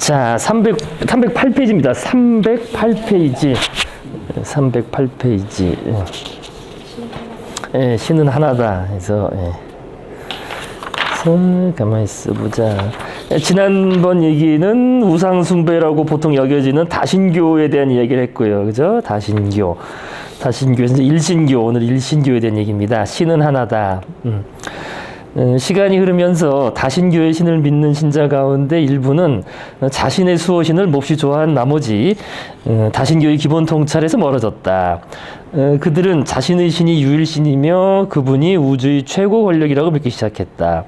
자, 308페이지입니다. 308페이지. 308페이지. 예, 신은 하나다. 그래서, 가만히 있어보자. 지난번 얘기는 우상숭배라고 보통 여겨지는 다신교에 대한 이야기를 했고요. 그죠? 다신교. 다신교에서 일신교, 오늘 일신교에 대한 얘기입니다. 신은 하나다. 시간이 흐르면서 다신교의 신을 믿는 신자 가운데 일부는 자신의 수호신을 몹시 좋아한 나머지 다신교의 기본 통찰에서 멀어졌다. 그들은 자신의 신이 유일신이며 그분이 우주의 최고 권력이라고 믿기 시작했다.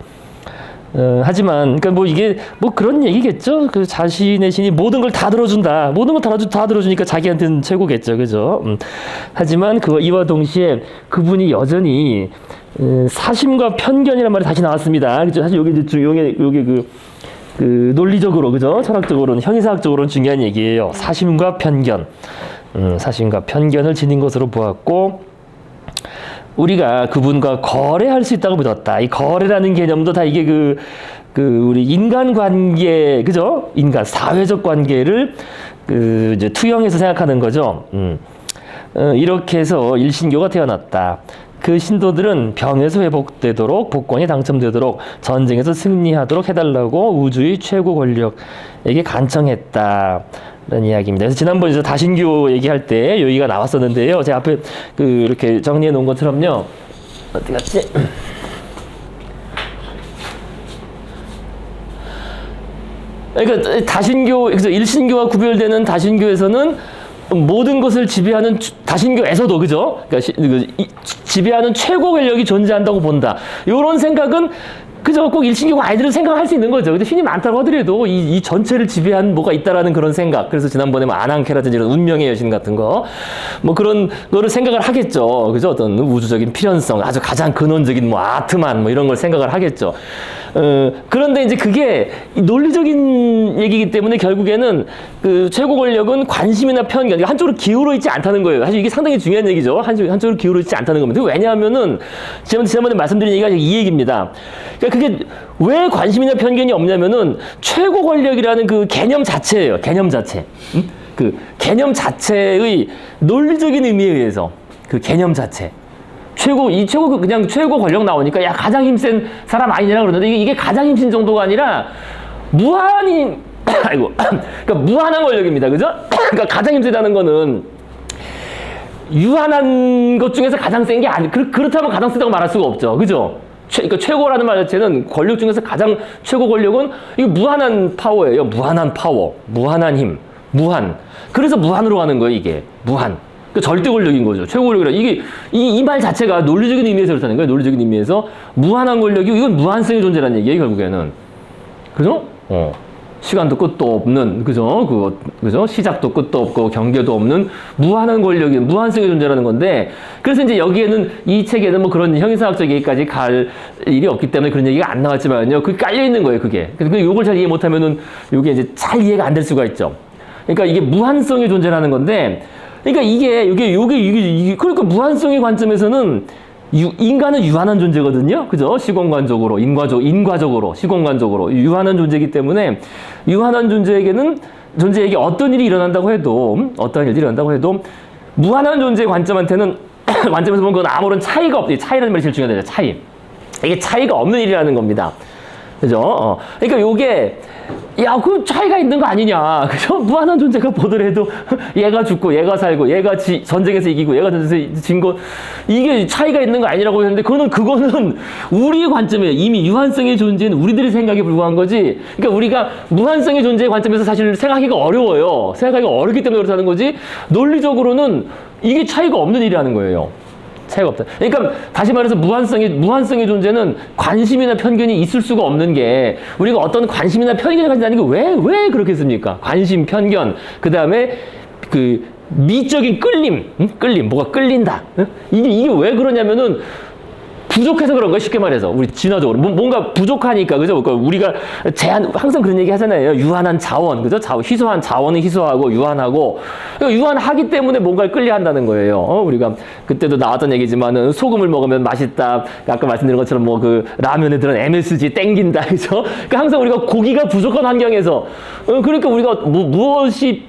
하지만 그러니까 뭐 이게 뭐 그런 얘기겠죠. 그 자신의 신이 모든 걸 다 들어준다. 모든 걸 다 들어주니까 자기한테는 최고겠죠, 그죠? 하지만 이와 동시에 그분이 여전히 사심과 편견이란 말이 다시 나왔습니다. 그죠? 사실 요게 그 논리적으로, 그죠? 철학적으로는, 형이사학적으로는 중요한 얘기예요. 사심과 편견. 사심과 편견을 지닌 것으로 보았고, 우리가 그분과 거래할 수 있다고 믿었다. 이 거래라는 개념도 다 이게 우리 인간 관계, 그죠? 인간, 사회적 관계를 이제 투영해서 생각하는 거죠. 이렇게 해서 일신교가 태어났다. 그 신도들은 병에서 회복되도록, 복권이 당첨되도록, 전쟁에서 승리하도록 해달라고 우주의 최고 권력에게 간청했다. 라는 이야기입니다. 그래서 지난번에 다신교 얘기할 때 여기가 나왔었는데요. 제 앞에 이렇게 정리해 놓은 것처럼요. 어디 갔지? 그러니까 그래서 일신교와 구별되는 다신교에서는 모든 것을 지배하는 다신교에서도, 그죠? 그러니까 지배하는 최고 권력이 존재한다고 본다. 이런 생각은 그죠? 꼭 일신교가 아이들은 생각할 수 있는 거죠. 근데 신이 많다고 하더라도 이 전체를 지배한 뭐가 있다라는 그런 생각. 그래서 지난번에 뭐 아난케라든지 이런 운명의 여신 같은 거, 뭐 그런 거를 생각을 하겠죠. 그죠? 어떤 우주적인 필연성, 아주 가장 근원적인 뭐 아트만 뭐 이런 걸 생각을 하겠죠. 그런데 이제 그게 논리적인 얘기이기 때문에 결국에는 그 최고 권력은 관심이나 편견, 한쪽으로 기울어 있지 않다는 거예요. 사실 이게 상당히 중요한 얘기죠. 한쪽으로 기울어 있지 않다는 겁니다. 왜냐하면은 지난번에 말씀드린 얘기가 이 얘기입니다. 그러니까 그게 왜 관심이나 편견이 없냐면은 최고 권력이라는 그 개념 자체예요. 개념 자체. 그 개념 자체의 논리적인 의미에 의해서 그 개념 자체. 그냥 최고 권력 나오니까 야 가장 힘센 사람 아니냐 그러는데 이게 가장 힘센 정도가 아니라 그러니까 무한한 권력입니다. 그죠? 그러니까 가장 힘세다는 거는 유한한 것 중에서 가장 센 게 그렇다면 가장 세다고 말할 수가 없죠. 그죠? 그러니까 최고라는 말 자체는 권력 중에서 가장 최고 권력은 이게 무한한 파워예요. 무한한 파워, 무한한 힘, 무한. 그래서 무한으로 가는 거예요. 이게 무한. 그 절대 권력인 거죠. 최고 권력이라 이게 이 말 자체가 논리적인 의미에서 그렇다는 거예요. 논리적인 의미에서 무한한 권력이 이건 무한성의 존재라는 얘기예요. 결국에는 그죠? 시간도 끝도 없는 그죠? 시작도 끝도 없고 경계도 없는 무한한 권력이 무한성의 존재라는 건데 그래서 이제 여기에는 이 책에는 뭐 그런 형이사학적 얘기까지 갈 일이 없기 때문에 그런 얘기가 안 나왔지만요. 그게 깔려 있는 거예요. 그게. 그래서 이걸 잘 이해 못하면은 이게 이제 잘 이해가 안 될 수가 있죠. 그러니까 이게 무한성의 존재라는 건데. 그러니까 이게 그러니까 무한성의 관점에서는 인간은 유한한 존재거든요. 그죠? 시공간적으로, 인과적으로, 시공간적으로 유한한 존재이기 때문에 유한한 존재에게 어떤 일이 일어난다고 해도 무한한 존재의 관점에서 보면 그건 아무런 차이가 없다. 차이라는 말이 제일 중요하다. 차이. 이게 차이가 없는 일이라는 겁니다. 그죠? 그러니까 요게 그 차이가 있는 거 아니냐. 그죠? 무한한 존재가 보더라도 얘가 죽고 얘가 살고 얘가 전쟁에서 이기고 얘가 전쟁에서 진 거 이게 차이가 있는 거 아니라고 했는데 그거는 우리의 관점에 이미 유한성의 존재는 우리들의 생각에 불과한 거지. 그러니까 우리가 무한성의 존재의 관점에서 사실 생각하기가 어려워요. 생각하기가 어렵기 때문에 그렇다는 거지. 논리적으로는 이게 차이가 없는 일이라는 거예요. 차이가 없다. 그러니까 다시 말해서 무한성의 존재는 관심이나 편견이 있을 수가 없는 게 우리가 어떤 관심이나 편견을 가진다는 게 왜 그렇겠습니까? 관심, 편견, 그 다음에 그 미적인 끌림, 뭐가 끌린다. 이게 왜 그러냐면은 부족해서 그런 거야, 쉽게 말해서. 우리 진화적으로. 뭔가 부족하니까, 그죠? 그러니까 우리가 항상 그런 얘기 하잖아요. 유한한 자원, 그죠? 희소한 자원은 희소하고, 유한하고. 그러니까 유한하기 때문에 뭔가를 끌려 한다는 거예요. 우리가 그때도 나왔던 얘기지만은 소금을 먹으면 맛있다. 아까 말씀드린 것처럼 뭐 라면에 들은 MSG 땡긴다, 그죠? 그러니까 항상 우리가 고기가 부족한 환경에서, 그러니까 우리가 무엇이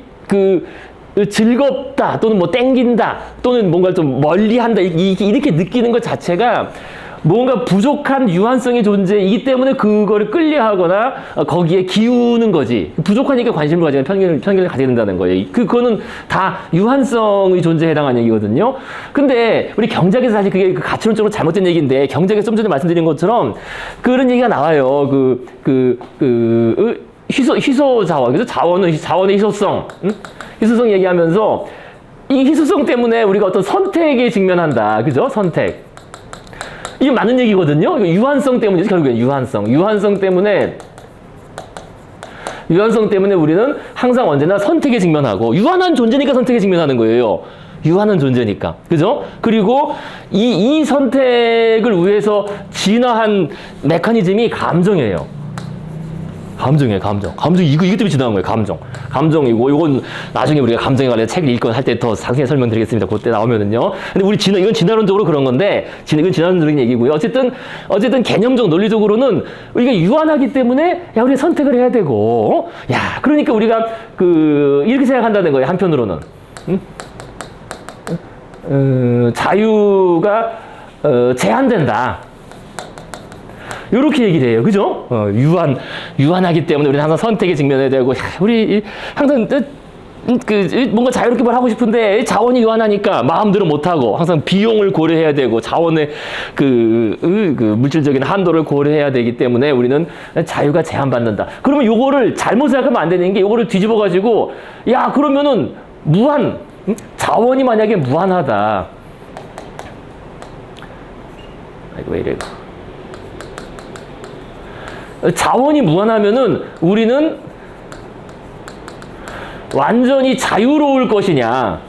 즐겁다 또는 뭐 땡긴다 또는 뭔가 좀 멀리한다 이렇게 느끼는 것 자체가 뭔가 부족한 유한성의 존재이기 때문에 그거를 끌려하거나 거기에 기우는 거지. 부족하니까 관심을 가지면 편견을 가지게 된다는 거예요. 그거는 다 유한성의 존재에 해당하는 얘기거든요. 근데 우리 경제학에서 사실 그게 가치론적으로 잘못된 얘기인데, 경제학에서 좀 전에 말씀드린 것처럼 그런 얘기가 나와요. 희소 자원, 그래서 자원의 희소성, 희소성 얘기하면서 이 희소성 때문에 우리가 어떤 선택에 직면한다, 그죠? 선택. 이게 맞는 얘기거든요. 유한성 때문이지, 결국엔 유한성 때문에 우리는 항상 언제나 선택에 직면하고, 유한한 존재니까 선택에 직면하는 거예요. 유한한 존재니까. 그죠? 그리고 이 선택을 위해서 진화한 메커니즘이 감정이에요. 감정이에요, 감정. 이거 때문에 진화한 거예요, 감정이고, 이건 나중에 우리가 감정에 관련 책을 읽거나 할 때 더 상세히 설명드리겠습니다. 그때 나오면은요. 근데 이건 진화론적으로 그런 건데, 이건 진화론적인 얘기고요. 어쨌든 개념적, 논리적으로는 우리가 유한하기 때문에, 우리가 선택을 해야 되고, 그러니까 우리가 이렇게 생각한다는 거예요, 한편으로는. 자유가, 제한된다. 요렇게 얘기를 해요. 그죠? 유한하기 때문에 우리는 항상 선택에 직면해야 되고, 우리 항상 뭔가 자유롭게 뭘 하고 싶은데 자원이 유한하니까 마음대로 못하고, 항상 비용을 고려해야 되고, 자원의 물질적인 한도를 고려해야 되기 때문에 우리는 자유가 제한받는다. 그러면 요거를 잘못 생각하면 안 되는 게, 요거를 뒤집어가지고, 그러면은 자원이 만약에 무한하다. 아이고, 왜 이래. 자원이 무한하면은 우리는 완전히 자유로울 것이냐,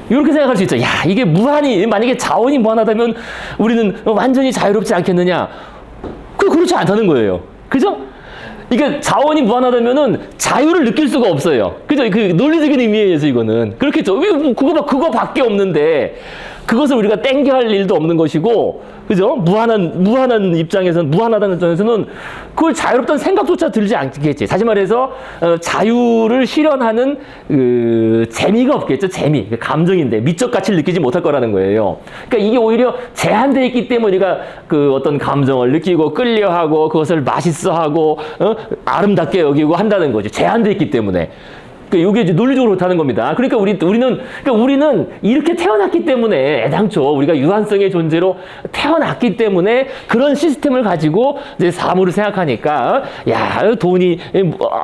이렇게 생각할 수 있죠. 이게 만약에 자원이 무한하다면 우리는 완전히 자유롭지 않겠느냐? 그렇지 않다는 거예요. 그죠? 이게 자원이 무한하다면은 자유를 느낄 수가 없어요. 그죠? 논리적인 의미에서 이거는 그렇겠죠. 그거밖에 없는데 그것을 우리가 땡겨 할 일도 없는 것이고, 그죠? 무한한 입장에서는, 무한하다는 입장에서는 그걸 자유롭다는 생각조차 들지 않겠지. 다시 말해서 자유를 실현하는 재미가 없겠죠. 감정인데 미적 가치를 느끼지 못할 거라는 거예요. 그러니까 이게 오히려 제한되어 있기 때문에 우리가 어떤 감정을 느끼고 끌려하고 그것을 맛있어하고 아름답게 여기고 한다는 거지. 제한되어 있기 때문에. 이게 이제 논리적으로 그렇다는 겁니다. 그러니까 우리는 이렇게 태어났기 때문에, 애당초 우리가 유한성의 존재로 태어났기 때문에 그런 시스템을 가지고 이제 사물을 생각하니까, 돈이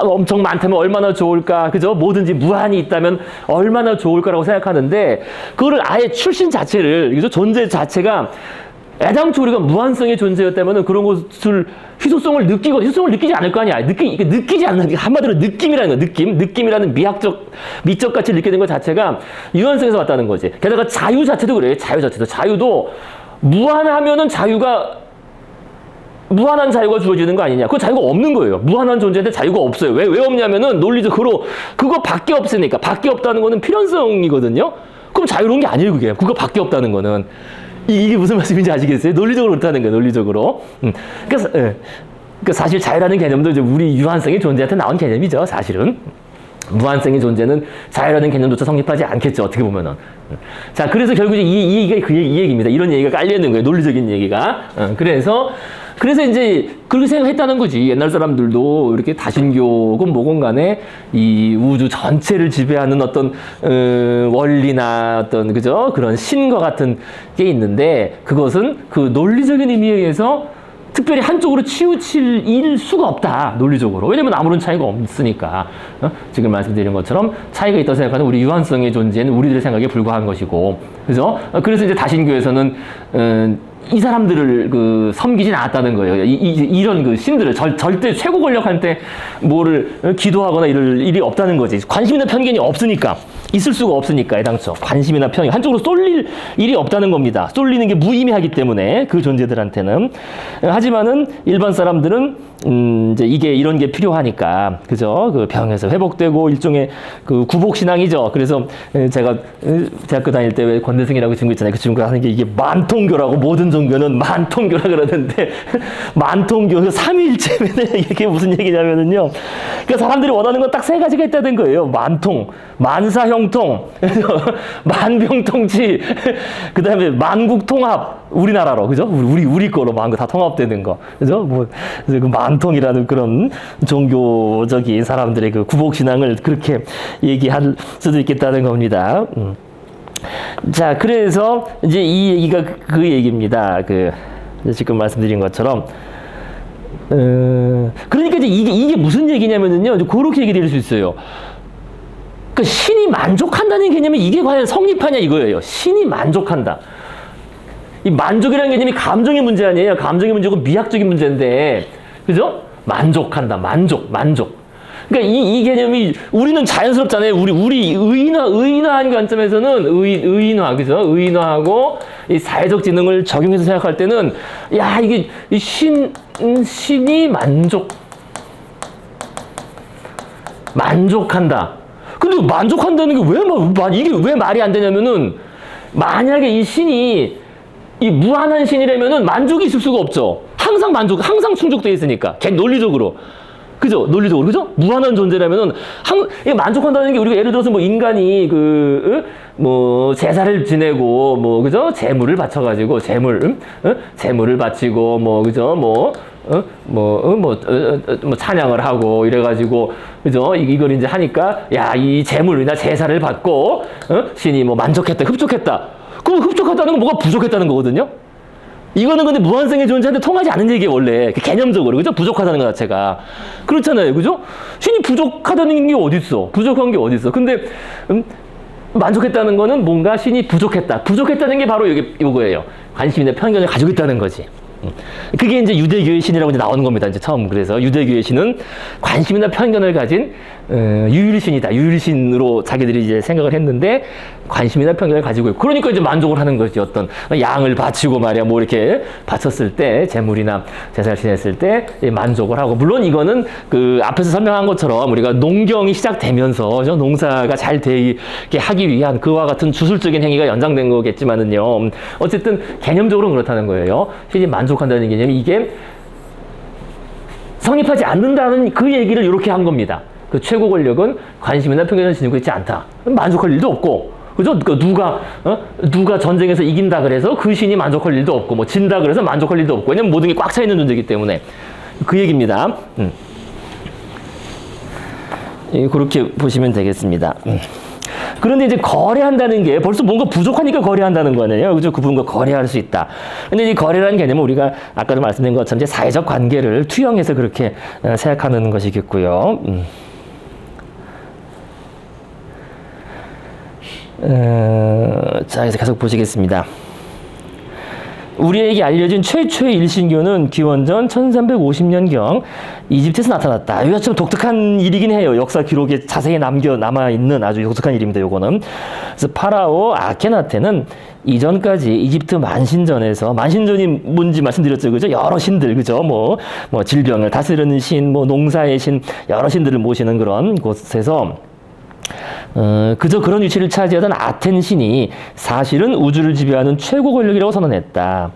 엄청 많다면 얼마나 좋을까, 그죠? 뭐든지 무한히 있다면 얼마나 좋을까라고 생각하는데, 그거를 아예 출신 자체를, 그죠? 존재 자체가 애당초 우리가 무한성의 존재였다면 그런 것을 희소성을 느끼지 않을 거 아니야. 느끼지 않는, 한마디로 느낌이라는 거, 느낌이라는 미적 가치를 느끼는 것 자체가 유한성에서 왔다는 거지. 게다가 자유 자체도 그래요. 자유도 무한하면은 무한한 자유가 주어지는 거 아니냐. 그 자유가 없는 거예요. 무한한 존재인데 자유가 없어요. 왜 없냐면은 논리적으로 그거밖에 없으니까. 밖에 없다는 거는 필연성이거든요. 그럼 자유로운 게 아니에요, 그게. 그거밖에 없다는 거는. 이게 무슨 말씀인지 아시겠어요? 논리적으로 그렇다는 거예요, 논리적으로. 그러니까 사실 자유라는 개념도 이제 우리 유한성의 존재한테 나온 개념이죠, 사실은. 무한성의 존재는 자유라는 개념조차 성립하지 않겠죠, 어떻게 보면은. 자, 그래서 결국 이 얘기가 이 얘기입니다. 이런 얘기가 깔려있는 거예요, 논리적인 얘기가. 그래서 이제 그렇게 생각했다는 거지. 옛날 사람들도 이렇게 다신교건 뭐건 간에 이 우주 전체를 지배하는 어떤 원리나 어떤, 그죠? 그런 신과 같은 게 있는데, 그것은 논리적인 의미에 의해서 특별히 한쪽으로 치우칠 수가 없다, 논리적으로. 왜냐면 아무런 차이가 없으니까. 지금 말씀드린 것처럼 차이가 있다고 생각하는 우리 유한성의 존재는 우리들의 생각에 불과한 것이고, 그죠? 그래서 이제 다신교에서는 이 사람들을 섬기진 않았다는 거예요. 이런 신들을 절대 최고 권력한테 뭐를 기도하거나 이럴 일이 없다는 거지. 관심 있는 편견이 없으니까. 있을 수가 없으니까 애당초 관심이나 평이 한쪽으로 쏠릴 일이 없다는 겁니다. 쏠리는 게 무의미하기 때문에 그 존재들한테는. 하지만은 일반 사람들은 이제 이게 이런 게 필요하니까 그죠? 그 병에서 회복되고 일종의 그 구복 신앙이죠. 그래서 제가 대학교 다닐 때 왜 권대승이라고 친구 있잖아요. 그 친구가 하는 게 이게 만통교라고, 모든 종교는 만통교라 그러는데 만통교 삼위일체면은 이게 무슨 얘기냐면은요. 그러니까 사람들이 원하는 건 딱 세 가지가 있다는 거예요. 만통, 만사형통, 만병통치, 그 다음에 만국통합, 우리나라로, 그죠? 우리 거로 만국 다 통합되는 거, 그죠? 뭐, 그 만통이라는 그런 종교적인 사람들의 그 구복신앙을 그렇게 얘기할 수도 있겠다는 겁니다. 자, 그래서 이제 이 얘기가 그 얘기입니다. 지금 말씀드린 것처럼. 그러니까 이제 이게 무슨 얘기냐면은요, 그렇게 얘기될 수 있어요. 그러니까 신이 만족한다는 개념이 이게 과연 성립하냐 이거예요. 신이 만족한다. 이 만족이라는 개념이 감정의 문제 아니에요. 감정의 문제고 미학적인 문제인데, 그죠? 만족한다. 만족. 그러니까 이 개념이 우리는 자연스럽잖아요. 우리 의인화한 관점에서는 의인화, 그죠? 의인화하고 이 사회적 지능을 적용해서 생각할 때는 야, 이게 신이 만족한다. 근데 만족한다는 게 이게 왜 말이 안 되냐면은 만약에 이 신이 이 무한한 신이라면은 만족이 있을 수가 없죠. 항상 충족되어 있으니까. 논리적으로. 그죠? 논리적으로. 그죠? 무한한 존재라면은, 이게 만족한다는 게 우리가 예를 들어서 뭐 인간이 제사를 지내고, 그죠? 재물을 바쳐가지고, 재물을 바치고, 그죠? 찬양을 하고, 이래가지고, 그죠? 이걸 이제 하니까, 야, 이 재물이나 제사를 받고, 신이 만족했다, 흡족했다. 그럼 흡족하다는 건 뭐가 부족했다는 거거든요? 이거는 근데 무한성의 존재한테 통하지 않은 얘기예요, 원래. 개념적으로. 그죠? 부족하다는 것 자체가. 그렇잖아요. 그죠? 신이 부족하다는 게 어딨어? 부족한 게 어딨어? 근데, 만족했다는 거는 뭔가 신이 부족했다. 부족했다는 게 바로 요거예요. 관심이나 편견을 가지고 있다는 거지. 그게 이제 유대교의 신이라고 이제 나오는 겁니다. 이제 처음. 그래서 유대교의 신은 관심이나 편견을 가진 유일신이다. 유일신으로 자기들이 이제 생각을 했는데 관심이나 편견을 가지고 있고, 그러니까 이제 만족을 하는 거지. 어떤 양을 바치고 말이야, 이렇게 바쳤을 때, 재물이나 제사를 지냈을 때 만족을 하고, 물론 이거는 그 앞에서 설명한 것처럼 우리가 농경이 시작되면서 농사가 잘 되게 하기 위한 그와 같은 주술적인 행위가 연장된 거겠지만은요. 어쨌든 개념적으로는 그렇다는 거예요. 신이 만족한다는 개념이 이게 성립하지 않는다는 그 얘기를 이렇게 한 겁니다. 그 최고 권력은 관심이나 편견을 지니고 있지 않다. 만족할 일도 없고, 그죠? 누가 전쟁에서 이긴다 그래서 그 신이 만족할 일도 없고, 진다 그래서 만족할 일도 없고, 왜냐면 모든 게 꽉 차 있는 존재이기 때문에. 그 얘기입니다. 그렇게 보시면 되겠습니다. 그런데 이제 거래한다는 게 벌써 뭔가 부족하니까 거래한다는 거네요. 그죠? 그분과 거래할 수 있다. 근데 이 거래라는 개념은 우리가 아까도 말씀드린 것처럼 이제 사회적 관계를 투영해서 그렇게 생각하는 것이겠고요. 자, 그래서 계속 보시겠습니다. 우리에게 알려진 최초의 일신교는 기원전 1350년경 이집트에서 나타났다. 이거 좀 독특한 일이긴 해요. 역사 기록에 자세히 남아있는 아주 독특한 일입니다. 요거는. 그래서 파라오 아케나테는 이전까지 이집트 만신전이 뭔지 말씀드렸죠. 그죠? 여러 신들, 그죠? 질병을 다스리는 신, 농사의 신, 여러 신들을 모시는 그런 곳에서 그저 그런 위치를 차지하던 아텐 신이 사실은 우주를 지배하는 최고 권력이라고 선언했다.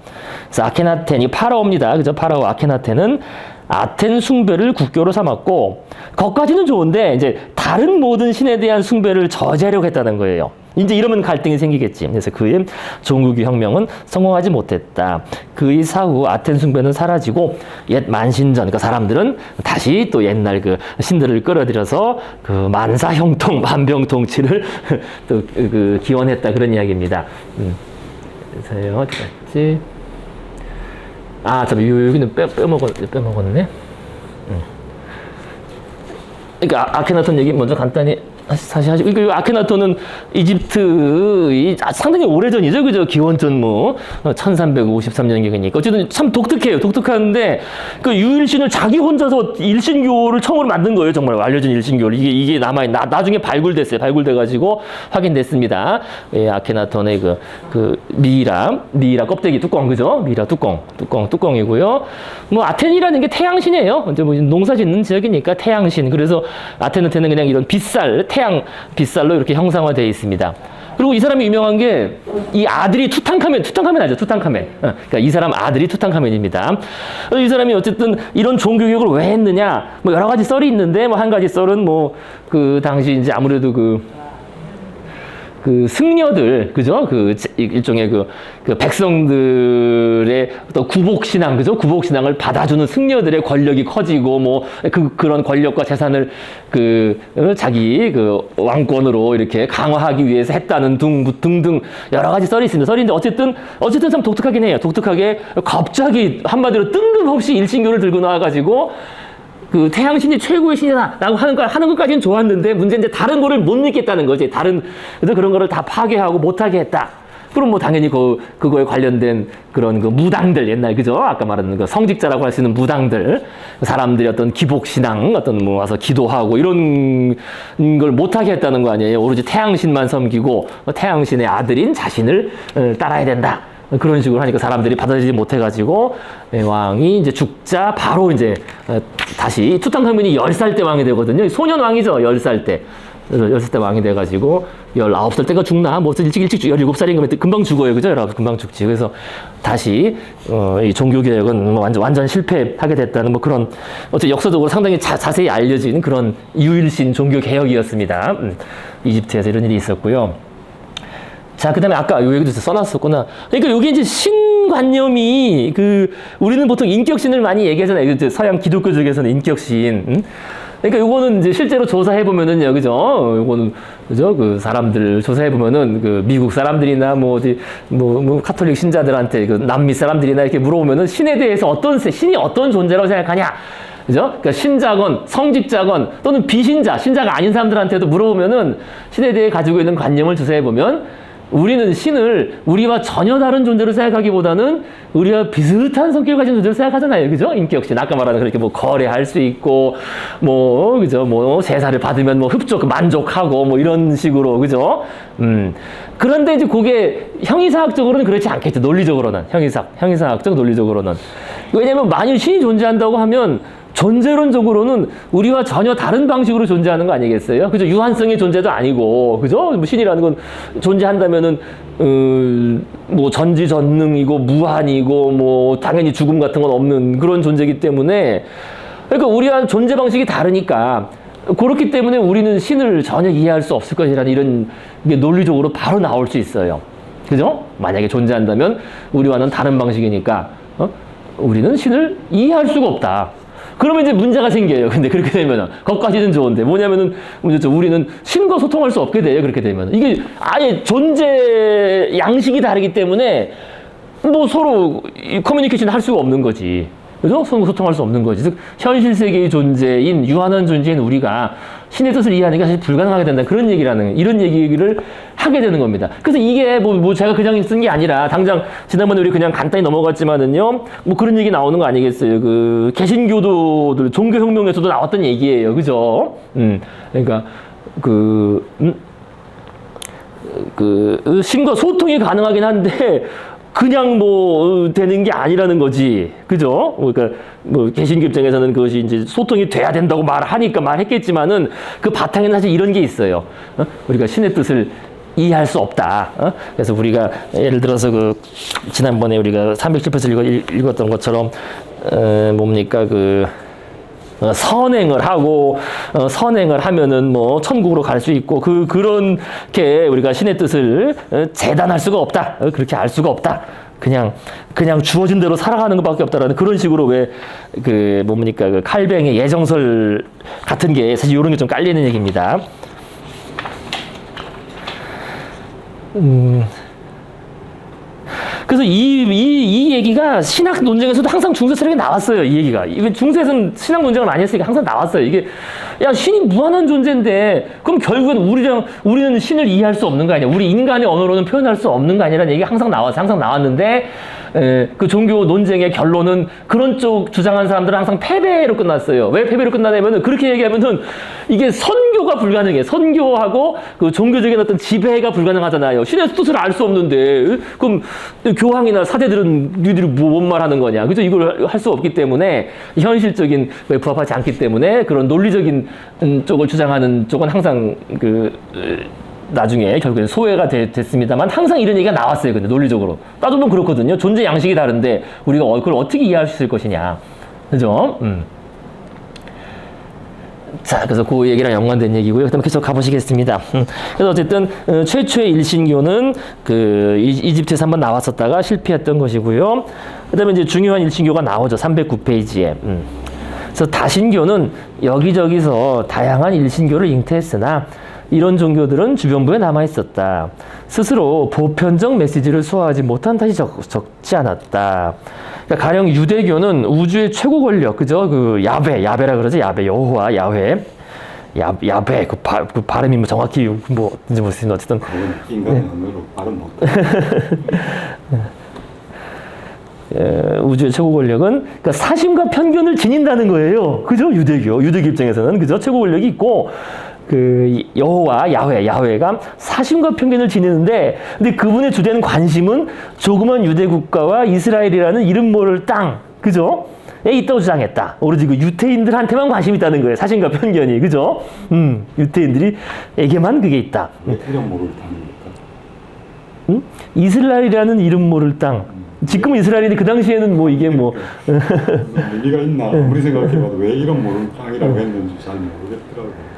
그래서 아케나텐이 파라오입니다. 그죠? 파라오 아케나텐은 아텐 숭배를 국교로 삼았고, 거기까지는 좋은데 이제 다른 모든 신에 대한 숭배를 저지하려고 했다는 거예요. 이제 이러면 갈등이 생기겠지. 그래서 그의 종국이 혁명은 성공하지 못했다. 그의 사후 아텐 숭배는 사라지고 옛 만신전, 그러니까 사람들은 다시 또 옛날 그 신들을 끌어들여서 그 만사형통, 만병통치를 또 기원했다, 그런 이야기입니다. 그래서요, 어디 갔지? 여기는 빼먹었네. 그러니까 아케나톤 얘기 먼저 간단히 다시 하시고, 그리고 아케나톤은 이집트, 상당히 오래전이죠. 그죠? 기원전 1353년경이니까. 어쨌든 참 독특해요. 독특한데, 그 유일신을 자기 혼자서 일신교를 처음으로 만든 거예요. 정말 알려진 일신교를. 이게 나중에 발굴됐어요. 발굴돼가지고 확인됐습니다. 예, 아케나톤의 미이라 껍데기 뚜껑, 그죠? 미이라 뚜껑이고요. 아테네라는 게 태양신이에요. 이제 농사 짓는 지역이니까 태양신. 그래서 아테네는 그냥 이런 태양 빗살로 이렇게 형상화되어 있습니다. 그리고 이 사람이 유명한 게 이 아들이 투탕카멘 알죠? 투탕카멘. 그러니까 이 사람 아들이 투탕카멘입니다. 이 사람이 어쨌든 이런 종교 교육을 왜 했느냐? 여러 가지 썰이 있는데 한 가지 썰은 그 당시 이제 아무래도 그 승려들, 그죠? 일종의 백성들의 어떤 구복신앙, 그죠? 구복신앙을 받아주는 승려들의 권력이 커지고, 그런 권력과 재산을 자기 왕권으로 이렇게 강화하기 위해서 했다는 등등 여러 가지 썰이 있습니다. 썰인데 어쨌든 참 독특하긴 해요. 독특하게 갑자기 한마디로 뜬금없이 일신교를 들고 나와가지고 태양신이 최고의 신이다라고 하는 것까지는 좋았는데, 문제는 이제 다른 거를 못 믿겠다는 거지. 그래서 그런 거를 다 파괴하고 못하게 했다. 그럼 당연히 그거에 관련된 그런 무당들, 옛날, 그죠? 아까 말한 성직자라고 할 수 있는 무당들, 사람들이 어떤 기복신앙, 와서 기도하고 이런 걸 못하게 했다는 거 아니에요. 오로지 태양신만 섬기고, 태양신의 아들인 자신을 따라야 된다. 그런 식으로 하니까 사람들이 받아들이지 못해가지고 왕이 이제 죽자 바로 이제 다시 투탕카멘이 10살 때 왕이 되거든요. 소년 왕이죠. 10살 때. 10살 때 왕이 돼가지고 19살 때가 죽나? 일찍 17살인가 금방 죽어요. 그죠? 금방 죽지. 그래서 다시 이 종교개혁은 완전 실패하게 됐다는 그런 어쨌든 역사적으로 상당히 자세히 알려진 그런 유일신 종교개혁이었습니다. 이집트에서 이런 일이 있었고요. 자, 그 다음에 아까 요 얘기도 써놨었구나. 그러니까 여기 이제 신관념이 우리는 보통 인격신을 많이 얘기하잖아요. 서양 기독교 쪽에서는 인격신. 그러니까 요거는 이제 실제로 조사해보면은요, 그죠? 요거는, 그죠? 사람들 조사해보면은 미국 사람들이나 카톨릭 신자들한테 남미 사람들이나 이렇게 물어보면은 신에 대해서 신이 어떤 존재라고 생각하냐? 그죠? 그러니까 신자건, 성직자건, 또는 신자가 아닌 사람들한테도 물어보면은 신에 대해 가지고 있는 관념을 조사해보면 우리는 신을 우리와 전혀 다른 존재로 생각하기보다는 우리와 비슷한 성격을 가진 존재로 생각하잖아요. 그죠? 인격신. 아까 말하는 그렇게 거래할 수 있고, 그죠? 제사를 받으면 흡족, 만족하고, 이런 식으로. 그죠? 그런데 이제 그게 형이사학적으로는 그렇지 않겠죠. 논리적으로는. 형이사학적 논리적으로는. 왜냐면 만일 신이 존재한다고 하면 존재론적으로는 우리와 전혀 다른 방식으로 존재하는 거 아니겠어요? 그죠? 유한성의 존재도 아니고, 그죠? 신이라는 건 존재한다면은, 전지전능이고, 무한이고, 당연히 죽음 같은 건 없는 그런 존재이기 때문에, 그러니까 우리와 존재 방식이 다르니까, 그렇기 때문에 우리는 신을 전혀 이해할 수 없을 것이라는 이런 게 논리적으로 바로 나올 수 있어요. 그죠? 만약에 존재한다면 우리와는 다른 방식이니까, 우리는 신을 이해할 수가 없다. 그러면 이제 문제가 생겨요. 근데 그렇게 되면은, 그것까지는 좋은데. 뭐냐면은, 우리는 신과 소통할 수 없게 돼요. 그렇게 되면. 이게 아예 존재 양식이 다르기 때문에, 서로 커뮤니케이션 할 수가 없는 거지. 그죠? 서로 소통할 수 없는 거지. 즉, 현실 세계의 존재인, 유한한 존재인 우리가 신의 뜻을 이해하는 게 사실 불가능하게 된다. 이런 얘기를 하게 되는 겁니다. 그래서 이게 제가 그냥 쓴 게 아니라, 당장, 지난번에 우리 그냥 간단히 넘어갔지만은요, 그런 얘기 나오는 거 아니겠어요. 개신교도들, 종교혁명에서도 나왔던 얘기예요. 그죠? 그러니까, 신과 소통이 가능하긴 한데, 그냥 되는 게 아니라는 거지. 그죠? 그러니까, 개신교 입장에서는 그것이 이제 소통이 돼야 된다고 말했겠지만은 그 바탕에는 사실 이런 게 있어요. 우리가 신의 뜻을 이해할 수 없다. 그래서 우리가 예를 들어서 지난번에 우리가 310페이지 읽었던 것처럼, 선행을 하고, 선행을 하면은 천국으로 갈 수 있고, 그렇게 우리가 신의 뜻을 재단할 수가 없다. 그렇게 알 수가 없다. 그냥 주어진 대로 살아가는 것밖에 없다라는 그런 식으로 칼뱅의 예정설 같은 게 사실 이런 게 좀 깔리는 얘기입니다. 그래서 이 얘기가 신학 논쟁에서도 항상 중세처럼 나왔어요. 이 얘기가. 중세에서는 신학 논쟁을 많이 했으니까 항상 나왔어요. 이게 야, 신이 무한한 존재인데, 그럼 결국엔 우리는 신을 이해할 수 없는 거 아니야? 우리 인간의 언어로는 표현할 수 없는 거 아니라는 얘기가 항상 나왔는데, 그 종교 논쟁의 결론은 그런 쪽 주장한 사람들은 항상 패배로 끝났어요. 왜 패배로 끝나냐면은 그렇게 얘기하면은 이게 선교가 불가능해. 선교하고 그 종교적인 어떤 지배가 불가능하잖아요. 신의 뜻을 알 수 없는데 그럼 교황이나 사제들은 니들이 뭔 말하는 거냐? 그죠? 이걸 할 수 없기 때문에 현실적인 왜 부합하지 않기 때문에 그런 논리적인 쪽을 주장하는 쪽은 항상 나중에 결국엔 소외가 됐습니다만 항상 이런 얘기가 나왔어요. 근데 논리적으로 따져보면 그렇거든요. 존재 양식이 다른데 우리가 그걸 어떻게 이해할 수 있을 것이냐, 그죠? 자, 그래서 그 얘기랑 연관된 얘기고요. 그다음에 계속 가보시겠습니다. 그래서 어쨌든 최초의 일신교는 그 이집트에서 한번 나왔었다가 실패했던 것이고요. 그다음에 이제 중요한 일신교가 나오죠. 309페이지에. 그래서 다신교는 여기저기서 다양한 일신교를 잉태했으나 이런 종교들은 주변부에 남아 있었다. 스스로 보편적 메시지를 소화하지 못한 탓이 적지 않았다. 그러니까 가령 유대교는 우주의 최고 권력, 그죠? 그 야베라 그러죠? 야베, 여호와, 야훼. 야베, 그 발음이 뭐 정확히 뭐인지 모르겠는데 어쨌든. 그건 인간의 언어로 발음 못. 우주의 최고 권력은 그러니까 사심과 편견을 지닌다는 거예요. 그죠? 유대교 입장에서는 그죠? 최고 권력이 있고 그 여호와 야훼가 사심과 편견을 지니는데 근데 그분의 주된 관심은 조그만 유대 국가와 이스라엘이라는 이름 모를 땅, 그죠? 에 있다고 주장했다. 오로지 그 유태인들한테만 관심이 있다는 거예요. 사심과 편견이, 그죠? 유태인들에게만 그게 있다. 이름 모를 땅입니까? 이스라엘이라는 이름 모를 땅. 지금은 이스라엘인데 그 당시에는 뭐 이게 뭐 무슨 의미가 있나 아무리 생각해봐도 왜 이름 모를 땅이라고 했는지 잘 모르겠더라고요.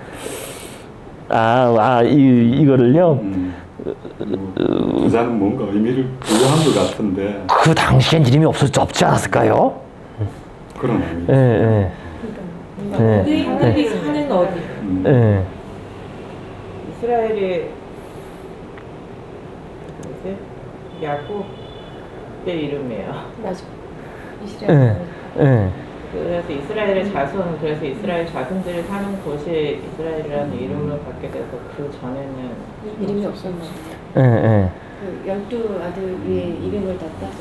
이거를요. 부자는 뭔가 의미를 부여한 것 같은데. 그 당시엔 이름이 없지 않았을까요? 그런 의미. 유대인들이 사는 어디? 이스라엘의 야곱의 이름이에요. 맞아. 이스라엘. 그래서 이스라엘의 자손, 그래서 이스라엘 자손들이 사는 곳이 이스라엘이라는 이름을 갖게 돼서 그 전에는 이름이 없었나 봐요. 그 12아들 위에 이름을 다 따서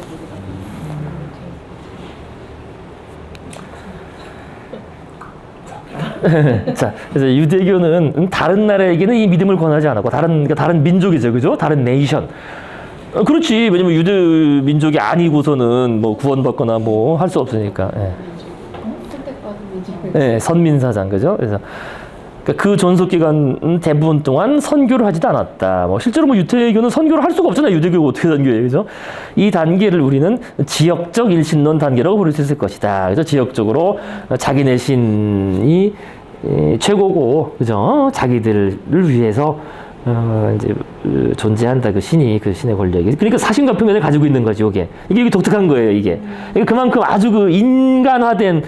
자, 그래서 유대교는 다른 나라에게는 이 믿음을 권하지 않았고 다른 민족이죠, 그죠? 다른 네이션. 그렇지. 왜냐면 유대 민족이 아니고서는 뭐 구원받거나 뭐 할 수 없으니까. 선민사상, 그죠? 그래서 그 존속 기간 대부분 동안 선교를 하지도 않았다. 뭐 실제로 뭐 유태교는 선교를 할 수가 없잖아요. 유대교가 어떻게 선교해요, 그죠? 이 단계를 우리는 지역적 일신론 단계라고 부를 수 있을 것이다. 그래서 지역적으로 자기네 신이 최고고, 그죠? 자기들을 위해서 이제 존재한다. 그 신의 권력이. 그러니까 사심과 편견을 가지고 있는 거죠. 이게 독특한 거예요. 이게 그만큼 아주 그 인간화된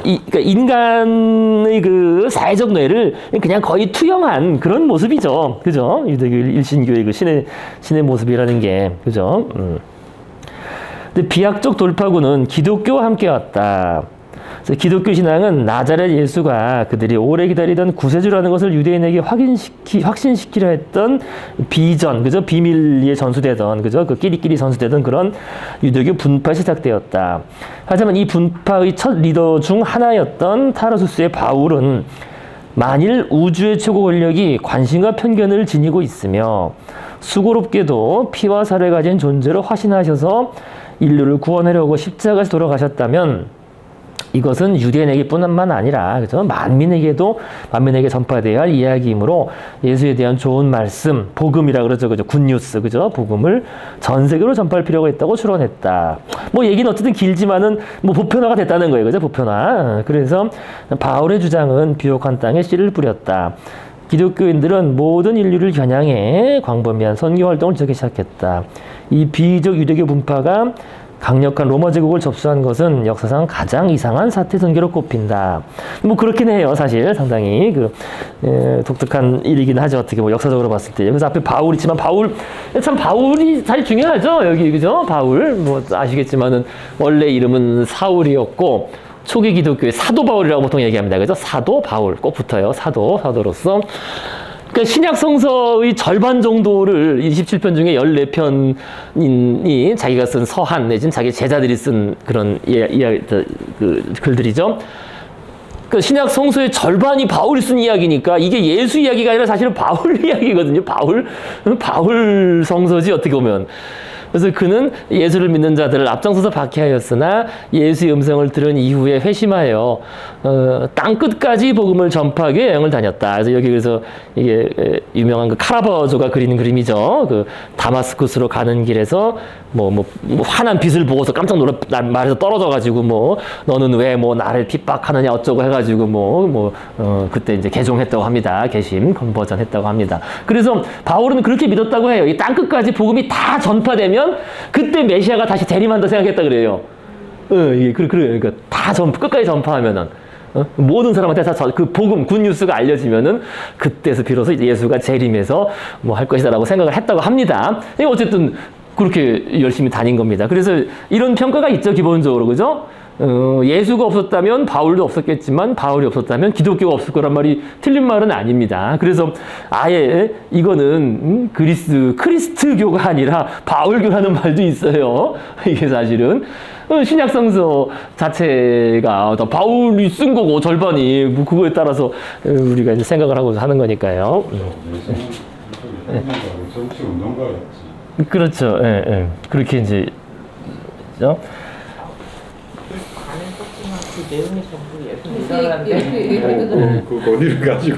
그러니까 인간의 그 사회적 뇌를 그냥 거의 투영한 그런 모습이죠. 그죠? 유대교 일신교의 그 신의 모습이라는 게, 그죠? 근데 비약적 돌파구는 기독교와 함께 왔다. 그래서 기독교 신앙은 나자렛 예수가 그들이 오래 기다리던 구세주라는 것을 유대인에게 확신시키려 했던 비전, 그죠? 비밀리에 전수되던, 그죠? 그 끼리끼리 전수되던 그런 유대교 분파에 시작되었다. 하지만 이 분파의 첫 리더 중 하나였던 타르수스의 바울은 만일 우주의 최고 권력이 관심과 편견을 지니고 있으며 수고롭게도 피와 살을 가진 존재로 화신하셔서 인류를 구원하려고 십자가에서 돌아가셨다면 이것은 유대인에게 뿐만 아니라, 그죠? 만민에게 전파되어야 할 이야기이므로 예수에 대한 좋은 말씀, 복음이라 그러죠, 그죠? 굿뉴스, 그죠? 복음을 전 세계로 전파할 필요가 있다고 추론했다. 뭐 얘기는 어쨌든 길지만은 뭐 보편화가 됐다는 거예요, 그죠? 보편화. 그래서 바울의 주장은 비옥한 땅에 씨를 뿌렸다. 기독교인들은 모든 인류를 겨냥해 광범위한 선교 활동을 지속하기 시작했다. 이 비이적 유대교 분파가 강력한 로마 제국을 접수한 것은 역사상 가장 이상한 사태 선교로 꼽힌다. 뭐 그렇긴 해요, 사실 상당히 독특한 일이긴 하죠. 어떻게 뭐 역사적으로 봤을 때. 그래서 앞에 바울이 있지만 바울이 사실 중요하죠. 여기, 그죠? 바울 뭐 아시겠지만은 원래 이름은 사울이었고 초기 기독교의 사도 바울이라고 보통 얘기합니다. 그죠? 사도 바울 꼭 붙어요. 사도로서. 그러니까 신약 성서의 절반 정도를 27편 중에 14편이 자기가 쓴 서한 내지는 자기 제자들이 쓴 그런 글들이죠. 그 신약 성서의 절반이 바울이 쓴 이야기니까 이게 예수 이야기가 아니라 사실은 바울 이야기거든요. 바울 성서지 어떻게 보면. 그래서 그는 예수를 믿는 자들을 앞장서서 박해하였으나 예수의 음성을 들은 이후에 회심하여 땅 끝까지 복음을 전파하기 위해 여행을 다녔다. 그래서 여기 그래서 이게 유명한 그 카라바조가 그리는 그림이죠. 그 다마스쿠스로 가는 길에서 뭐 환한 빛을 보고서 깜짝 말해서 떨어져가지고 너는 왜 나를 핍박하느냐 어쩌고 해가지고 그때 이제 개종했다고 합니다. 개심 컨버전했다고 합니다. 그래서 바울은 그렇게 믿었다고 해요. 이 땅 끝까지 복음이 다 전파되면 그때 메시아가 다시 재림한다 생각했다 그래요. 그러니까 다 끝까지 전파하면은 모든 사람한테 다 그 복음 굿뉴스가 알려지면은 그때서 비로소 예수가 재림해서 할 것이다라고 생각을 했다고 합니다. 어쨌든 그렇게 열심히 다닌 겁니다. 그래서 이런 평가가 있죠, 기본적으로. 그죠? 예수가 없었다면 바울도 없었겠지만 바울이 없었다면 기독교가 없을 거란 말이 틀린 말은 아닙니다. 그래서 아예 이거는 크리스트교가 아니라 바울교라는 말도 있어요. 이게 사실은 신약성서 자체가 다 바울이 쓴 거고 절반이 그거에 따라서 우리가 이제 생각을 하고 하는 거니까요. 정치 운동가였지. 그렇죠. 예. 그렇게 이제 그죠? 가는 컸지만 그 내용이 전부 예수 그 권위를 가지고.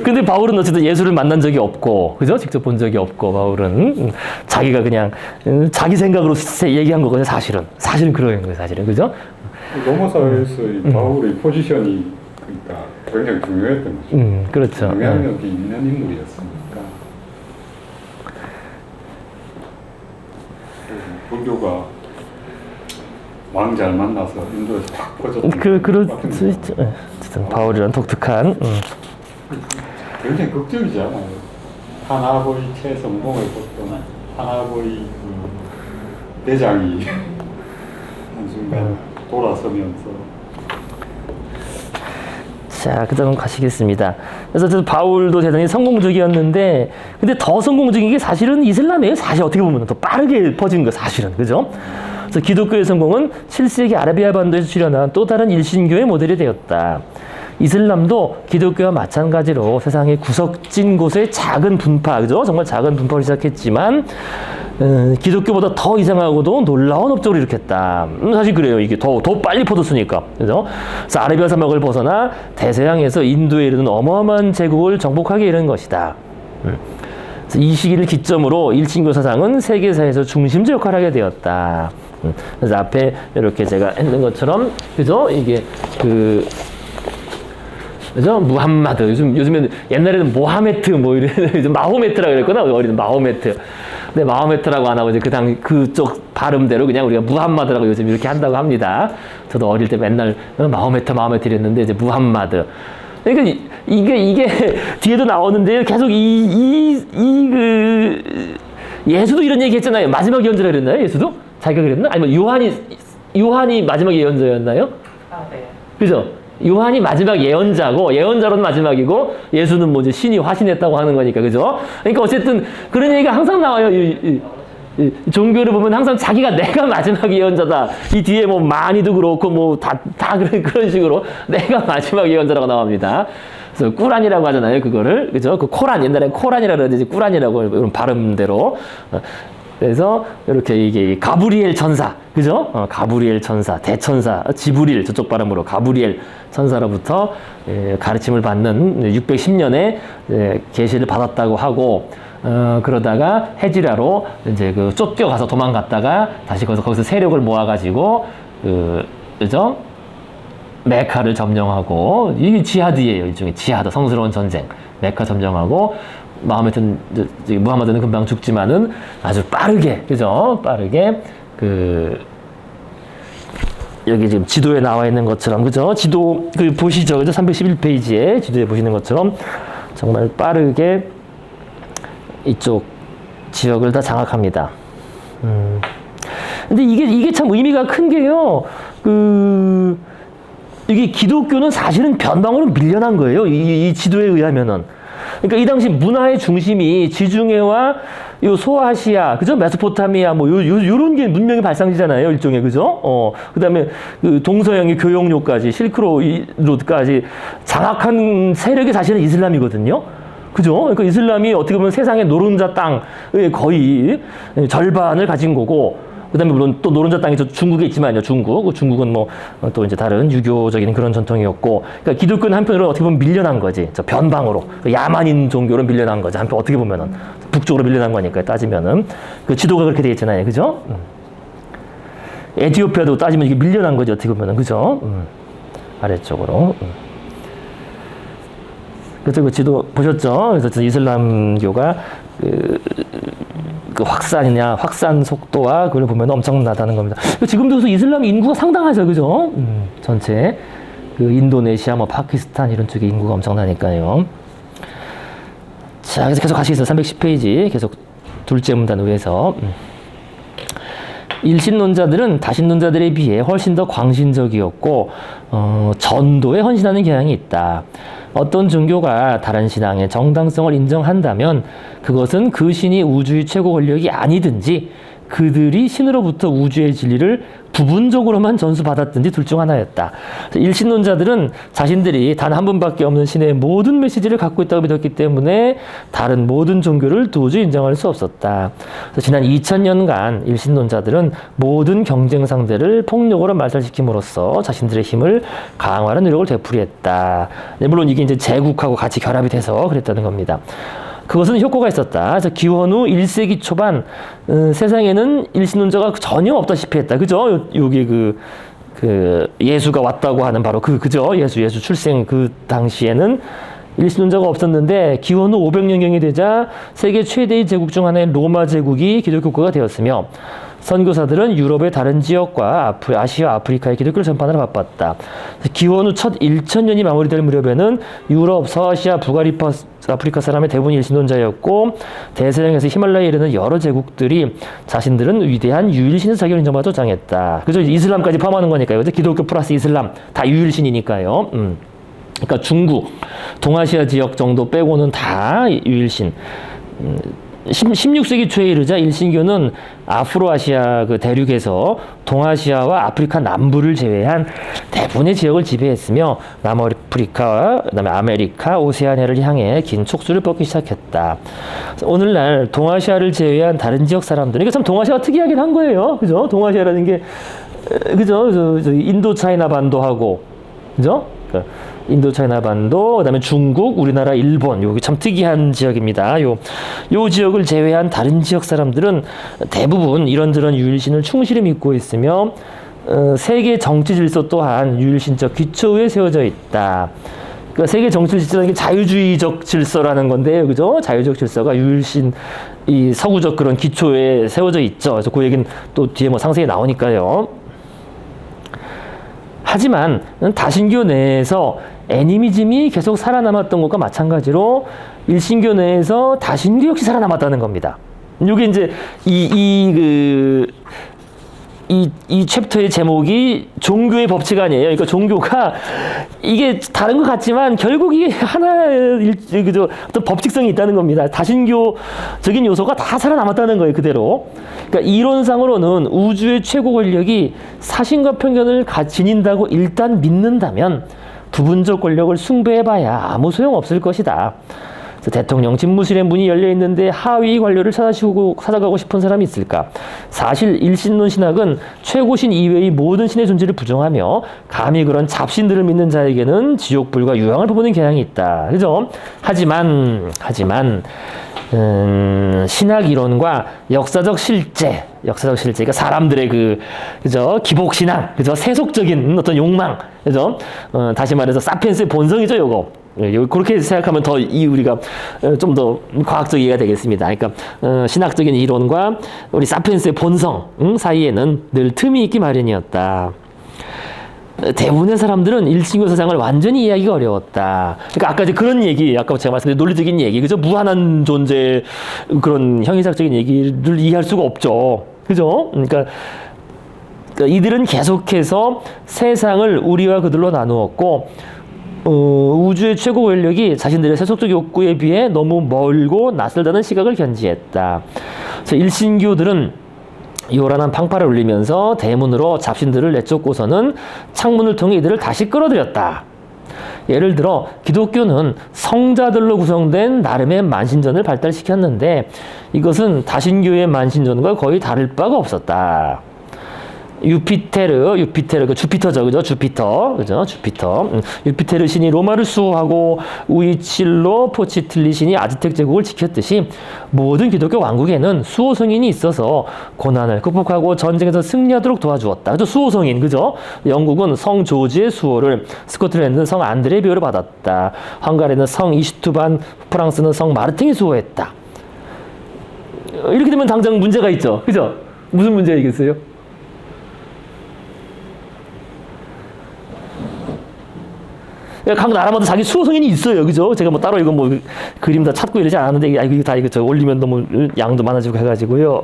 근데 바울은 어쨌든 예수를 만난 적이 없고, 그죠? 직접 본 적이 없고, 바울은 자기가 그냥 자기 생각으로 얘기한 거거든요. 사실은 그런 거예요. 사실은 그죠? 로마 사회에서의 바울의 포지션이 그러니까 굉장히 중요했던 거죠. 그렇죠. 영향력이 있는 인물이었으니까. 불교가 왕 잘 만나서 인도에서 딱 퍼졌던 어쨌든 바울이란 독특한. 굉장히 극적이잖아요. 하나보이 최성공을 보던 하나보이 그 대장이 한순간 돌아서면서. 자, 그 다음 가시겠습니다. 그래서 바울도 대단히 성공적이었는데, 근데 더 성공적인 게 사실은 이슬람이에요. 사실 어떻게 보면 더 빠르게 퍼진 거 사실은. 그죠? 그래서 기독교의 성공은 7세기 아라비아 반도에서 출현한 또 다른 일신교의 모델이 되었다. 이슬람도 기독교와 마찬가지로 세상의 구석진 곳의 작은 분파, 그죠? 정말 작은 분파로 시작했지만, 기독교보다 더 이상하고도 놀라운 업적을 일으켰다. 사실 그래요. 이게 더 빨리 퍼졌으니까. 그죠? 그래서 아라비아 사막을 벗어나 대서양에서 인도에 이르는 어마어마한 제국을 정복하게 이른 것이다. 그래서 이 시기를 기점으로 일신교 사상은 세계사에서 중심적 역할을 하게 되었다. 그래서 앞에 이렇게 제가 했는 것처럼, 그죠? 이게 그죠? 무함마드. 요즘에는 옛날에는 모하메트 요즘 마호메트라고 그랬구나. 어리는 마호메트. 근데 마호메트라고 안 하고 이제 그쪽 발음대로 그냥 우리가 무함마드라고 요즘 이렇게 한다고 합니다. 저도 어릴 때 맨날 마호메트 이랬는데 이제 무함마드. 그러니까 이게 뒤에도 나오는데 계속 예수도 이런 얘기 했잖아요. 마지막 예언자라 그랬나요? 예수도? 자기가 그랬나? 아니면 요한이 마지막 예언자였나요? 네. 그죠? 요한이 마지막 예언자로는 마지막이고, 예수는 이제 신이 화신했다고 하는 거니까, 그죠? 그러니까 어쨌든 그런 얘기가 항상 나와요. 이 종교를 보면 항상 자기가 내가 마지막 예언자다. 이 뒤에 많이도 그렇고, 다 그런 식으로 내가 마지막 예언자라고 나옵니다. 그래서 꾸란이라고 하잖아요, 그거를. 그죠? 그 코란, 옛날에 코란이라 그러지, 꾸란이라고, 이런 발음대로. 그래서 이렇게 이게 가브리엘 천사, 그죠? 가브리엘 천사, 대천사, 지브릴 저쪽 발음으로 가브리엘 천사로부터 가르침을 받는 610년에 계시를 받았다고 하고, 그러다가 헤지라로 이제 쫓겨가서 도망갔다가 다시 거기서 세력을 모아가지고 그죠? 메카를 점령하고, 이게 지하드예요. 일종의 지하드, 성스러운 전쟁. 메카 점령하고, 무함마드는 금방 죽지만은 아주 빠르게, 그죠? 빠르게, 여기 지금 지도에 나와 있는 것처럼, 그죠? 지도, 보시죠. 그죠? 311페이지에 지도에 보시는 것처럼 정말 빠르게 이쪽 지역을 다 장악합니다. 근데 이게 참 의미가 큰 게요. 이게 기독교는 사실은 변방으로 밀려난 거예요. 이 지도에 의하면은. 그러니까 이 당시 문화의 중심이 지중해와 요 소아시아, 그죠? 메소포타미아, 뭐, 요런 게 문명의 발상지잖아요. 일종의, 그죠? 그 다음에 그 동서양의 교역로까지, 실크로드까지 장악한 세력이 사실은 이슬람이거든요. 그죠? 그러니까 이슬람이 어떻게 보면 세상의 노른자 땅의 거의 절반을 가진 거고, 그 다음에 물론 또 노른자 땅이 중국에 있지만요, 중국. 중국은 뭐 또 이제 다른 유교적인 그런 전통이었고, 그러니까 기독교는 한편으로 어떻게 보면 밀려난 거지. 저 변방으로. 야만인 종교로 밀려난 거지. 한편 어떻게 보면은. 북쪽으로 밀려난 거니까 따지면은. 그 지도가 그렇게 되어 있잖아요. 그죠? 에티오피아도 따지면 이게 밀려난 거지. 어떻게 보면은. 그죠? 아래쪽으로. 그래서 그 지도 보셨죠? 그래서 이슬람교가 그 확산 속도와 그걸 보면 엄청나다는 겁니다. 지금도 이슬람 인구가 상당하죠, 그죠? 전체 그 인도네시아, 뭐 파키스탄 이런 쪽에 인구가 엄청나니까요. 자, 그래서 계속 가시겠어요. 310페이지 계속 둘째 문단 위에서 일신론자들은 다신론자들에 비해 훨씬 더 광신적이었고 전도에 헌신하는 경향이 있다. 어떤 종교가 다른 신앙의 정당성을 인정한다면 그것은 그 신이 우주의 최고 권력이 아니든지 그들이 신으로부터 우주의 진리를 부분적으로만 전수받았든지 둘 중 하나였다. 일신론자들은 자신들이 단 한 분밖에 없는 신의 모든 메시지를 갖고 있다고 믿었기 때문에 다른 모든 종교를 도저히 인정할 수 없었다. 그래서 지난 2000년간 일신론자들은 모든 경쟁 상대를 폭력으로 말살시킴으로써 자신들의 힘을 강화하는 노력을 되풀이했다. 네, 물론 이게 이제 제국하고 같이 결합이 돼서 그랬다는 겁니다. 그것은 효과가 있었다. 그래서 기원 후 1세기 초반 세상에는 일신론자가 전혀 없다시피 했다. 그죠? 요게 그 예수가 왔다고 하는 바로 그죠? 예수 출생 그 당시에는 일신론자가 없었는데 기원 후 500년경이 되자 세계 최대의 제국 중 하나인 로마 제국이 기독교 국가가 되었으며 선교사들은 유럽의 다른 지역과 아시아, 아프리카의 기독교를 전파하느라 바빴다. 기원 후 첫 1000년이 마무리될 무렵에는 유럽, 서아시아, 북아프리카 사람의 대부분 일신론자였고 대서양에서 히말라야에 이르는 여러 제국들이 자신들은 위대한 유일신의 자격을 인정받아 주장했다. 그죠? 이슬람까지 포함하는 거니까요. 기독교 플러스 이슬람 다 유일신이니까요. 그러니까 중국, 동아시아 지역 정도 빼고는 다 유일신. 16세기 초에 이르자 일신교는 아프로아시아 그 대륙에서 동아시아와 아프리카 남부를 제외한 대부분의 지역을 지배했으며 남아프리카와 그다음에 아메리카, 오세아니아를 향해 긴 촉수를 뻗기 시작했다. 오늘날 동아시아를 제외한 다른 지역 사람들, 그러니까 참 동아시아가 특이하긴 한 거예요, 그죠? 동아시아라는 게 그죠? 저 인도 차이나 반도하고 그죠? 그러니까 인도 차이나 반도, 그다음에 중국, 우리나라, 일본, 여기 참 특이한 지역입니다. 요 지역을 제외한 다른 지역 사람들은 대부분 이런저런 유일신을 충실히 믿고 있으며 세계 정치 질서 또한 유일신적 기초 위에 세워져 있다. 그러니까 세계 정치 질서라는 게 자유주의적 질서라는 건데요, 그죠? 자유적 질서가 유일신 이 서구적 그런 기초에 세워져 있죠. 그래서 그 얘기는 또 뒤에 뭐 상세히 나오니까요. 하지만 다신교 내에서 애니미즘이 계속 살아남았던 것과 마찬가지로 일신교 내에서 다신교 역시 살아남았다는 겁니다. 이게 이제 이 챕터의 제목이 종교의 법칙 아니에요. 그러니까 종교가 이게 다른 것 같지만 결국 이게 하나의 어떤 법칙성이 있다는 겁니다. 다신교적인 요소가 다 살아남았다는 거예요, 그대로. 그러니까 이론상으로는 우주의 최고 권력이 사신과 편견을 지닌다고 일단 믿는다면 부분적 권력을 숭배해봐야 아무 소용없을 것이다. 대통령 집무실에 문이 열려 있는데 하위 관료를 찾아가고 싶은 사람이 있을까? 사실 일신론 신학은 최고신 이외의 모든 신의 존재를 부정하며 감히 그런 잡신들을 믿는 자에게는 지옥불과 유황을 퍼부는 경향이 있다. 그죠? 하지만 신학 이론과 역사적 실제, 그러니까 사람들의 그죠? 기복 신앙, 그죠? 세속적인 어떤 욕망, 그죠? 다시 말해서 사피엔스의 본성이죠, 요거. 그렇게 생각하면 더 우리가 좀 더 과학적 이해가 되겠습니다. 그러니까 신학적인 이론과 우리 사피엔스의 본성 사이에는 늘 틈이 있기 마련이었다. 대부분의 사람들은 일신교 사상을 완전히 이해하기가 어려웠다. 그러니까 아까 그런 얘기, 아까 제가 말씀드린 논리적인 얘기, 그죠? 무한한 존재 그런 형이상적인 얘기를 이해할 수가 없죠. 그죠? 그러니까 그러니까 이들은 계속해서 세상을 우리와 그들로 나누었고 우주의 최고 권력이 자신들의 세속적 욕구에 비해 너무 멀고 낯설다는 시각을 견지했다. 그래서 일신교들은 요란한 팡파를 울리면서 대문으로 잡신들을 내쫓고서는 창문을 통해 이들을 다시 끌어들였다. 예를 들어 기독교는 성자들로 구성된 나름의 만신전을 발달시켰는데 이것은 다신교의 만신전과 거의 다를 바가 없었다. 유피테르, 그 주피터죠, 그죠? 주피터. 유피테르 신이 로마를 수호하고 우이칠로 포치틀리 신이 아즈텍 제국을 지켰듯이 모든 기독교 왕국에는 수호 성인이 있어서 고난을 극복하고 전쟁에서 승리하도록 도와주었다. 그죠? 수호 성인, 그죠? 영국은 성 조지의 수호를, 스코틀랜드는 성 안드레 비호를 받았다. 헝가리는 성 이슈투반, 프랑스는 성 마르팅이 수호했다. 이렇게 되면 당장 문제가 있죠, 그죠? 무슨 문제가 있겠어요? 각 나라마다 자기 수호 성인이 있어요, 그죠? 제가 뭐 따로 이거 뭐 그림 다 찾고 이러지 않았는데 이거 다 이거 저 올리면 너무 양도 많아지고 해가지고요.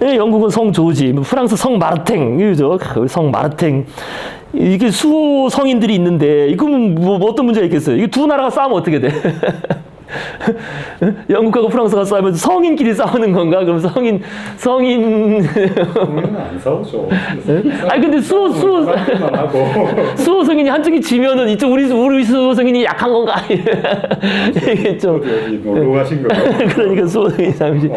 영국은 성 조지, 프랑스 성 마르탱, 그죠? 성 마르탱. 이게 수호 성인들이 있는데 이건 뭐 어떤 문제가 있겠어요? 이게 두 나라가 싸우면 어떻게 돼? 영국하고 프랑스가 싸우면 성인끼리 싸우는 건가? 그럼 성인 우리는 안 싸우죠. 아니 근데 수호 성인이 한쪽이 지면은 이쪽 우리 수호 성인이 약한 건가? 이게 좀 어디 놀러 가신 거예요? 그러니까 수호 성인이 잠시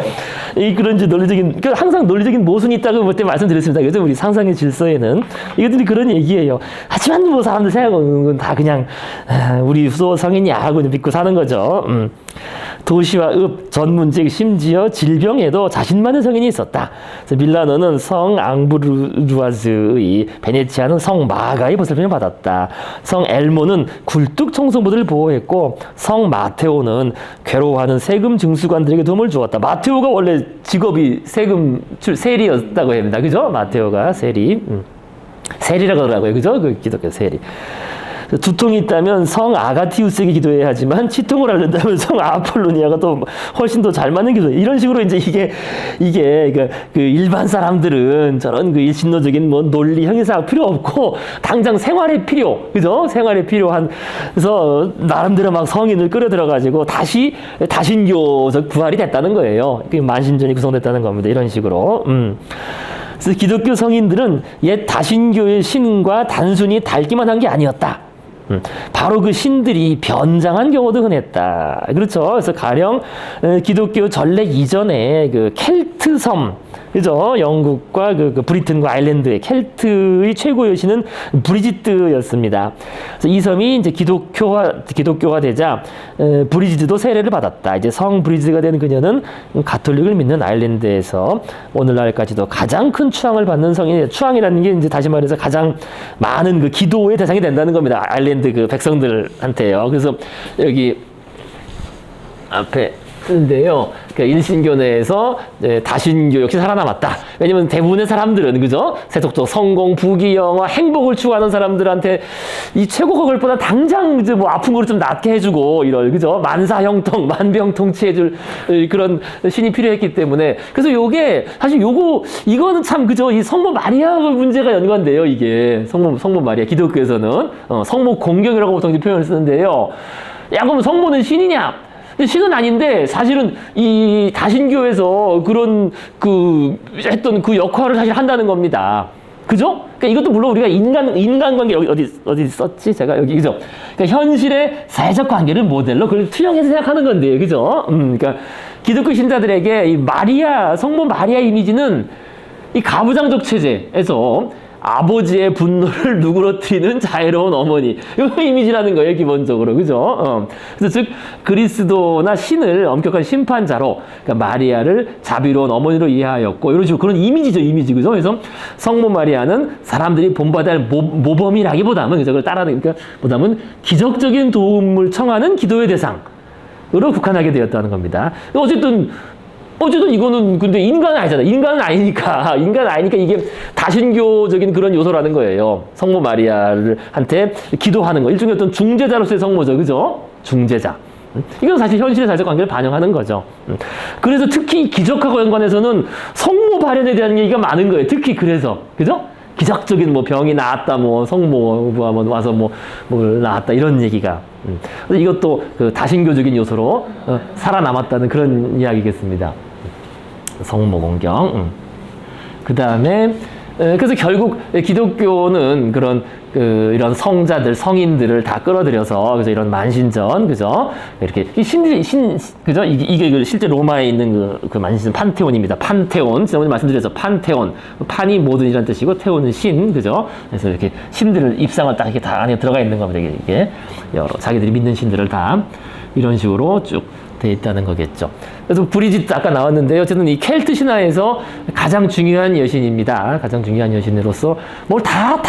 이 그런지 논리적인 그러니까 항상 논리적인 모순이 있다고 그때 말씀드렸습니다. 그죠? 우리 상상의 질서에는 이것들이 그런 얘기예요. 하지만 뭐 사람들 생각하는 건 다 그냥 우리 수호 성인이야 하고 믿고 사는 거죠. 도시와 읍, 전문직, 심지어 질병에도 자신만의 성인이 있었다. 그래서 밀라노는 성 앙브루아즈의, 베네치아는 성 마가의 보살핌을 받았다. 성 엘모는 굴뚝 청소부들을 보호했고 성 마테오는 괴로워하는 세금 증수관들에게 도움을 주었다. 마테오가 원래 직업이 세리였다고 합니다. 그죠? 마테오가 세리라고 하더라고요. 그죠? 그 기독교 세리. 두통이 있다면 성 아가티우스에게 기도해야 하지만 치통을 앓는다면 성 아폴로니아가 또 훨씬 더 잘 맞는 기도예요. 이런 식으로 이제 이게 그 일반 사람들은 저런 그 일신론적인 뭐 논리 형이상 필요 없고 당장 생활에 필요, 그죠? 생활에 필요한 그래서 나름대로 막 성인을 끌어들여 가지고 다시 다신교적 부활이 됐다는 거예요. 그 만신전이 구성됐다는 겁니다. 이런 식으로. 그래서 기독교 성인들은 옛 다신교의 신과 단순히 닮기만 한 게 아니었다. 바로 그 신들이 변장한 경우도 흔했다. 그렇죠. 그래서 가령 기독교 전래 이전에 그 켈트 섬, 그죠? 영국과 그 브리튼과 아일랜드의 켈트의 최고 여신은 브리지트였습니다. 그래서 이 섬이 이제 기독교화 되자 브리지트도 세례를 받았다. 이제 성 브리지트가 된 그녀는 가톨릭을 믿는 아일랜드에서 오늘날까지도 가장 큰 추앙을 받는 성인이에요. 추앙이라는 게 이제 다시 말해서 가장 많은 그 기도의 대상이 된다는 겁니다. 아일랜드 그 백성들한테요. 그래서 여기 앞에 인데요. 그러니까 일신교 내에서 다신교 역시 살아남았다. 왜냐면 대부분의 사람들은 그죠? 세속적 성공, 부귀, 영화, 행복을 추구하는 사람들한테 이 최고가 걸보다 당장 이제 뭐 아픈 거를 좀 낫게 해주고 이럴 그죠? 만사형통, 만병통치해줄 그런 신이 필요했기 때문에 그래서 요게 사실 이거는 참 그죠? 이 성모 마리아 문제가 연관돼요. 이게 성모 마리아 기독교에서는 성모 공경이라고 보통 표현을 쓰는데요. 야 그럼 성모는 신이냐? 신은 아닌데 사실은 이 다신교에서 그런 했던 그 역할을 사실 한다는 겁니다. 그죠? 그러니까 이것도 물론 우리가 인간관계 어디 썼지? 제가 여기 그죠? 그러니까 현실의 사회적 관계를 모델로 그걸 투영해서 생각하는 건데요. 그죠? 그러니까 기독교 신자들에게 이 성모 마리아 이미지는 이 가부장적 체제에서 아버지의 분노를 누그러뜨리는 자애로운 어머니. 이 이미지라는 거예요, 기본적으로. 그죠? 그래서 즉, 그리스도나 신을 엄격한 심판자로, 그러니까 마리아를 자비로운 어머니로 이해하였고, 이런 식으로 그런 이미지죠, 이미지. 그죠? 그래서 성모 마리아는 사람들이 본받아야 할 모범이라기보다는, 그죠? 그걸 따라하는, 그러니까, 보다는 기적적인 도움을 청하는 기도의 대상으로 국한하게 되었다는 겁니다. 어쨌든 이거는 근데 인간은 아니잖아. 인간은 아니니까 이게 다신교적인 그런 요소라는 거예요. 성모 마리아한테 기도하는 거. 일종의 어떤 중재자로서의 성모죠. 그죠? 중재자. 이건 사실 현실의 사회적 관계를 반영하는 거죠. 그래서 특히 기적하고 연관해서는 성모 발현에 대한 얘기가 많은 거예요. 특히 그래서. 그죠? 기적적인 뭐 병이 나았다, 뭐 성모가 뭐 와서 뭘 나았다 이런 얘기가. 그래서 이것도 그 다신교적인 요소로 살아남았다는 그런 이야기겠습니다. 성모 공경. 그 다음에 그래서 결국 기독교는 그런 이런 성자들, 성인들을 다 끌어들여서 그죠 이런 만신전, 그죠 이렇게 그죠 이게 그 실제 로마에 있는 그 만신전 판테온입니다. 판테온, 지난번에 말씀드렸죠. 판테온, 판이 모든 이란 뜻이고 테온은 신, 그죠. 그래서 이렇게 신들을 입상을 딱 이렇게 다 안에 들어가 있는 겁니다. 이게 여러 자기들이 믿는 신들을 다 이런 식으로 쭉 돼 있다는 거겠죠. 그래서 브리짓 아까 나왔는데요. 어쨌든 이 켈트 신화에서 가장 중요한 여신입니다. 가장 중요한 여신으로서 뭘 다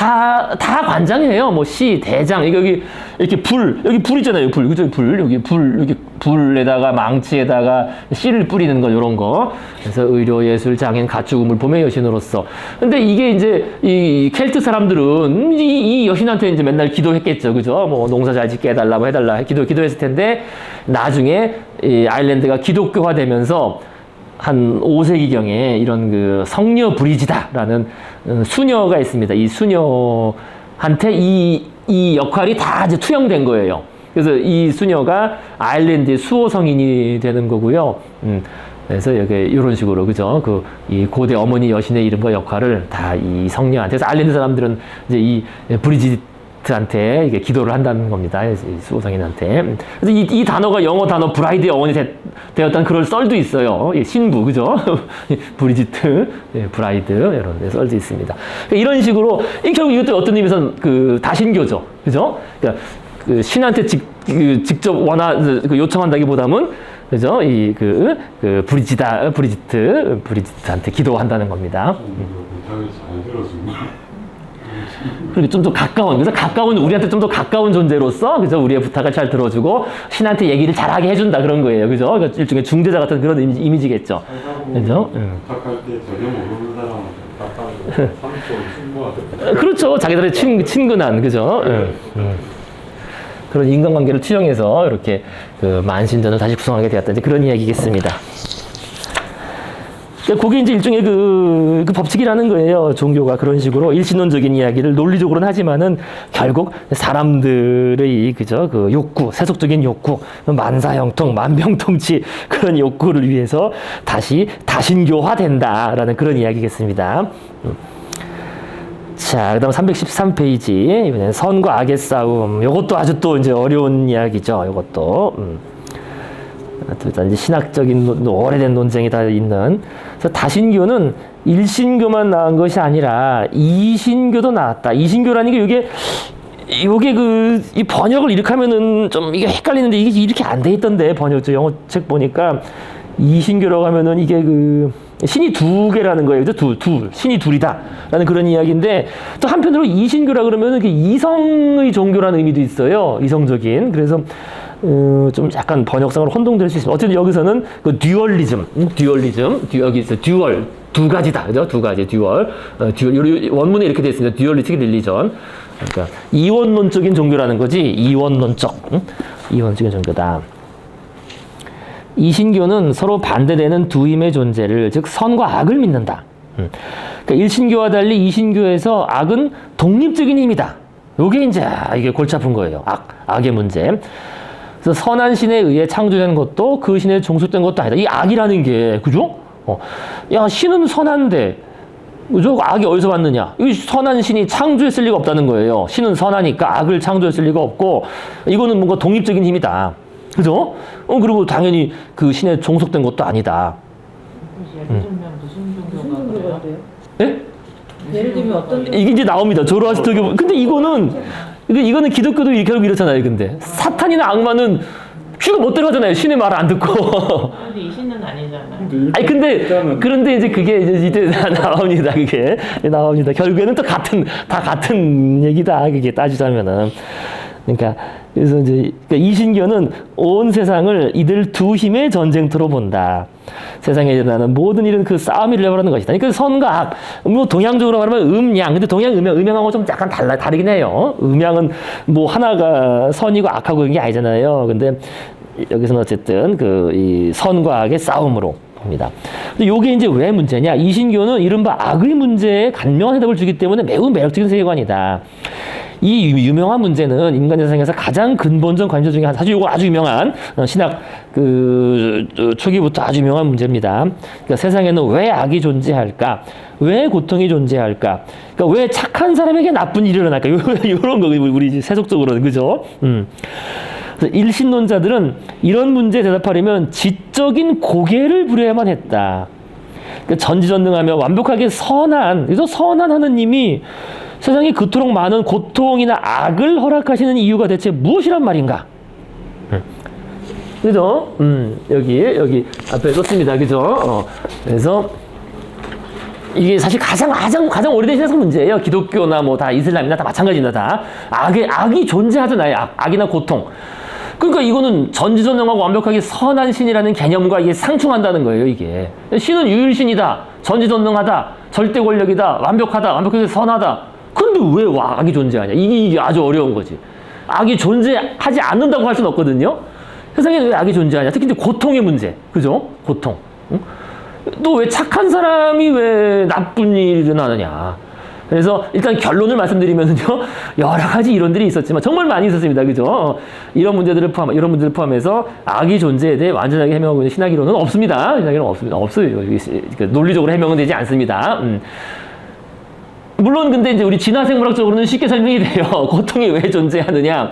관장해요. 뭐 시, 대장, 여기 이렇게 여기 불 있잖아요. 불, 그죠? 여기 불에다가 망치에다가 씨를 뿌리는 거 이런 거. 그래서 의료, 예술, 장인, 가축, 우물, 봄의 여신으로서. 근데 이게 이제 이 켈트 사람들은 이 여신한테 이제 맨날 기도했겠죠, 그죠? 뭐 농사 잘 짓게 해달라, 뭐 해달라 기도했을 텐데 나중에 이 아일랜드가 기독교화되면서 한 5세기경에 이런 그 성녀 브리지다라는 수녀가 있습니다. 이 수녀한테 이 역할이 다 이제 투영된 거예요. 그래서 이 수녀가 아일랜드의 수호 성인이 되는 거고요. 그래서 여기 이런 식으로 그죠? 이 고대 어머니 여신의 이름과 역할을 다 이 성녀한테. 그래서 아일랜드 사람들은 이제 이 브리짓한테 이게 기도를 한다는 겁니다. 이 수호 성인한테. 그래서 이 단어가 영어 단어 브라이드의 어원이 되었다는 그런 썰도 있어요. 신부, 그죠? 브리지트, 브라이드 이런 데 썰도 있습니다. 그러니까 이런 식으로 결국 이것도 어떤 의미에서는 그 다신교죠, 그죠? 그러니까 그 신한테 직접 요청한다기보다는 그죠? 브리지트한테 기도한다는 겁니다. 부탁을 잘 들어주면. 그리고 좀 더 가까운, 그래서 우리한테 좀 더 가까운 존재로서, 그죠? 우리의 부탁을 잘 들어주고, 신한테 얘기를 잘하게 해준다, 그런 거예요. 그죠? 그러니까 일종의 중재자 같은 그런 이미지겠죠. 그죠? 부탁할 때 전혀 모르는 사람한테 부탁하고 삼촌, 친구한테. 그렇죠. 자기들의 친근한, 그죠? 그런 인간관계를 투영해서 이렇게 그 만신전을 다시 구성하게 되었다. 이제 그런 이야기겠습니다. 그러니까 그게 이제 일종의 그 법칙이라는 거예요. 종교가 그런 식으로 일신론적인 이야기를 논리적으로는 하지만은 결국 사람들의 그죠 그 욕구, 세속적인 욕구, 만사형통, 만병통치 그런 욕구를 위해서 다시 다신교화된다라는 그런 이야기겠습니다. 자, 그다음 313페이지 이번에는 선과 악의 싸움. 이것도 아주 또 이제 어려운 이야기죠. 이것도. 이제 신학적인 오래된 논쟁이 다 있는. 그래서 다신교는 일신교만 나온 것이 아니라 이신교도 나왔다. 이신교라는 게 이게 이 번역을 이렇게 하면은 좀 이게 헷갈리는데 이게 이렇게 안 돼 있던데 번역죠. 영어 책 보니까 이신교라고 하면은 이게 신이 두 개라는 거예요. 그죠? 신이 둘이다라는 그런 이야기인데 또 한편으로 이신교라 그러면은 이성의 종교라는 의미도 있어요. 이성적인. 그래서 좀 약간 번역상으로 혼동될 수 있습니다. 어쨌든 여기서는 그 듀얼리즘, 여기서 듀얼, 두 가지다. 그죠? 두 가지, 듀얼. 원문에 이렇게 되어 있습니다. 듀얼리틱 릴리전. 그러니까 이원론적인 종교라는 거지, 이원론적인 종교다. 이신교는 서로 반대되는 두 힘의 존재를, 즉, 선과 악을 믿는다. 그러니까 일신교와 달리 이신교에서 악은 독립적인 힘이다. 이게 골치 아픈 거예요. 악의 문제. 그래서 선한 신에 의해 창조된 것도 그 신에 종속된 것도 아니다. 이 악이라는 게, 그죠? 야, 신은 선한데, 그죠? 악이 어디서 왔느냐? 이 선한 신이 창조했을 리가 없다는 거예요. 신은 선하니까 악을 창조했을 리가 없고, 이거는 뭔가 독립적인 힘이다. 그죠? 그리고 당연히 그 신에 종속된 것도 아니다. 예를 들면 무슨 종교가 그래요? 예? 예를 들면 어떤 이게 이제 나옵니다. 조로아스터교. 근데 이거는 기독교도 결국 이렇잖아요. 근데 사탄이나 악마는 귀가 못 들어가잖아요. 신의 말을 안 듣고. 근데 이 신은 아니잖아요. 아니 그런데 이제 그게 이제 나옵니다. 그게 나옵니다. 결국에는 또 다 같은 얘기다. 그게 따지자면은. 그러니까 그래서 이제 이신교는 온 세상을 이들 두 힘의 전쟁터로 본다. 세상에 일어나는 모든 일은 그 싸움이 일어나는 것이다. 그러니까 선과 악, 뭐 동양적으로 말하면 음양. 근데 음양하고 좀 약간 다르긴 해요. 음양은 뭐 하나가 선이고 악하고 그런 게 아니잖아요. 근데 여기서는 어쨌든 이 선과 악의 싸움으로 봅니다. 근데 요게 이제 왜 문제냐? 이신교는 이른바 악의 문제에 간명한 해답을 주기 때문에 매우 매력적인 세계관이다. 이 유명한 문제는 인간 세상에서 가장 근본적 관심 중에 하나, 사실 이거 아주 유명한 신학 초기부터 아주 유명한 문제입니다. 그러니까 세상에는 왜 악이 존재할까? 왜 고통이 존재할까? 그러니까 왜 착한 사람에게 나쁜 일이 일어날까? 이런 거 우리 세속적으로는 그죠? 일신론자들은 이런 문제에 대답하려면 지적인 고개를 부려야만 했다. 그러니까 전지전능하며 완벽하게 그래서 선한 하느님이 세상에 그토록 많은 고통이나 악을 허락하시는 이유가 대체 무엇이란 말인가? 그죠? 여기 앞에 썼습니다. 그죠? 그래서 이게 사실 가장 오래된 신앙 문제예요. 기독교나 뭐 다 이슬람이나 다 마찬가지입니다. 다 악이 존재하잖아요. 악이나 고통. 그러니까 이거는 전지전능하고 완벽하게 선한 신이라는 개념과 이게 상충한다는 거예요. 이게 신은 유일신이다, 전지전능하다, 절대 권력이다, 완벽하게 선하다. 근데 왜 악이 존재하냐? 이게 아주 어려운 거지. 악이 존재하지 않는다고 할 수는 없거든요. 세상에 왜 악이 존재하냐? 특히 이제 고통의 문제, 그죠? 고통. 응? 또 왜 착한 사람이 왜 나쁜 일이 일어나느냐? 그래서 일단 결론을 말씀드리면요, 여러 가지 이론들이 있었지만 정말 많이 있었습니다, 그죠? 이런 문제들을 포함해서 악의 존재에 대해 완전하게 해명하고 있는 신학 이론은 없습니다. 신학 이론은 없습니다. 없어요. 논리적으로 해명은 되지 않습니다. 물론 근데 이제 우리 진화생물학적으로는 쉽게 설명이 돼요. 고통이 왜 존재하느냐?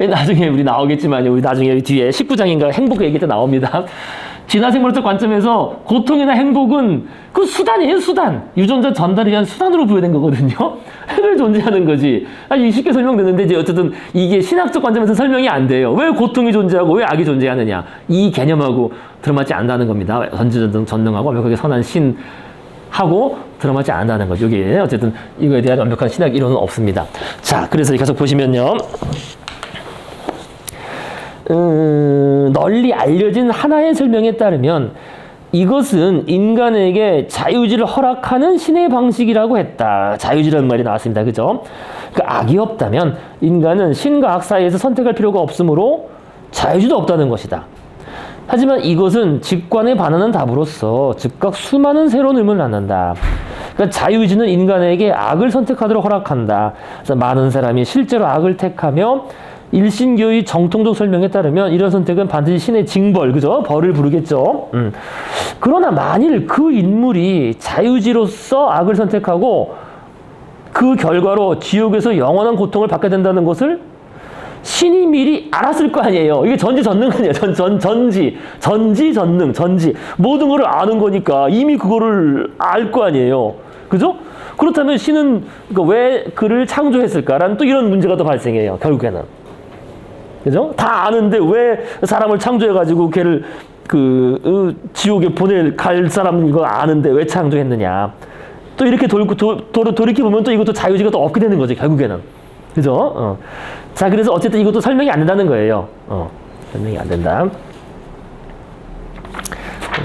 나중에 우리 나오겠지만 우리 나중에 뒤에 19장인가 행복 얘기 때 나옵니다. 진화생물학적 관점에서 고통이나 행복은 그 수단이에요, 수단. 유전자 전달을 위한 수단으로 부여된 거거든요. 왜 존재하는 거지? 아니, 쉽게 설명되는데 이제 어쨌든 이게 신학적 관점에서 설명이 안 돼요. 왜 고통이 존재하고 왜 악이 존재하느냐? 이 개념하고 들어맞지 않는다는 겁니다. 전능하고 완벽하게 선한 신하고 들어맞지 않는다는 거죠. 여기에 어쨌든 이거에 대한 완벽한 신학 이론은 없습니다. 자, 그래서 계속 보시면요. 널리 알려진 하나의 설명에 따르면 이것은 인간에게 자유의지를 허락하는 신의 방식이라고 했다. 자유의지라는 말이 나왔습니다. 그죠? 그러니까 악이 없다면 인간은 신과 악 사이에서 선택할 필요가 없으므로 자유의지도 없다는 것이다. 하지만 이것은 직관에 반하는 답으로서 즉각 수많은 새로운 의문을 낳는다. 그러니까 자유의지는 인간에게 악을 선택하도록 허락한다. 그래서 많은 사람이 실제로 악을 택하며 일신교의 정통적 설명에 따르면 이런 선택은 반드시 신의 징벌, 그죠? 벌을 부르겠죠. 그러나 만일 그 인물이 자유지로서 악을 선택하고 그 결과로 지옥에서 영원한 고통을 받게 된다는 것을 신이 미리 알았을 거 아니에요. 이게 전지전능 아니에요. 전지전능. 모든 거를 아는 거니까 이미 그거를 알 거 아니에요. 그죠? 그렇다면 신은 왜 그를 창조했을까라는 또 이런 문제가 또 발생해요. 결국에는. 그죠? 다 아는데 왜 사람을 창조해가지고 걔를 지옥에 갈 사람인 거 아는데 왜 창조했느냐. 또 이렇게 돌이켜보면 또 이것도 자유지가 또 없게 되는 거죠, 결국에는. 그죠? 자, 그래서 어쨌든 이것도 설명이 안 된다는 거예요. 설명이 안 된다.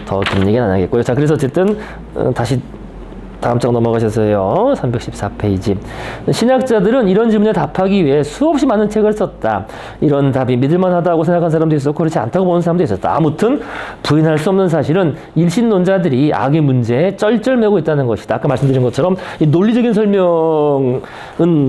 더 긴 얘기는 안 하겠고요. 자, 그래서 어쨌든, 다시 다음 장 넘어가셔서요. 314페이지. 신학자들은 이런 질문에 답하기 위해 수없이 많은 책을 썼다. 이런 답이 믿을만하다고 생각한 사람도 있었고 그렇지 않다고 보는 사람도 있었다. 아무튼 부인할 수 없는 사실은 일신론자들이 악의 문제에 쩔쩔매고 있다는 것이다. 아까 말씀드린 것처럼 이 논리적인 설명은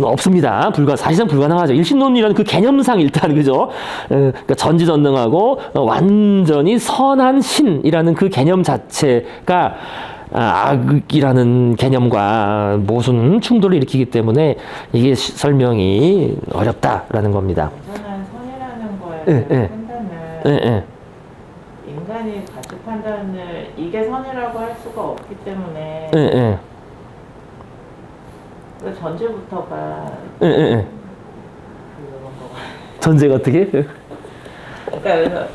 없습니다. 사실상 불가능하죠. 일신론이라는 그 개념상 일단 그죠? 그러니까 전지전능하고 완전히 선한 신이라는 그 개념 자체가 악이라는 개념과 모순 충돌을 일으키기 때문에 이게 설명이 어렵다라는 겁니다. 선한 선이라는 거에 예. 판단을 인간이 가치 판단을 이게 선이라고 할 수가 없기 때문에 그 전제부터가 그런 거. 전제가 어떻게? 그러니까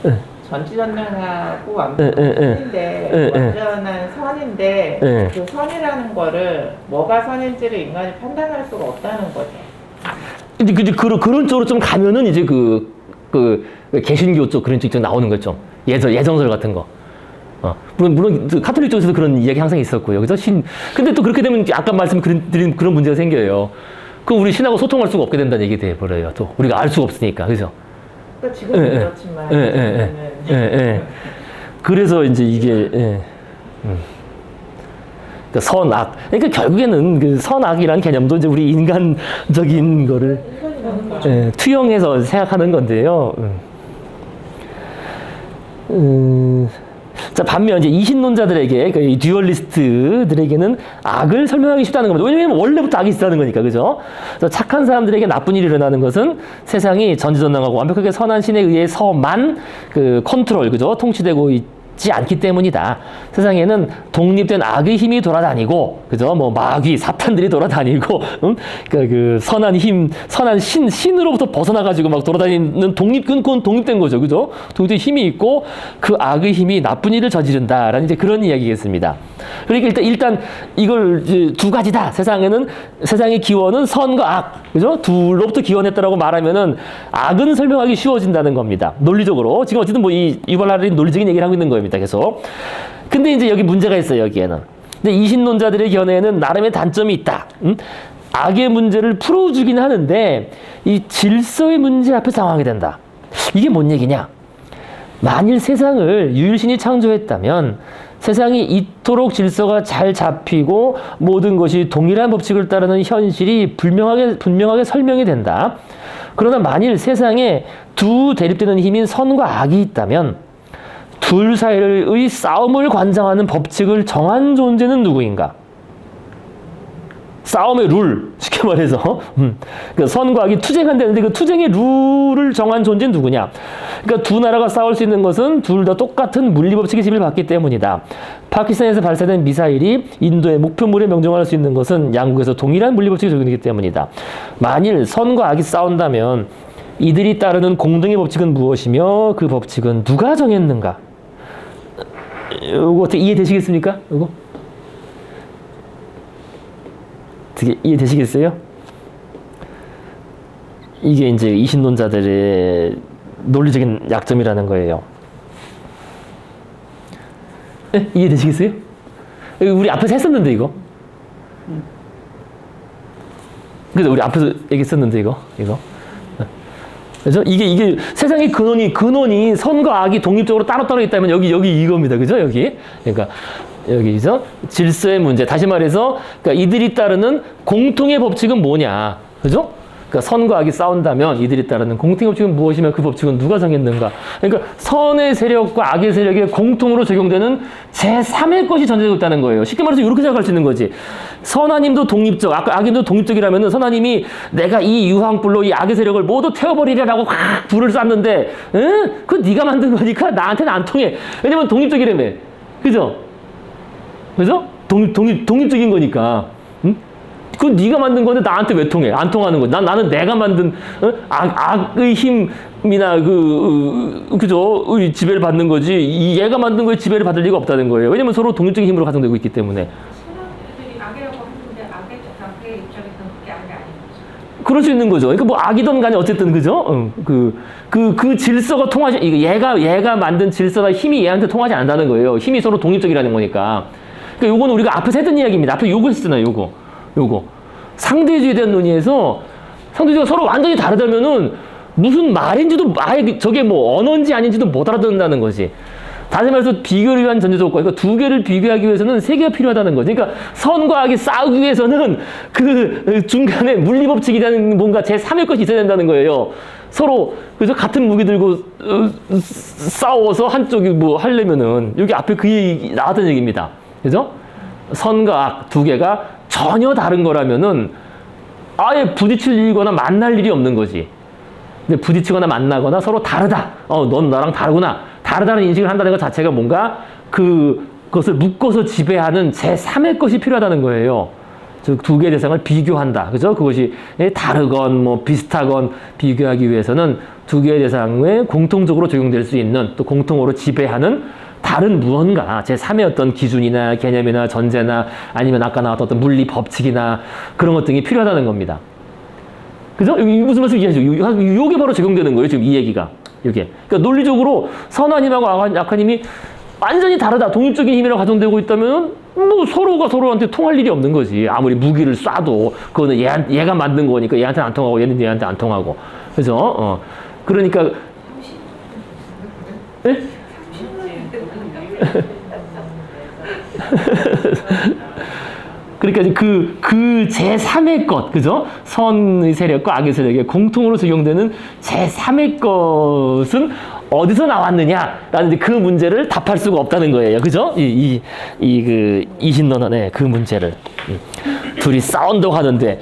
전지전능하고 완벽한데 완전한 선인데 그 선이라는 거를 뭐가 선인지를 인간이 판단할 수가 없다는 거죠. 이제 그런 쪽으로 좀 가면은 이제 개신교 쪽 그런 쪽이 나오는 거죠. 예정설 같은 거. 물론 카톨릭 쪽에서도 그런 이야기 항상 있었고요. 그래서 근데 또 그렇게 되면 아까 말씀드린 그런 문제가 생겨요. 그럼 우리 신하고 소통할 수가 없게 된다는 얘기 돼버려요. 또 우리가 알 수가 없으니까, 그죠? 그러니까 지금은 그렇지만 예전에는 그래서 이제 이게 그러니까 선악. 그러니까 결국에는 그 선악이라는 개념도 이제 우리 인간적인 거를 투영해서 생각하는 건데요. 자, 반면 이제 이신론자들에게, 그러니까 이 듀얼리스트들에게는 악을 설명하기 쉽다는 겁니다. 왜냐면 원래부터 악이 있다는 거니까, 그죠? 그래서 착한 사람들에게 나쁜 일이 일어나는 것은 세상이 전지전능하고 완벽하게 선한 신에 의해서만 그 컨트롤, 그죠? 통치되고 있지 않기 때문이다. 세상에는 독립된 악의 힘이 돌아다니고, 그죠? 뭐 마귀, 사탄들이 돌아다니고, 그러니까 그 선한 힘, 선한 신으로부터 벗어나가지고 막 돌아다니는 그건 독립된 거죠, 그죠? 독립된 힘이 있고 그 악의 힘이 나쁜 일을 저지른다라는 이제 그런 이야기겠습니다. 그러니까 일단 이걸 이제 두 가지다. 세상의 기원은 선과 악, 그죠? 둘로부터 기원했다라고 말하면은 악은 설명하기 쉬워진다는 겁니다. 논리적으로 지금 어쨌든 뭐 이 유발 하라리는 논리적인 얘기를 하고 있는 겁니다. 계속. 근데 이제 여기 문제가 있어요, 여기에는. 근데 이신론자들의 견해에는 나름의 단점이 있다. 악의 문제를 풀어주긴 하는데 이 질서의 문제 앞에 당하게 된다. 이게 뭔 얘기냐? 만일 세상을 유일신이 창조했다면 세상이 이토록 질서가 잘 잡히고 모든 것이 동일한 법칙을 따르는 현실이 분명하게 설명이 된다. 그러나 만일 세상에 두 대립되는 힘인 선과 악이 있다면 둘 사이의 싸움을 관장하는 법칙을 정한 존재는 누구인가? 싸움의 룰, 쉽게 말해서 그러니까 선과 악이 투쟁한다는데 그 투쟁의 룰을 정한 존재는 누구냐? 그러니까 두 나라가 싸울 수 있는 것은 둘 다 똑같은 물리법칙의 지배를 받기 때문이다. 파키스탄에서 발사된 미사일이 인도의 목표물에 명중할 수 있는 것은 양국에서 동일한 물리법칙이 적용되기 때문이다. 만일 선과 악이 싸운다면 이들이 따르는 공동의 법칙은 무엇이며 그 법칙은 누가 정했는가? 이거 어떻게 이해되시겠습니까? 이거? 어떻게 이해되시겠어요? 이게 이제 이신론자들의 논리적인 약점이라는 거예요. 네? 이해되시겠어요? 우리 앞에서 했었는데 이거. 그래서 우리 앞에서 얘기했었는데 이거. 그죠? 이게 세상의 근원이 선과 악이 독립적으로 따로따로 있다면 여기 이겁니다. 그죠? 여기. 그러니까 여기죠. 질서의 문제. 다시 말해서 그러니까 이들이 따르는 공통의 법칙은 뭐냐. 그죠? 그러니까 선과 악이 싸운다면 이들이 따르는 공통의 법칙은 무엇이며 그 법칙은 누가 정했는가. 그러니까 선의 세력과 악의 세력에 공통으로 적용되는 제3의 것이 전제되고 있다는 거예요. 쉽게 말해서 이렇게 생각할 수 있는 거지. 선하님도 독립적, 악인도 독립적이라면은 선하님이 내가 이 유황불로 이 악의 세력을 모두 태워버리려고 확 불을 쐈는데, 그거 네가 만든 거니까 나한테는 안 통해. 왜냐면 독립적이라며. 그죠? 그죠? 독립적인 거니까. 그건 네가 만든 건데 나한테 왜 통해? 안 통하는 거지. 나는 내가 만든 악의 힘이나 그죠? 지배를 받는 거지. 얘가 만든 거에 지배를 받을 리가 없다는 거예요. 왜냐면 서로 독립적인 힘으로 가정되고 있기 때문에. 사람들이 악이라고 하는데 악의 입장에서는 그게 악이 아닌 거죠. 그럴 수 있는 거죠. 그러니까 뭐 악이든 간에 어쨌든 그죠? 그 질서가 통하지. 얘가 만든 질서나 힘이 얘한테 통하지 않는다는 거예요. 힘이 서로 독립적이라는 거니까. 그러니까 요거는 우리가 앞에서 했던 이야기입니다. 앞에 요거 했잖아요. 요거. 상대주의에 대한 논의에서 상대주의가 서로 완전히 다르다면은 무슨 말인지도 아예 저게 뭐 언어인지 아닌지도 못 알아듣는다는 거지. 다시 말해서 비교를 위한 전제 조건. 그러니까 두 개를 비교하기 위해서는 세 개가 필요하다는 거지. 그러니까 선과 악이 싸우기 위해서는 그 중간에 물리법칙이라는 뭔가 제3의 것이 있어야 된다는 거예요. 서로 그래서 같은 무기 들고 싸워서 한쪽이 뭐 하려면은 여기 앞에 그 얘기 나왔던 얘기입니다. 그죠? 선과 악 두 개가 전혀 다른 거라면은 아예 부딪힐 일이거나 만날 일이 없는 거지. 근데 부딪히거나 만나거나 서로 다르다. 넌 나랑 다르구나. 다르다는 인식을 한다는 것 자체가 뭔가 그것을 묶어서 지배하는 제3의 것이 필요하다는 거예요. 즉 두 개의 대상을 비교한다. 그죠? 그것이 다르건 뭐 비슷하건 비교하기 위해서는 두 개의 대상에 공통적으로 적용될 수 있는 또 공통으로 지배하는 다른 무언가 제3의 어떤 기준이나 개념이나 전제나 아니면 아까 나왔던 어떤 물리 법칙이나 그런 것 등이 필요하다는 겁니다. 그죠? 무슨 말씀 이해하죠? 요게 바로 적용되는 거예요. 지금 이 얘기가. 이게. 그러니까 논리적으로 선한 힘하고 악한 힘이 완전히 다르다. 독립적인 힘이라고 가정되고 있다면 뭐 서로가 서로한테 통할 일이 없는 거지. 아무리 무기를 쏴도 그거는 얘가 만든 거니까 얘한테 안 통하고 얘는 얘한테 안 통하고. 그죠? 그러니까 네? 그러니까 그 제3의 것, 그죠? 선의 세력과 악의 세력에 공통으로 적용되는 제3의 것은 어디서 나왔느냐라는 이제 그 문제를 답할 수가 없다는 거예요. 그죠? 그 이신론의 그 문제를. 둘이 싸운다고 하는데,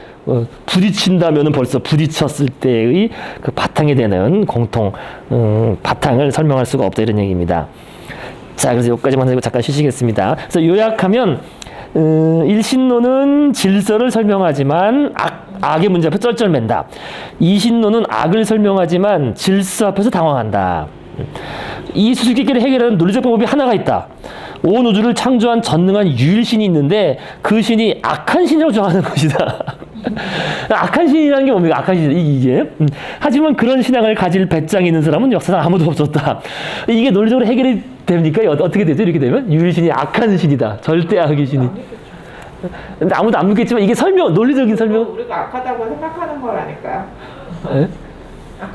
부딪힌다면은 벌써 부딪혔을 때의 그 바탕이 되는 공통, 바탕을 설명할 수가 없다 이런 얘기입니다. 자, 그래서 여기까지만 하고 잠깐 쉬시겠습니다. 그래서 요약하면, 일신론은 질서를 설명하지만 악의 문제 앞에 쩔쩔맨다. 이신론은 악을 설명하지만 질서 앞에서 당황한다. 이 수수께끼를 해결하는 논리적 방법이 하나가 있다. 온 우주를 창조한 전능한 유일신이 있는데 그 신이 악한 신이라고 정하는 것이다. 악한 신이라는 게 뭡니까? 악한 신 이게. 하지만 그런 신앙을 가질 배짱이 있는 사람은 역사상 아무도 없었다. 이게 논리적으로 해결이 됩니까? 어떻게 되죠? 이렇게 되면 유일신이 악한 신이다. 절대 악의 신이. 근데 아무도 안 묻겠지만 이게 논리적인 설명. 우리가 악하다고 생각하는 거라니까요. 네?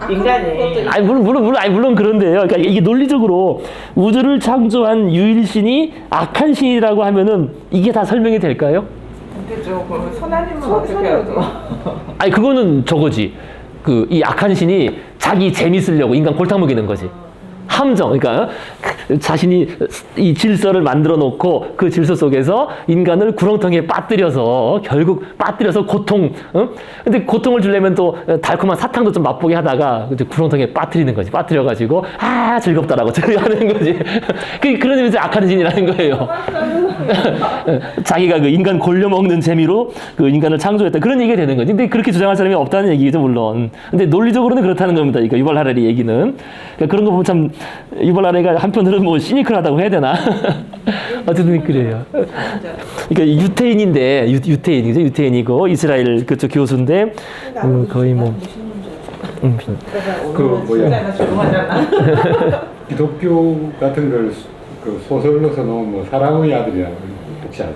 인간이. 아니 물론 그런데요. 그러니까 이게 논리적으로 우주를 창조한 유일신이 악한 신이라고 하면은 이게 다 설명이 될까요? 그죠. 그럼 선하님은 어떻게 하죠? 아니 그거는 저거지. 이 악한 신이 자기 재미 쓰려고 인간 골탕 먹이는 거지. 함정, 그러니까 자신이 이 질서를 만들어 놓고 그 질서 속에서 인간을 구렁텅이에 빠뜨려서 결국 빠뜨려서 고통, 근데 고통을 주려면 또 달콤한 사탕도 좀 맛보게 하다가 이제 구렁텅이에 빠뜨리는 거지. 빠뜨려가지고 즐겁다라고 하는 거지. 그런 의미에서 악한 신이라는 거예요. 자기가 그 인간 골려 먹는 재미로 그 인간을 창조했다 그런 얘기가 되는 거지. 근데 그렇게 주장할 사람이 없다는 얘기죠 물론. 근데 논리적으로는 그렇다는 겁니다. 그러니까 유발 하라리 얘기는 그러니까 그런 거 보면 참. 유발 하라리가 한편으로는 뭐 시니컬하다고 해야 되나? 어쨌든 그래요. 그러니까 유태인인데 유태인이죠. 유태인이고 이스라엘 그쪽 교수인데 거의 뭐 그 뭐야 조용하잖아. 기독교 같은 걸 그 소설로 써놓은 뭐 사랑의 아들이라고 혹시 아세요?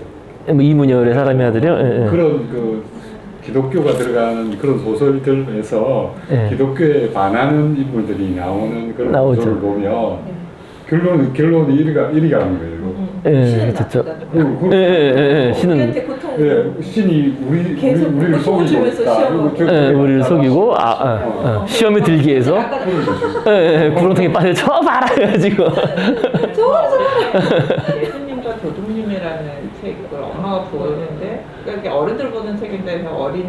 뭐 이문열의 사람의 아들이요. 그런 그 기독교가 들어가는 그런 소설들에서 기독교에 반하는 인물들이 나오는 그런 나오죠. 소설을 보면 결론이 이리 가는 거예요. 그렇죠. 신은 신이 우리를 속이고 있다. 우리를 속이고 시험에 들기 위해서 구렁텅이 빠져 저 봐라 해가지고 예수님과 도둑님이라는 책을 엄마가 보는데 그러니까 어른들 보는 책인데 어린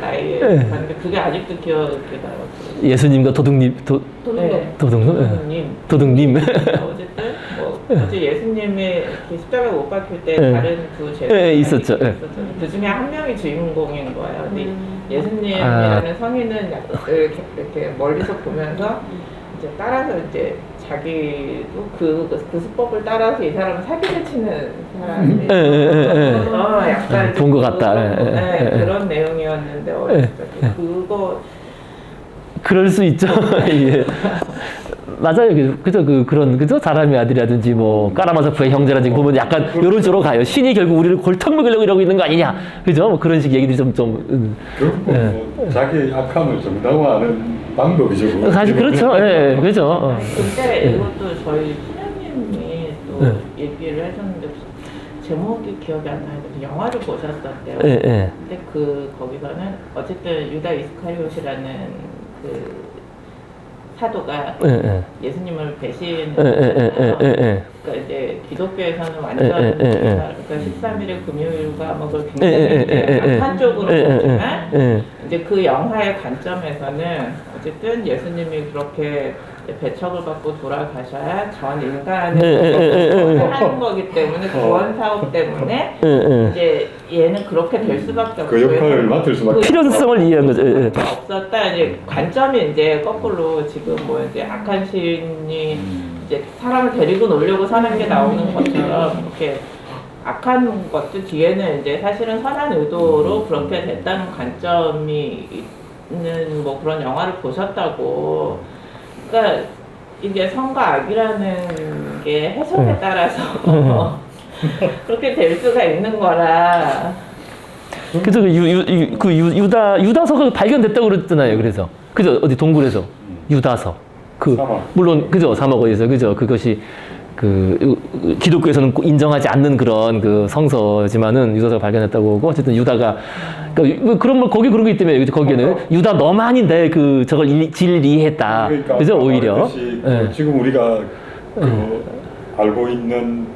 나이에 봤는데 그게 아직도 기억에 나요. 예수님과 도둑님 도둑님 어쨌든 어제 예수님이 십자가에 못 박힐 때 다른 두 제자들이 있었죠. 그 중에 한 명이 주인공인 거예요. 근데 예수님이라는 성인은 이렇게 멀리서 보면서 이제 따라서 이제 자기도 그 수법을 따라서 이 사람은 사기를 치는 사람이 약간 본 것 같다. 그런 내용이었는데 그거 그럴 수 있죠. 예. 맞아요. 그죠? 그죠? 사람의 아들이라든지, 뭐, 까라마소프의 형제라든지 보면 약간 요런 쪽으로 가요. 신이 결국 우리를 골탕 먹이려고 이러고 있는 거 아니냐. 그죠? 뭐 그런 식 얘기들이 결국 뭐 자기 악함을 정당화하는 방법이죠. 사실 그렇죠. 예, 그죠. 근데 이것도 저희 수녀님이 또 얘기를 해줬는데, 제목이 기억이 안 나는데, 영화를 보셨었대요. 근데 거기서는 어쨌든 유다 이스카리옷이라는 그 사도가 예수님을 배신했잖아요. 그러니까 이제 기독교에서는 완전 그러니까 13일의 금요일과 뭐 그걸 굉장히 악한쪽으로 보지만 이제 그 영화의 관점에서는 어쨌든 예수님이 그렇게 배척을 받고 돌아가셔야 전 인간을 하는 거기 때문에 구원 사업 때문에 이제 얘는 그렇게 될 수밖에 없고 그 역할을 맡을 수밖에 필연성을 이해한 거죠. 없었다. 이제 관점이 이제 거꾸로 지금 뭐 이제 악한 신이 이제 사람을 데리고 놀려고 사는 게 나오는 것처럼 이렇게 악한 것도 뒤에는 이제 사실은 선한 의도로 그렇게 됐다는 관점이 있는 뭐 그런 영화를 보셨다고. 그러니까 이게 선과 악이라는 게 해석에 따라서 그렇게 될 수가 있는 거라. 그래서 유다서가 발견됐다고 그랬잖아요. 그래서 그죠? 어디 동굴에서 유다서. 사막. 물론 그죠 사막어에서 그죠 그것이 기독교에서는 인정하지 않는 그런 그 성서지만은 유다가 발견했다고 하고 어쨌든 유다가 그런 뭐 거기 그런 거 있다며 거기에는 유다 너만이 저걸 진리했다. 그러니까 그죠 오히려. 예. 지금 우리가 알고 있는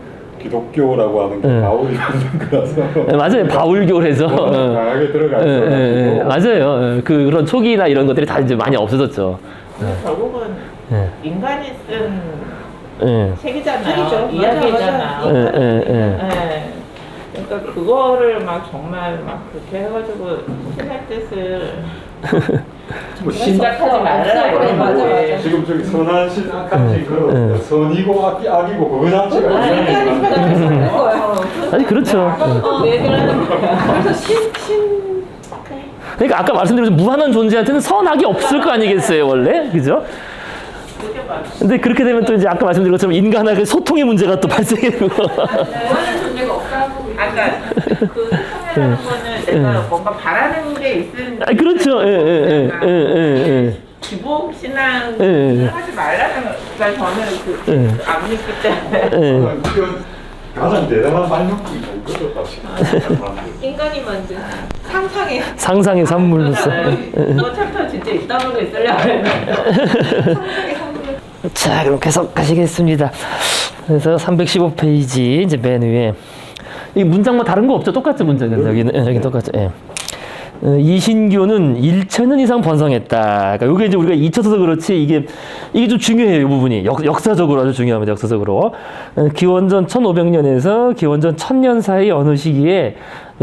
기독교라고 하는 게 바울이 만든 거라서 맞아요 바울교에서 강하게 들어가 있어가지고 맞아요 그런 초기나 이런 것들이 다 이제 많이 없어졌죠. 결국은 인간이 쓴 책이잖아요. 책이죠. 이야기잖아. 맞아. 네. 그러니까 그거를 막 정말 막 그렇게 해가지고 신의 뜻을 뭐 짐작하지 말라 이런 맞아, 거지. 맞아. 지금 저기 선한 신학같이 선이고 악이고 그거 자체가 인간이 만든 거예요. 아니 그렇죠. 왜 그러는 거야? 그래서 신 그러니까 아까 말씀드린 무한한 존재한테는 선악이 없을 거 아니겠어요 원래 그죠? 그게 맞아. 근데 그렇게 되면 또 이제 아까 말씀드린 것처럼 인간하고 소통의 문제가 또 발생해요. 원하는 존재가 없다고. 아까 그 소통이라는 거는 내가 뭔가 바라는 게 있는. 아, 그렇죠. 예. 기복 신앙을 예. 하지 말라는 그러니까 저는 안 믿기 때문에. 가장 대단한 발명품이다 이거죠 사실. 인간이 만든 상상의 상상의 산물로서. 이거 챕터 진짜 이따구로 있으려고 했는데. 상상의 상상의 자, 그럼 계속 가시겠습니다. 그래서 315페이지 이제 맨 위에 이 문장 뭐 다른 거 없죠? 똑같죠 문장은 여기는 똑같죠. 예. 이신교는 1,000년 이상 번성했다. 그러니까 이게 이제 우리가 잊혀서 그렇지 이게 좀 중요해요. 이 부분이 역사적으로 아주 중요합니다. 역사적으로 기원전 1500년에서 기원전 1000년 사이 어느 시기에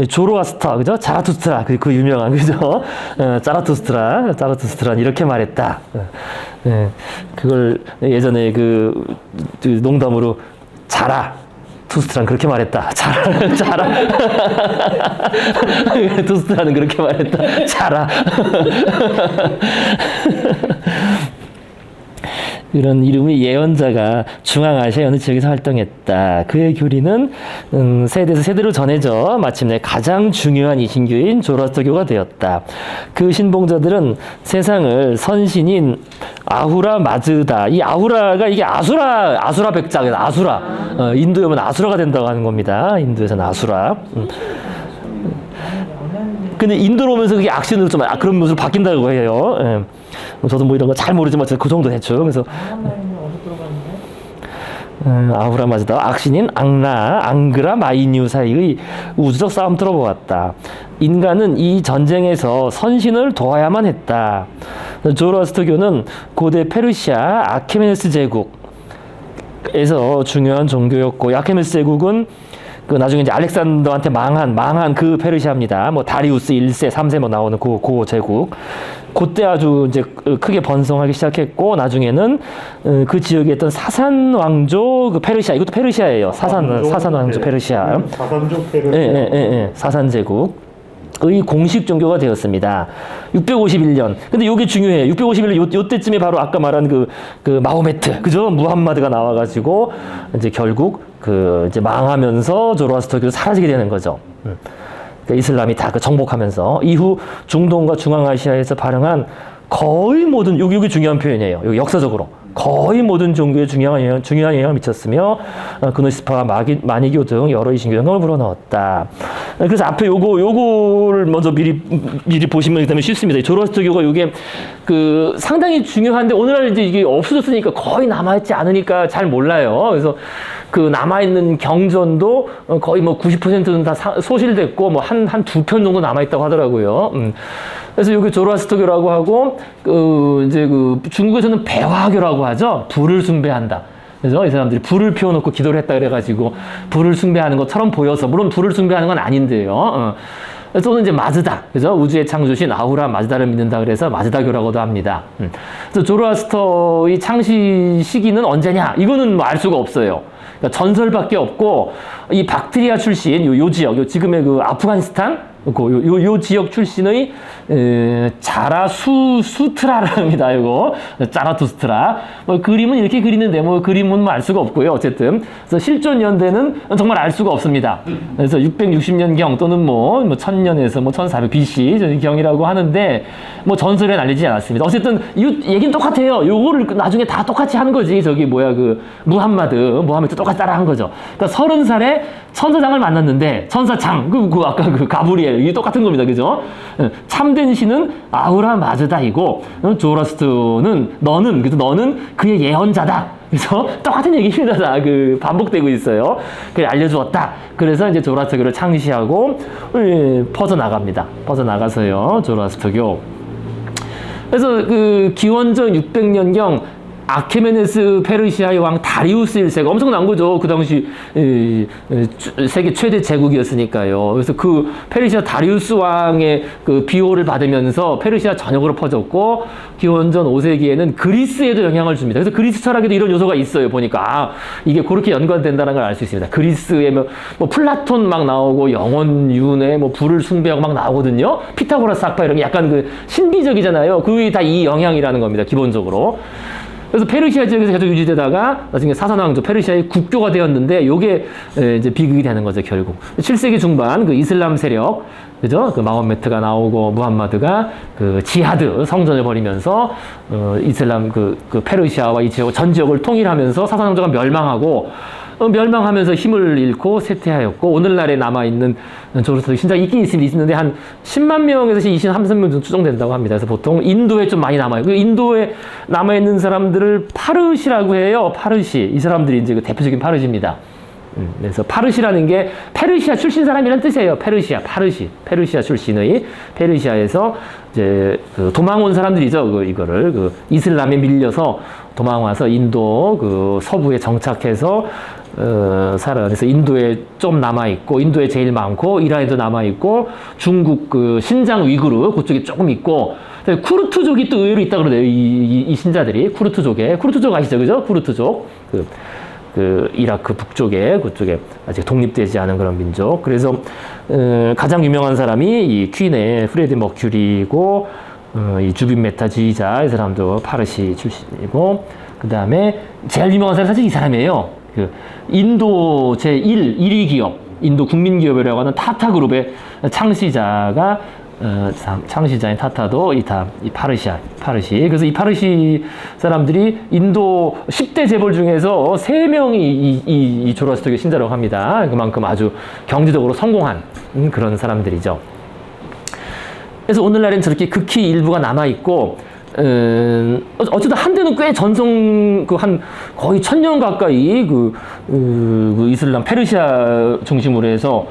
조로아스터 그죠? 자라투스트라 그 유명한 그죠? 자라투스트라는 이렇게 말했다. 그걸 예전에 그 농담으로 투스트라는 그렇게 말했다. 자라. 투스트라는 그렇게 말했다. 자라. 이런 이름의 예언자가 중앙아시아 어느 지역에서 활동했다. 그의 교리는 세대에서 세대로 전해져 마침내 가장 중요한 이신교인 조로아스터교가 되었다. 그 신봉자들은 세상을 선신인 아후라 마즈다. 이 아후라가 이게 아수라 백작이에요. 아수라. 인도에 오면 아수라가 된다고 하는 겁니다. 인도에서는 아수라. 근데 인도로 오면서 그게 악신으로 좀 그런 모습으로 바뀐다고 해요. 예. 저도 뭐 이런 거 잘 모르지만 그 정도 됐죠. 그래서 아후라 마즈다 악신인 앙그라 마이뉴 사이의 우주적 싸움 들어보았다. 인간은 이 전쟁에서 선신을 도와야만 했다. 조로아스터교는 고대 페르시아 아케메네스 제국에서 중요한 종교였고, 아케메네스 제국은 그 나중에 이제 알렉산더한테 망한 그 페르시아입니다. 뭐 다리우스 1세, 3세 뭐 나오는 그 제국. 그때 아주 이제 크게 번성하기 시작했고, 나중에는 그 지역에 있던 사산 왕조 그 페르시아, 이것도 페르시아예요. 사산 왕조 페르시아. 사산족 페르시아. 사산 제국의 공식 종교가 되었습니다. 651년. 근데 이게 중요해요. 651년 요때쯤에 바로 아까 말한 그 마호메트, 그죠? 무함마드가 나와가지고 이제 결국 이제 망하면서 조로아스터교가 사라지게 되는 거죠. 그러니까 이슬람이 다 정복하면서 이후 중동과 중앙아시아에서 발행한 거의 모든 여기 중요한 표현이에요. 여기 역사적으로 거의 모든 종교에 중요한 영향을 미쳤으며 그노시스파와 마니교 등 여러 이신교 영향을 불어넣었다. 그래서 앞에 요거를 먼저 미리 보시면 그다음에 쉽습니다. 조로아스터교가 요게 상당히 중요한데 오늘날 이제 이게 없어졌으니까 거의 남아있지 않으니까 잘 몰라요. 그래서 남아있는 경전도 거의 뭐 90%는 다 소실됐고 뭐 한 두 편 정도 남아있다고 하더라고요. 그래서 여기 조로아스터교라고 하고 이제 중국에서는 배화교라고 하죠. 불을 숭배한다. 그래서 이 사람들이 불을 피워놓고 기도를 했다 그래가지고 불을 숭배하는 것처럼 보여서, 물론 불을 숭배하는 건 아닌데요. 또는 이제 마즈다, 그죠? 우주의 창조신 아후라 마즈다를 믿는다 그래서 마즈다교라고도 합니다. 그래서 조로아스터의 창시 시기는 언제냐? 이거는 뭐 알 수가 없어요. 그러니까 전설밖에 없고, 이 박트리아 출신 요 지역, 지금의 아프가니스탄, 요 지역 출신의 자라수스트라를 합니다. 이거 자라투스트라. 뭐 그림은 이렇게 그리는데 뭐 그림은 뭐 알 수가 없고요. 어쨌든 그래서 실존 연대는 정말 알 수가 없습니다. 그래서 660년경 또는 뭐 1000년에서 뭐 1400 BC 경이라고 하는데 뭐 전설에 날리지 않았습니다. 어쨌든 이 얘기는 똑같아요. 요거를 나중에 다 똑같이 하는 거지. 저기 뭐야 그 무함마드 똑같이 따라 한 거죠. 그러니까 30살에 천사장을 만났는데 천사장 그 아까 그 가브리엘 이게 똑같은 겁니다. 그죠? 참된 신은 아우라 마즈다이고 조라스트는 너는 그의 예언자다. 그래서 똑같은 얘기입니다. 다 그 반복되고 있어요. 그래 알려주었다. 그래서 이제 조라스트교를 창시하고 퍼져나갑니다. 퍼져나가서요. 조라스트교. 그래서 그 기원전 600년경 아케메네스 페르시아의 왕 다리우스 1세가 엄청난 거죠. 그 당시 세계 최대 제국이었으니까요. 그래서 그 페르시아 다리우스 왕의 그 비호를 받으면서 페르시아 전역으로 퍼졌고 기원전 5세기에는 그리스에도 영향을 줍니다. 그래서 그리스 철학에도 이런 요소가 있어요. 보니까 이게 그렇게 연관된다는 걸 알 수 있습니다. 그리스에 뭐 플라톤 막 나오고 영원 윤회 뭐 불을 숭배하고 막 나오거든요. 피타고라스 학파 이런 게 약간 그 신비적이잖아요. 그게 다 이 영향이라는 겁니다. 기본적으로. 그래서 페르시아 지역에서 계속 유지되다가 나중에 사산왕조 페르시아의 국교가 되었는데 요게 이제 비극이 되는 거죠, 결국. 7세기 중반 그 이슬람 세력, 그죠? 그 마호메트가 나오고 무함마드가 그 지하드 성전을 벌이면서 이슬람 그 페르시아와 이 지역 전 지역을 통일하면서 사산왕조가 멸망하면서 힘을 잃고 쇠퇴하였고 오늘날에 남아있는 조르스트 신자가 있긴 있는데 한 10만 명에서 23명 정도 추정된다고 합니다. 그래서 보통 인도에 좀 많이 남아요. 그 인도에 남아있는 사람들을 파르시라고 해요. 파르시. 이 사람들이 이제 그 대표적인 파르시입니다. 그래서 파르시라는 게 페르시아 출신 사람이라는 뜻이에요. 페르시아 출신의 페르시아에서 이제 그 도망 온 사람들이죠. 이거를 그 이슬람에 밀려서 도망와서 인도 그 서부에 정착해서 살아. 그래서 인도에 좀 남아있고, 인도에 제일 많고, 이란에도 남아있고, 중국 그 신장 위구르, 그쪽에 조금 있고, 쿠르트족이 또 의외로 있다 그러네요. 이 신자들이. 쿠르트족 아시죠? 그죠? 쿠르트족. 그 이라크 북쪽에, 그쪽에 아직 독립되지 않은 그런 민족. 그래서, 가장 유명한 사람이 이 퀸의 프레디 머큐리고, 이 주빈 메타주의자, 이 사람도 파르시 출신이고, 그 다음에 제일 유명한 사람이 사실 이 사람이에요. 그 인도 제1위 기업, 인도 국민기업이라고 하는 타타 그룹의 창시자인 타타도 이 파르시. 그래서 이 파르시 사람들이 인도 10대 재벌 중에서 3명이 이 조라스트교 신자라고 합니다. 그만큼 아주 경제적으로 성공한 그런 사람들이죠. 그래서 오늘날엔 저렇게 극히 일부가 남아있고, 어쨌든 한때는 꽤 전성, 한 거의 1000년 가까이 그 이슬람 페르시아 중심으로 해서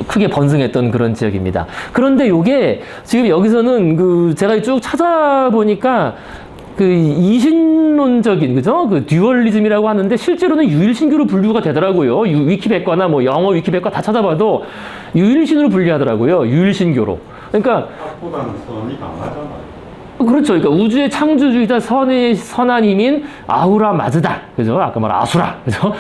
크게 번성했던 그런 지역입니다. 그런데 요게 지금 여기서는 제가 쭉 찾아보니까 이신론적인, 그죠? 듀얼리즘이라고 하는데 실제로는 유일신교로 분류가 되더라고요. 위키백과나 뭐 영어 위키백과 다 찾아봐도 유일신으로 분류하더라고요. 유일신교로. 그러니까. 보다는 선이 강하잖아요. 그렇죠. 그러니까 우주의 창조주이자 선한 힘인 아우라 마즈다. 그죠? 아까 말한 아수라. 그죠?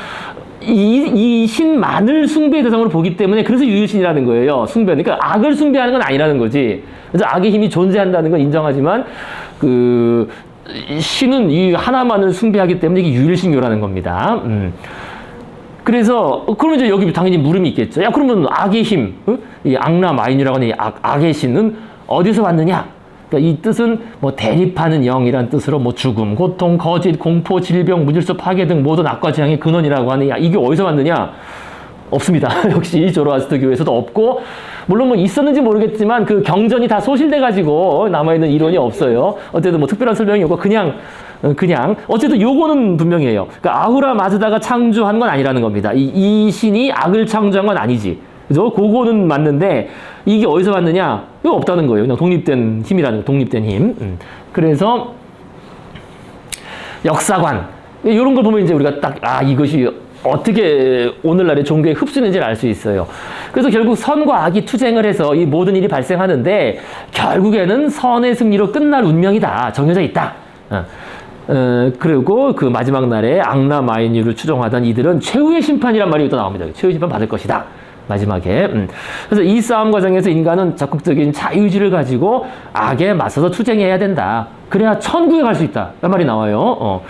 이 신만을 숭배의 대상으로 보기 때문에 그래서 유일신이라는 거예요. 그러니까 악을 숭배하는 건 아니라는 거지. 그래서 악의 힘이 존재한다는 건 인정하지만 신은 이 하나만을 숭배하기 때문에 이게 유일신교라는 겁니다. 그래서 그러면 이제 여기 당연히 물음이 있겠죠. 야, 그러면 악의 힘, 이 악라 마인이라고 하는 이 악의 신은 어디서 왔느냐? 그러니까 이 뜻은 뭐 대립하는 영이란 뜻으로 뭐 죽음, 고통, 거짓, 공포, 질병, 무질서, 파괴 등 모든 악과 재앙의 근원이라고 하느냐. 이게 어디서 왔느냐? 없습니다. 역시 조로아스터 교에서도 없고, 물론 뭐 있었는지 모르겠지만 그 경전이 다 소실돼 가지고 남아있는 이론이 없어요. 어쨌든 뭐 특별한 설명이 없고 그냥 어쨌든 요거는 분명해요. 그러니까 아후라 마즈다가 창조한 건 아니라는 겁니다. 이 신이 악을 창조한 건 아니지. 그죠? 그거는 맞는데 이게 어디서 왔느냐? 이거 없다는 거예요. 그냥 독립된 힘이라는, 독립된 힘. 그래서 역사관 이런 걸 보면 이제 우리가 딱 이것이 어떻게 오늘날의 종교에 흡수되는지를 알 수 있어요. 그래서 결국 선과 악이 투쟁을 해서 이 모든 일이 발생하는데 결국에는 선의 승리로 끝날 운명이다. 정해져 있다. 그리고 그 마지막 날에 악라 마이뉴를 추종하던 이들은 최후의 심판이란 말이 또 나옵니다. 최후의 심판 받을 것이다. 마지막에. 그래서 이 싸움 과정에서 인간은 적극적인 자유의지를 가지고 악에 맞서서 투쟁해야 된다. 그래야 천국에 갈 수 있다. 그 말이 나와요.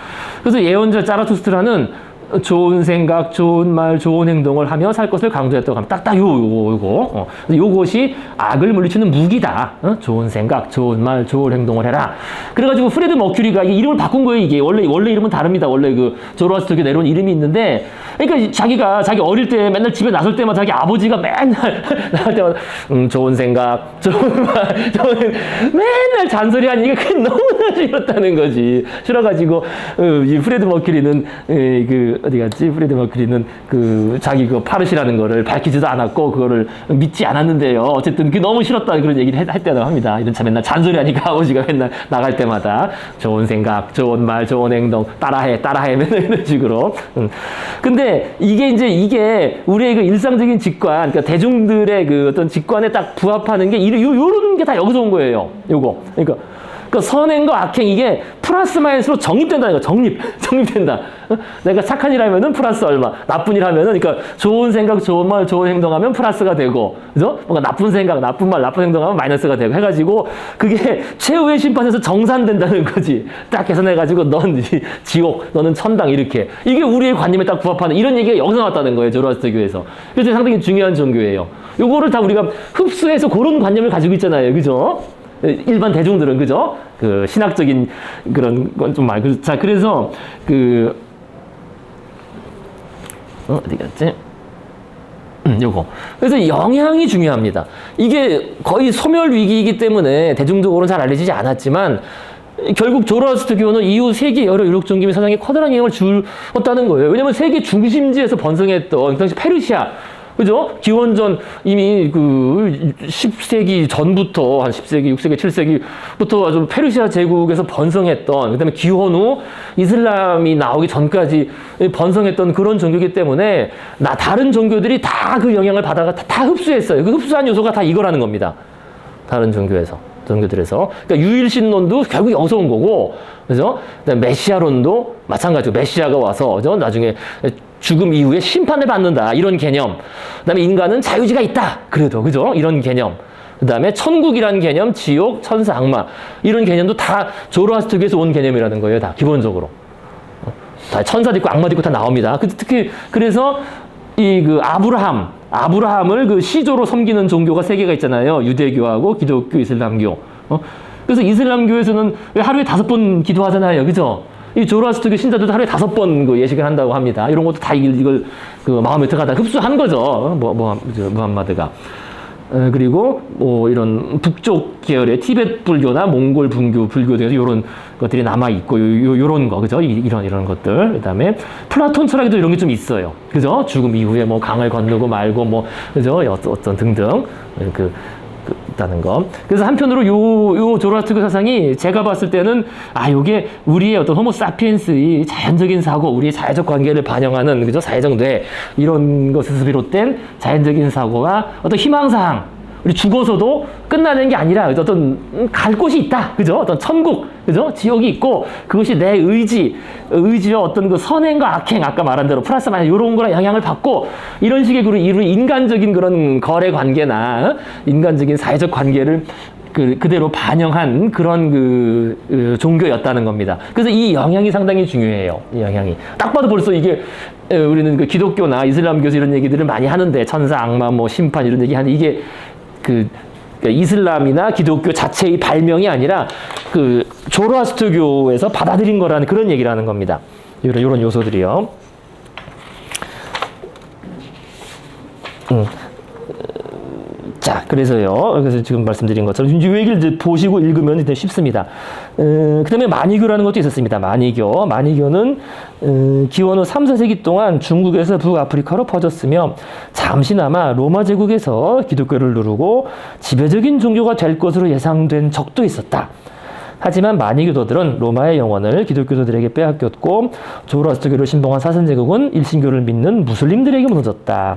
그래서 예언자 자라투스트라는 좋은 생각, 좋은 말, 좋은 행동을 하며 살 것을 강조했다고 하면 딱딱 요거. 요것이 악을 물리치는 무기다. 좋은 생각, 좋은 말, 좋은 행동을 해라. 그래가지고 프레드 머큐리가 이름을 바꾼 거예요, 이게. 원래 이름은 다릅니다. 원래 그 조로아스터교 내려온 이름이 있는데, 그러니까 자기 어릴 때 맨날 집에 나설 때마다 자기 아버지가 맨날 나갈 때마다 좋은 생각, 좋은 말, 맨날 잔소리하니 이게 그게 너무나 싫었다는 거지. 싫어가지고 이 프레드 머큐리는 어디 갔지? 프레드 머큐리는 자기 파르시라는 거를 밝히지도 않았고 그거를 믿지 않았는데요. 어쨌든 그게 너무 싫었다 그런 얘기를 했다고 합니다. 이런 참 맨날 잔소리하니까 아버지가 맨날 나갈 때마다 좋은 생각, 좋은 말, 좋은 행동 따라해 맨날 이런 식으로. 근데 이게 우리의 그 일상적인 직관, 그러니까 대중들의 그 어떤 직관에 딱 부합하는 게 요런 게 다 여기서 온 거예요. 요거. 그러니까 선행과 악행 이게 플러스 마이너스로 정립된다는 거. 정립된다. 내가 착한 일 하면은 플러스 얼마, 나쁜 일 하면은 그러니까 좋은 생각, 좋은 말, 좋은 행동하면 플러스가 되고, 그죠? 뭔가 나쁜 생각, 나쁜 말, 나쁜 행동하면 마이너스가 되고 해가지고 그게 최후의 심판에서 정산된다는 거지. 딱 계산해가지고 넌 지옥, 너는 천당 이렇게. 이게 우리의 관념에 딱 부합하는 이런 얘기가 여기서 나왔다는 거예요. 조로아스터교에서. 그래서 상당히 중요한 종교예요. 요거를 다 우리가 흡수해서 그런 관념을 가지고 있잖아요. 그죠? 일반 대중들은, 그죠? 그 신학적인 그런 건 좀 말고. 자, 그래서 어디 갔지? 요거. 그래서 영향이 중요합니다. 이게 거의 소멸 위기이기 때문에 대중적으로는 잘 알려지지 않았지만 결국 조로아스터교는 이후 세계 여러 유럽 종교의 사상에 커다란 영향을 주었다는 거예요. 왜냐면 세계 중심지에서 번성했던 그 당시 페르시아, 그죠? 기원전 이미 10세기 전부터 한 10세기, 6세기, 7세기부터 아주 페르시아 제국에서 번성했던, 그다음에 기원 후 이슬람이 나오기 전까지 번성했던 그런 종교이기 때문에 다른 종교들이 다 그 영향을 받아가 다 흡수했어요. 그 흡수한 요소가 다 이거라는 겁니다. 다른 종교들에서. 그러니까 유일신론도 결국 여기서 온 거고, 그죠? 그다음에 메시아론도 마찬가지고 메시아가 와서, 그죠? 나중에 죽음 이후에 심판을 받는다. 이런 개념. 그 다음에 인간은 자유의지가 있다. 그래도, 그죠? 이런 개념. 그 다음에 천국이라는 개념, 지옥, 천사, 악마. 이런 개념도 다 조로아스터교에서 온 개념이라는 거예요. 다, 기본적으로. 다 천사도 있고 악마도 있고 다 나옵니다. 특히, 그래서 아브라함을 시조로 섬기는 종교가 세 개가 있잖아요. 유대교하고 기독교, 이슬람교. 그래서 이슬람교에서는 하루에 5번 기도하잖아요. 그죠? 이 조로아스터교 신자들도 하루에 5번 예식을 한다고 합니다. 이런 것도 다 이걸 마음에 들어가다 흡수한 거죠. 무함마드가. 그리고 이런 북쪽 계열의 티베트 불교나 몽골 불교 등에서 이런 것들이 남아 있고 요런 거, 그죠? 이런 것들. 그다음에 플라톤 철학에도 이런 게 좀 있어요. 그죠? 죽음 이후에 강을 건너고 말고 그죠? 어떤 등등 있다는 거. 그래서 한편으로 요 조로아스터교 사상이 제가 봤을 때는 요게 우리의 어떤 호모 사피엔스의 자연적인 사고, 우리의 사회적 관계를 반영하는, 그죠? 사회적 뇌 이런 것에서 비롯된 자연적인 사고가 어떤 희망사항, 우리 죽어서도 끝나는 게 아니라 어떤 갈 곳이 있다, 그죠? 어떤 천국, 그죠? 지옥이 있고 그것이 내 의지와 어떤 그 선행과 악행, 아까 말한 대로 플러스 마이너스 이런 거랑 영향을 받고 이런 식의 인간적인 그런 거래 관계나 인간적인 사회적 관계를 그대로 반영한 그런 종교였다는 겁니다. 그래서 이 영향이 상당히 중요해요. 이 영향이. 딱 봐도 벌써 이게 우리는 기독교나 이슬람교에서 이런 얘기들을 많이 하는데 천사, 악마, 심판 이런 얘기 하는데 이게 이슬람이나 기독교 자체의 발명이 아니라 조로아스터교에서 받아들인 거라는 그런 얘기를 하는 겁니다. 이런 요소들이요. 자, 그래서 지금 말씀드린 것처럼 이 얘기를 이제 보시고 읽으면 일단 쉽습니다. 그 다음에 만이교라는 것도 있었습니다. 만이교는 기원 후 3, 4세기 동안 중국에서 북아프리카로 퍼졌으며 잠시나마 로마 제국에서 기독교를 누르고 지배적인 종교가 될 것으로 예상된 적도 있었다. 하지만 만이교도들은 로마의 영원을 기독교도들에게 빼앗겼고 조로아스터교를 신봉한 사선제국은 일신교를 믿는 무슬림들에게 무너졌다.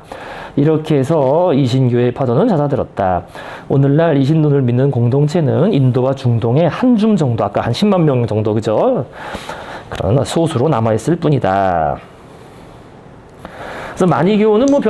이렇게 해서 이신교의 파도는 잦아들었다. 오늘날 이신론을 믿는 공동체는 인도와 중동의 한 줌 정도, 아까 한 10만 명 정도, 그죠? 그런 소수로 남아있을 뿐이다. 그래서 만이교는 뭐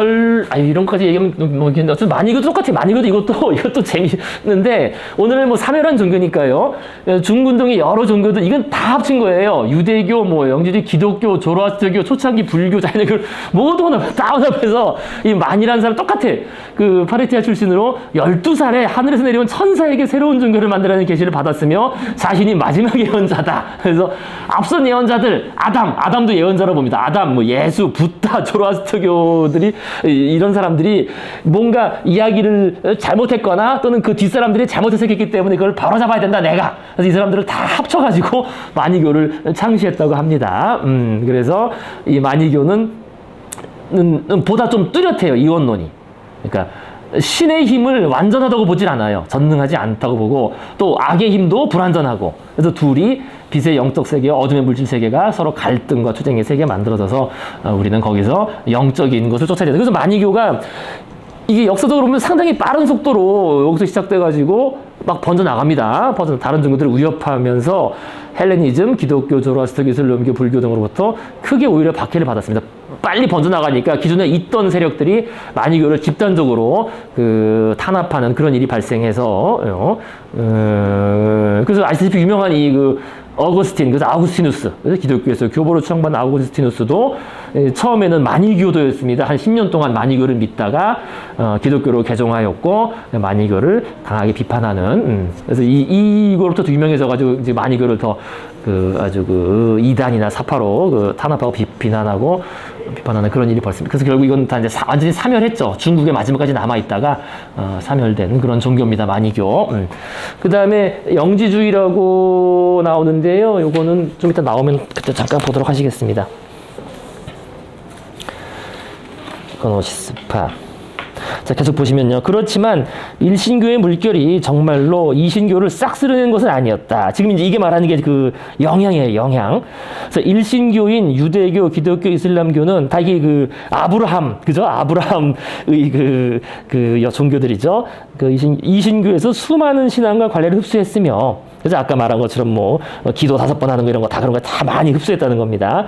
이런 것까지 얘기하면 뭐 어쨌든 만이교도 똑같아. 만이교도 이것도 재미있는데 오늘은 뭐 사멸한 종교니까요. 중군동의 여러 종교들 이건 다 합친 거예요. 유대교, 뭐 영지주의, 기독교, 조로아스터교, 초창기 불교, 자연교 모두 다 혼합해서 이 만이라는 사람 똑같아. 그 파레티아 출신으로 12살에 하늘에서 내려온 천사에게 새로운 종교를 만들라는 계시를 받았으며 자신이 마지막 예언자다. 그래서 앞선 예언자들 아담도 예언자로 봅니다. 아담, 뭐 예수, 붓다, 조로아스터교들이 이런 사람들이 뭔가 이야기를 잘못했거나 또는 그 뒷사람들이 잘못 해석했기 때문에 그걸 바로잡아야 된다 내가. 그래서 이 사람들을 다 합쳐가지고 만이교를 창시했다고 합니다. 그래서 이 만이교는 보다 좀 뚜렷해요. 이원론이. 그러니까 신의 힘을 완전하다고 보질 않아요. 전능하지 않다고 보고 또 악의 힘도 불완전하고 그래서 둘이 빛의 영적 세계와 어둠의 물질 세계가 서로 갈등과 투쟁의 세계 만들어져서 우리는 거기서 영적인 것을 쫓아야 된다. 그래서 만이교가 이게 역사적으로 보면 상당히 빠른 속도로 여기서 시작돼가지고 막 번져나갑니다. 다른 종교들을 위협하면서 헬레니즘, 기독교, 조로아스터, 이슬람교, 불교 등으로부터 크게 오히려 박해를 받았습니다. 빨리 번져나가니까 기존에 있던 세력들이 만이교를 집단적으로 탄압하는 그런 일이 발생해서 그래서 아시다시피 유명한 어거스틴, 그래서 아우구스티누스, 그래서 기독교에서 교보로 추앙받은 아우구스티누스도 처음에는 만이교도였습니다. 한 10년 동안 만이교를 믿다가 기독교로 개종하였고 만이교를 강하게 비판하는 그래서 이거로부터 유명해져가지고 이제 만이교를 더 아주 이단이나 사파로 탄압하고 비판하는 그런 일이 벌습니다. 그래서 결국 이건 다 이제 완전히 사멸했죠. 중국에 마지막까지 남아있다가 사멸된 그런 종교입니다. 만이교. 그 다음에 영지주의라고 나오는데요. 요거는 좀 이따 나오면 그때 잠깐 보도록 하시겠습니다. 거노시스파. 자, 계속 보시면요. 그렇지만 일신교의 물결이 정말로 이신교를 싹 쓸어낸 것은 아니었다. 지금 이제 이게 말하는 게 그 영향이에요, 영향. 그래서 일신교인 유대교, 기독교, 이슬람교는 다 이게 아브라함, 그죠? 아브라함의 종교들이죠. 이신교에서 수많은 신앙과 관례를 흡수했으며, 그래서 아까 말한 것처럼 뭐 기도 5번 하는 거 이런 거 다 그런 거 다 많이 흡수했다는 겁니다.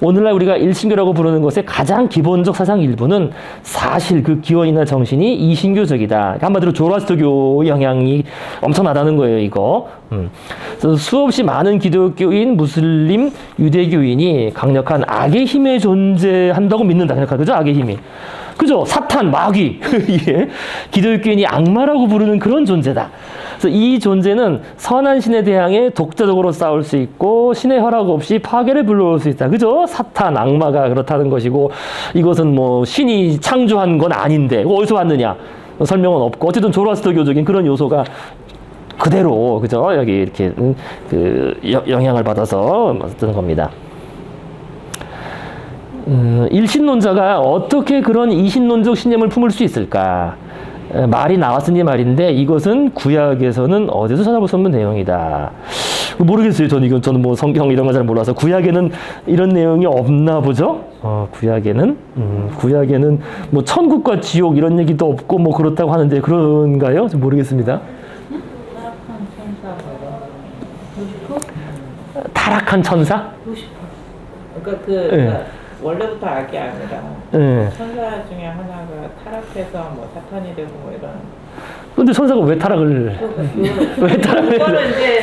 오늘날 우리가 일신교라고 부르는 것의 가장 기본적 사상 일부는 사실 그 기원이나 정신이 이신교적이다. 그러니까 한마디로 조로아스터교 영향이 엄청나다는 거예요, 이거. 그래서 수없이 많은 기독교인, 무슬림, 유대교인이 강력한 악의 힘에 존재한다고 믿는다. 그죠? 악의 힘이. 그죠? 사탄, 마귀. 예. 기독교인이 악마라고 부르는 그런 존재다. 그래서 이 존재는 선한 신에 대항해 독자적으로 싸울 수 있고 신의 허락 없이 파괴를 불러올 수 있다. 그죠? 사탄, 악마가 그렇다는 것이고 이것은 뭐 신이 창조한 건 아닌데 어디서 왔느냐? 설명은 없고 어쨌든 조로아스터교적인 그런 요소가 그대로 그죠? 여기 이렇게 영향을 받아서 뜨는 겁니다. 일신론자가 어떻게 그런 이신론적 신념을 품을 수 있을까? 말이 나왔으니 말인데 이것은 구약에서는 어디서 찾아볼 수 없는 내용이다. 모르겠어요. 저는 뭐 성경 이런 거 잘 몰라서 구약에는 이런 내용이 없나 보죠. 구약에는 뭐 천국과 지옥 이런 얘기도 없고 뭐 그렇다고 하는데 그런가요? 좀 모르겠습니다. 타락한 천사? 그러니까 원래부터 악이 아니라 천사 중에 하나가 타락해서 뭐 사탄이 되고 뭐 이런. 근데 천사가 왜 타락을? 왜 타락을? 그거는 이제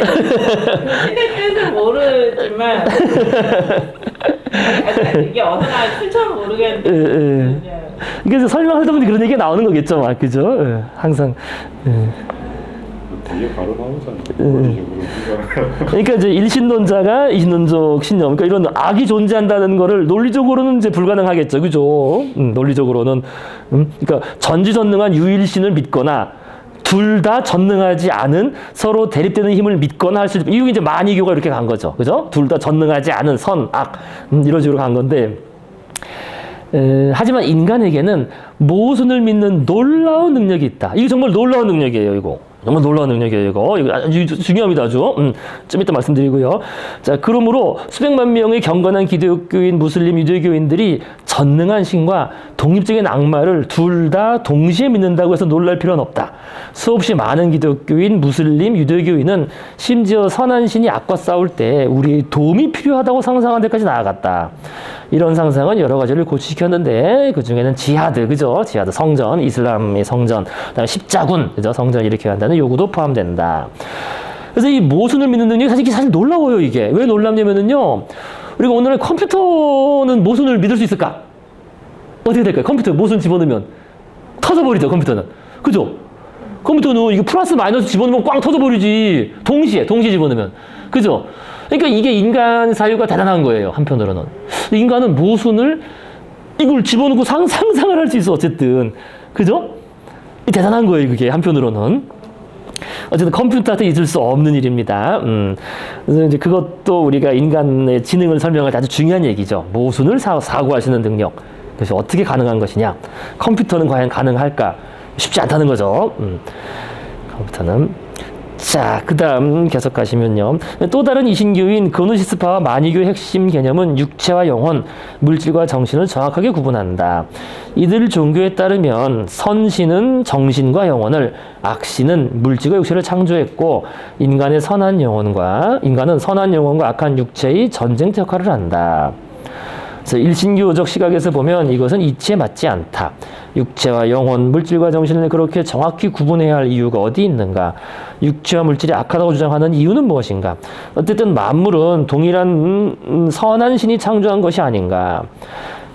시대 뜻은 모르지만 이게 어느 날 출처는 모르겠는데. 그래서 설명하다 보니 그런 얘기가 나오는 거겠죠, 그죠? 항상. 뒤에 바로 나오잖아요. 그러니까 이제 일신론자가 이신론적 신념, 그러니까 이런 악이 존재한다는 거를 논리적으로는 이제 불가능하겠죠, 그죠? 논리적으로는, 그러니까 전지전능한 유일신을 믿거나 둘 다 전능하지 않은 서로 대립되는 힘을 믿거나 할 수 있는 이게 이제 만이교가 이렇게 간 거죠, 그죠? 둘 다 전능하지 않은 선, 악 이런 식으로 간 건데. 하지만 인간에게는 모순을 믿는 놀라운 능력이 있다. 이게 정말 놀라운 능력이에요, 이거. 정말 놀라운 능력이에요, 이거 아주 중요합니다, 아주. 좀 이따 말씀드리고요. 자, 그러므로 수백만 명의 경건한 기독교인, 무슬림, 유대교인들이 전능한 신과 독립적인 악마를 둘 다 동시에 믿는다고 해서 놀랄 필요는 없다. 수없이 많은 기독교인, 무슬림, 유대교인은 심지어 선한 신이 악과 싸울 때 우리의 도움이 필요하다고 상상한 데까지 나아갔다. 이런 상상은 여러 가지를 고취시켰는데 그 중에는 지하드, 그죠? 지하드 성전, 이슬람의 성전, 그다음에 십자군, 그죠? 성전 일으켜야 한다는 요구도 포함된다. 그래서 이 모순을 믿는 능력이 사실 놀라워요. 이게 왜 놀랍냐면은요. 우리가 오늘날 컴퓨터는 모순을 믿을 수 있을까? 어떻게 될까요? 컴퓨터 모순 집어넣으면 터져버리죠. 컴퓨터는, 그죠? 컴퓨터는 이게 플러스 마이너스 집어넣으면 꽝 터져버리지. 동시에 집어넣으면, 그죠? 그러니까 이게 인간 사유가 대단한 거예요. 한편으로는 인간은 모순을 이걸 집어넣고 상상을 할 수 있어. 어쨌든, 그죠? 대단한 거예요. 그게 한편으로는. 어쨌든 컴퓨터한테 있을 수 없는 일입니다. 그래서 이제 그것도 우리가 인간의 지능을 설명할 때 아주 중요한 얘기죠. 모순을 사고할 수 있는 능력. 그래서 어떻게 가능한 것이냐? 컴퓨터는 과연 가능할까? 쉽지 않다는 거죠. 컴퓨터는. 자, 그 다음 계속 가시면요. 또 다른 이신교인 그노시스파와 마니교의 핵심 개념은 육체와 영혼, 물질과 정신을 정확하게 구분한다. 이들 종교에 따르면 선신은 정신과 영혼을, 악신은 물질과 육체를 창조했고, 인간은 선한 영혼과 악한 육체의 전쟁터 역할을 한다. 그래서 일신교적 시각에서 보면 이것은 이치에 맞지 않다. 육체와 영혼, 물질과 정신을 그렇게 정확히 구분해야 할 이유가 어디 있는가? 육체와 물질이 악하다고 주장하는 이유는 무엇인가? 어쨌든 만물은 동일한 선한 신이 창조한 것이 아닌가?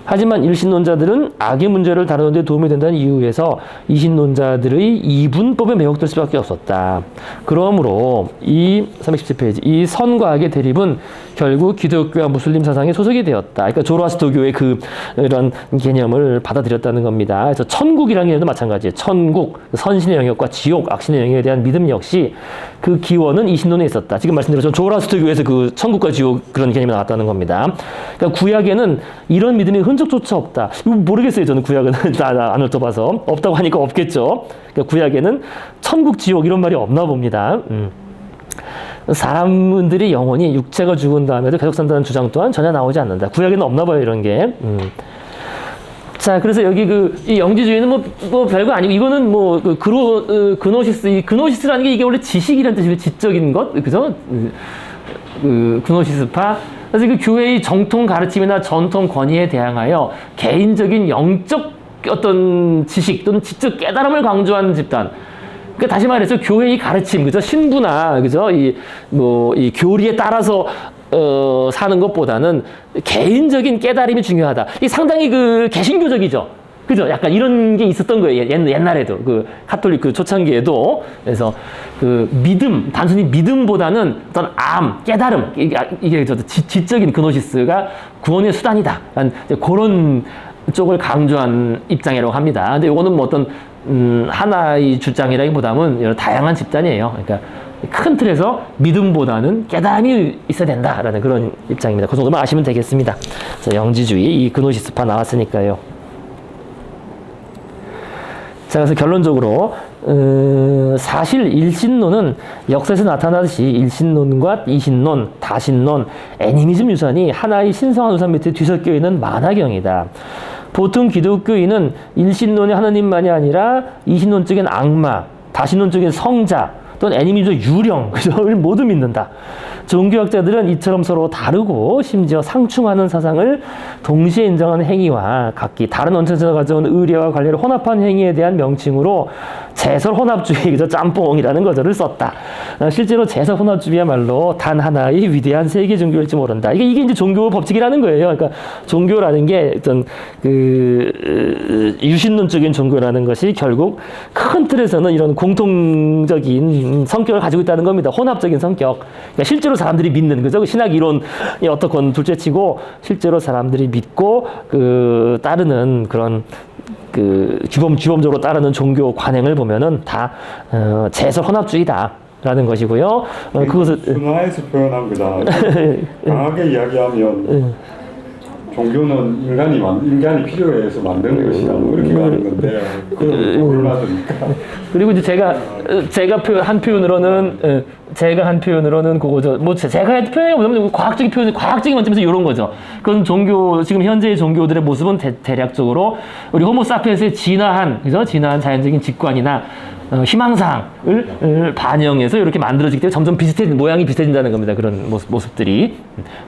하지만 일신론자들은 악의 문제를 다루는 데 도움이 된다는 이유에서 이신론자들의 이분법에 매혹될 수밖에 없었다. 그러므로 이 317페이지 이 선과 악의 대립은 결국 기독교와 무슬림 사상에 소속이 되었다. 그러니까 조로아스터교의 그런 개념을 받아들였다는 겁니다. 그래서 천국이라는 개념도 마찬가지예요. 천국, 선신의 영역과 지옥, 악신의 영역에 대한 믿음 역시 그 기원은 이신론에 있었다. 지금 말씀드린 조로아스터교에서 그 천국과 지옥 그런 개념이 나왔다는 겁니다. 그러니까 구약에는 이런 믿음이 흔적조차 없다. 이거 모르겠어요. 저는 구약은 안 훑어봐서. 없다고 하니까 없겠죠. 그러니까 구약에는 천국, 지옥 이런 말이 없나 봅니다. 사람들의 영혼이 육체가 죽은 다음에도 계속 산다는 주장 또한 전혀 나오지 않는다. 구약에는 없나 봐요, 이런 게. 자, 그래서 여기 이 영지주의는 뭐 별거 아니고, 이거는 그노시스라는 게 이게 원래 지식이라는 뜻이에요. 지적인 것, 그죠? 그노시스파. 그래서 그 교회의 정통 가르침이나 전통 권위에 대항하여 개인적인 영적 어떤 지식 또는 지적 깨달음을 강조하는 집단. 그러니까 다시 말해서 교회의 가르침, 그죠? 신부나, 그죠? 이 교리에 따라서, 사는 것보다는 개인적인 깨달음이 중요하다. 이게 상당히 개신교적이죠. 그죠? 약간 이런 게 있었던 거예요. 옛날에도. 카톨릭 초창기에도. 그래서 믿음, 단순히 믿음보다는 어떤 깨달음. 이게 지적인 그노시스가 구원의 수단이다. 그런 쪽을 강조한 입장이라고 합니다. 근데 이거는 뭐 어떤, 하나의 주장이라기보다는 여러 다양한 집단이에요. 그러니까 큰 틀에서 믿음보다는 깨달음이 있어야 된다라는 그런 입장입니다. 그 정도만 아시면 되겠습니다. 그래서 영지주의, 이 그노시스파 나왔으니까요. 자, 그래서 결론적으로 사실 일신론은 역사에서 나타나듯이 일신론과 이신론, 다신론, 애니미즘 유산이 하나의 신성한 우산 밑에 뒤섞여 있는 만화경이다. 보통 기독교인은 일신론의 하나님만이 아니라 이신론 쪽엔 악마, 다신론 쪽엔 성자, 또는 애니미즘 유령, 그걸 모두 믿는다. 종교학자들은 이처럼 서로 다르고 심지어 상충하는 사상을 동시에 인정하는 행위와 각기 다른 원천에서 가져온 의례와 관례를 혼합한 행위에 대한 명칭으로 제설혼합주의, 그저 짬뽕이라는 거절을 썼다. 실제로 제설혼합주의야말로 단 하나의 위대한 세계 종교일지 모른다. 이게 이제 종교 법칙이라는 거예요. 그러니까 종교라는 게 어떤 유신론적인 종교라는 것이 결국 큰 틀에서는 이런 공통적인 성격을 가지고 있다는 겁니다. 혼합적인 성격. 그러니까 실제로 사람들이 믿는, 그죠? 신학 이론이 어떻건 둘째치고 실제로 사람들이 믿고 따르는 그런 규범적으로 따르는 종교 관행을 보면은 다 제설 혼합주의다라는 것이고요. 그것을 순화해서 표현한 거잖아요. 강하게 이야기하면 종교는 인간이 필요해서 만든 것이다. 이렇게 가는 건데 그건 얼마든가. 그리고 이제 제가 한 표현으로는 그거죠. 뭐 제가 한 표현이 뭐냐면 과학적인 관점에서 이런 거죠. 그건 지금 현재의 종교들의 모습은 대략적으로 우리 호모사피엔스의 진화한 자연적인 직관이나 희망사항을 반영해서 이렇게 만들어지기 때문에 점점 모양이 비슷해진다는 겁니다. 그런 모습들이.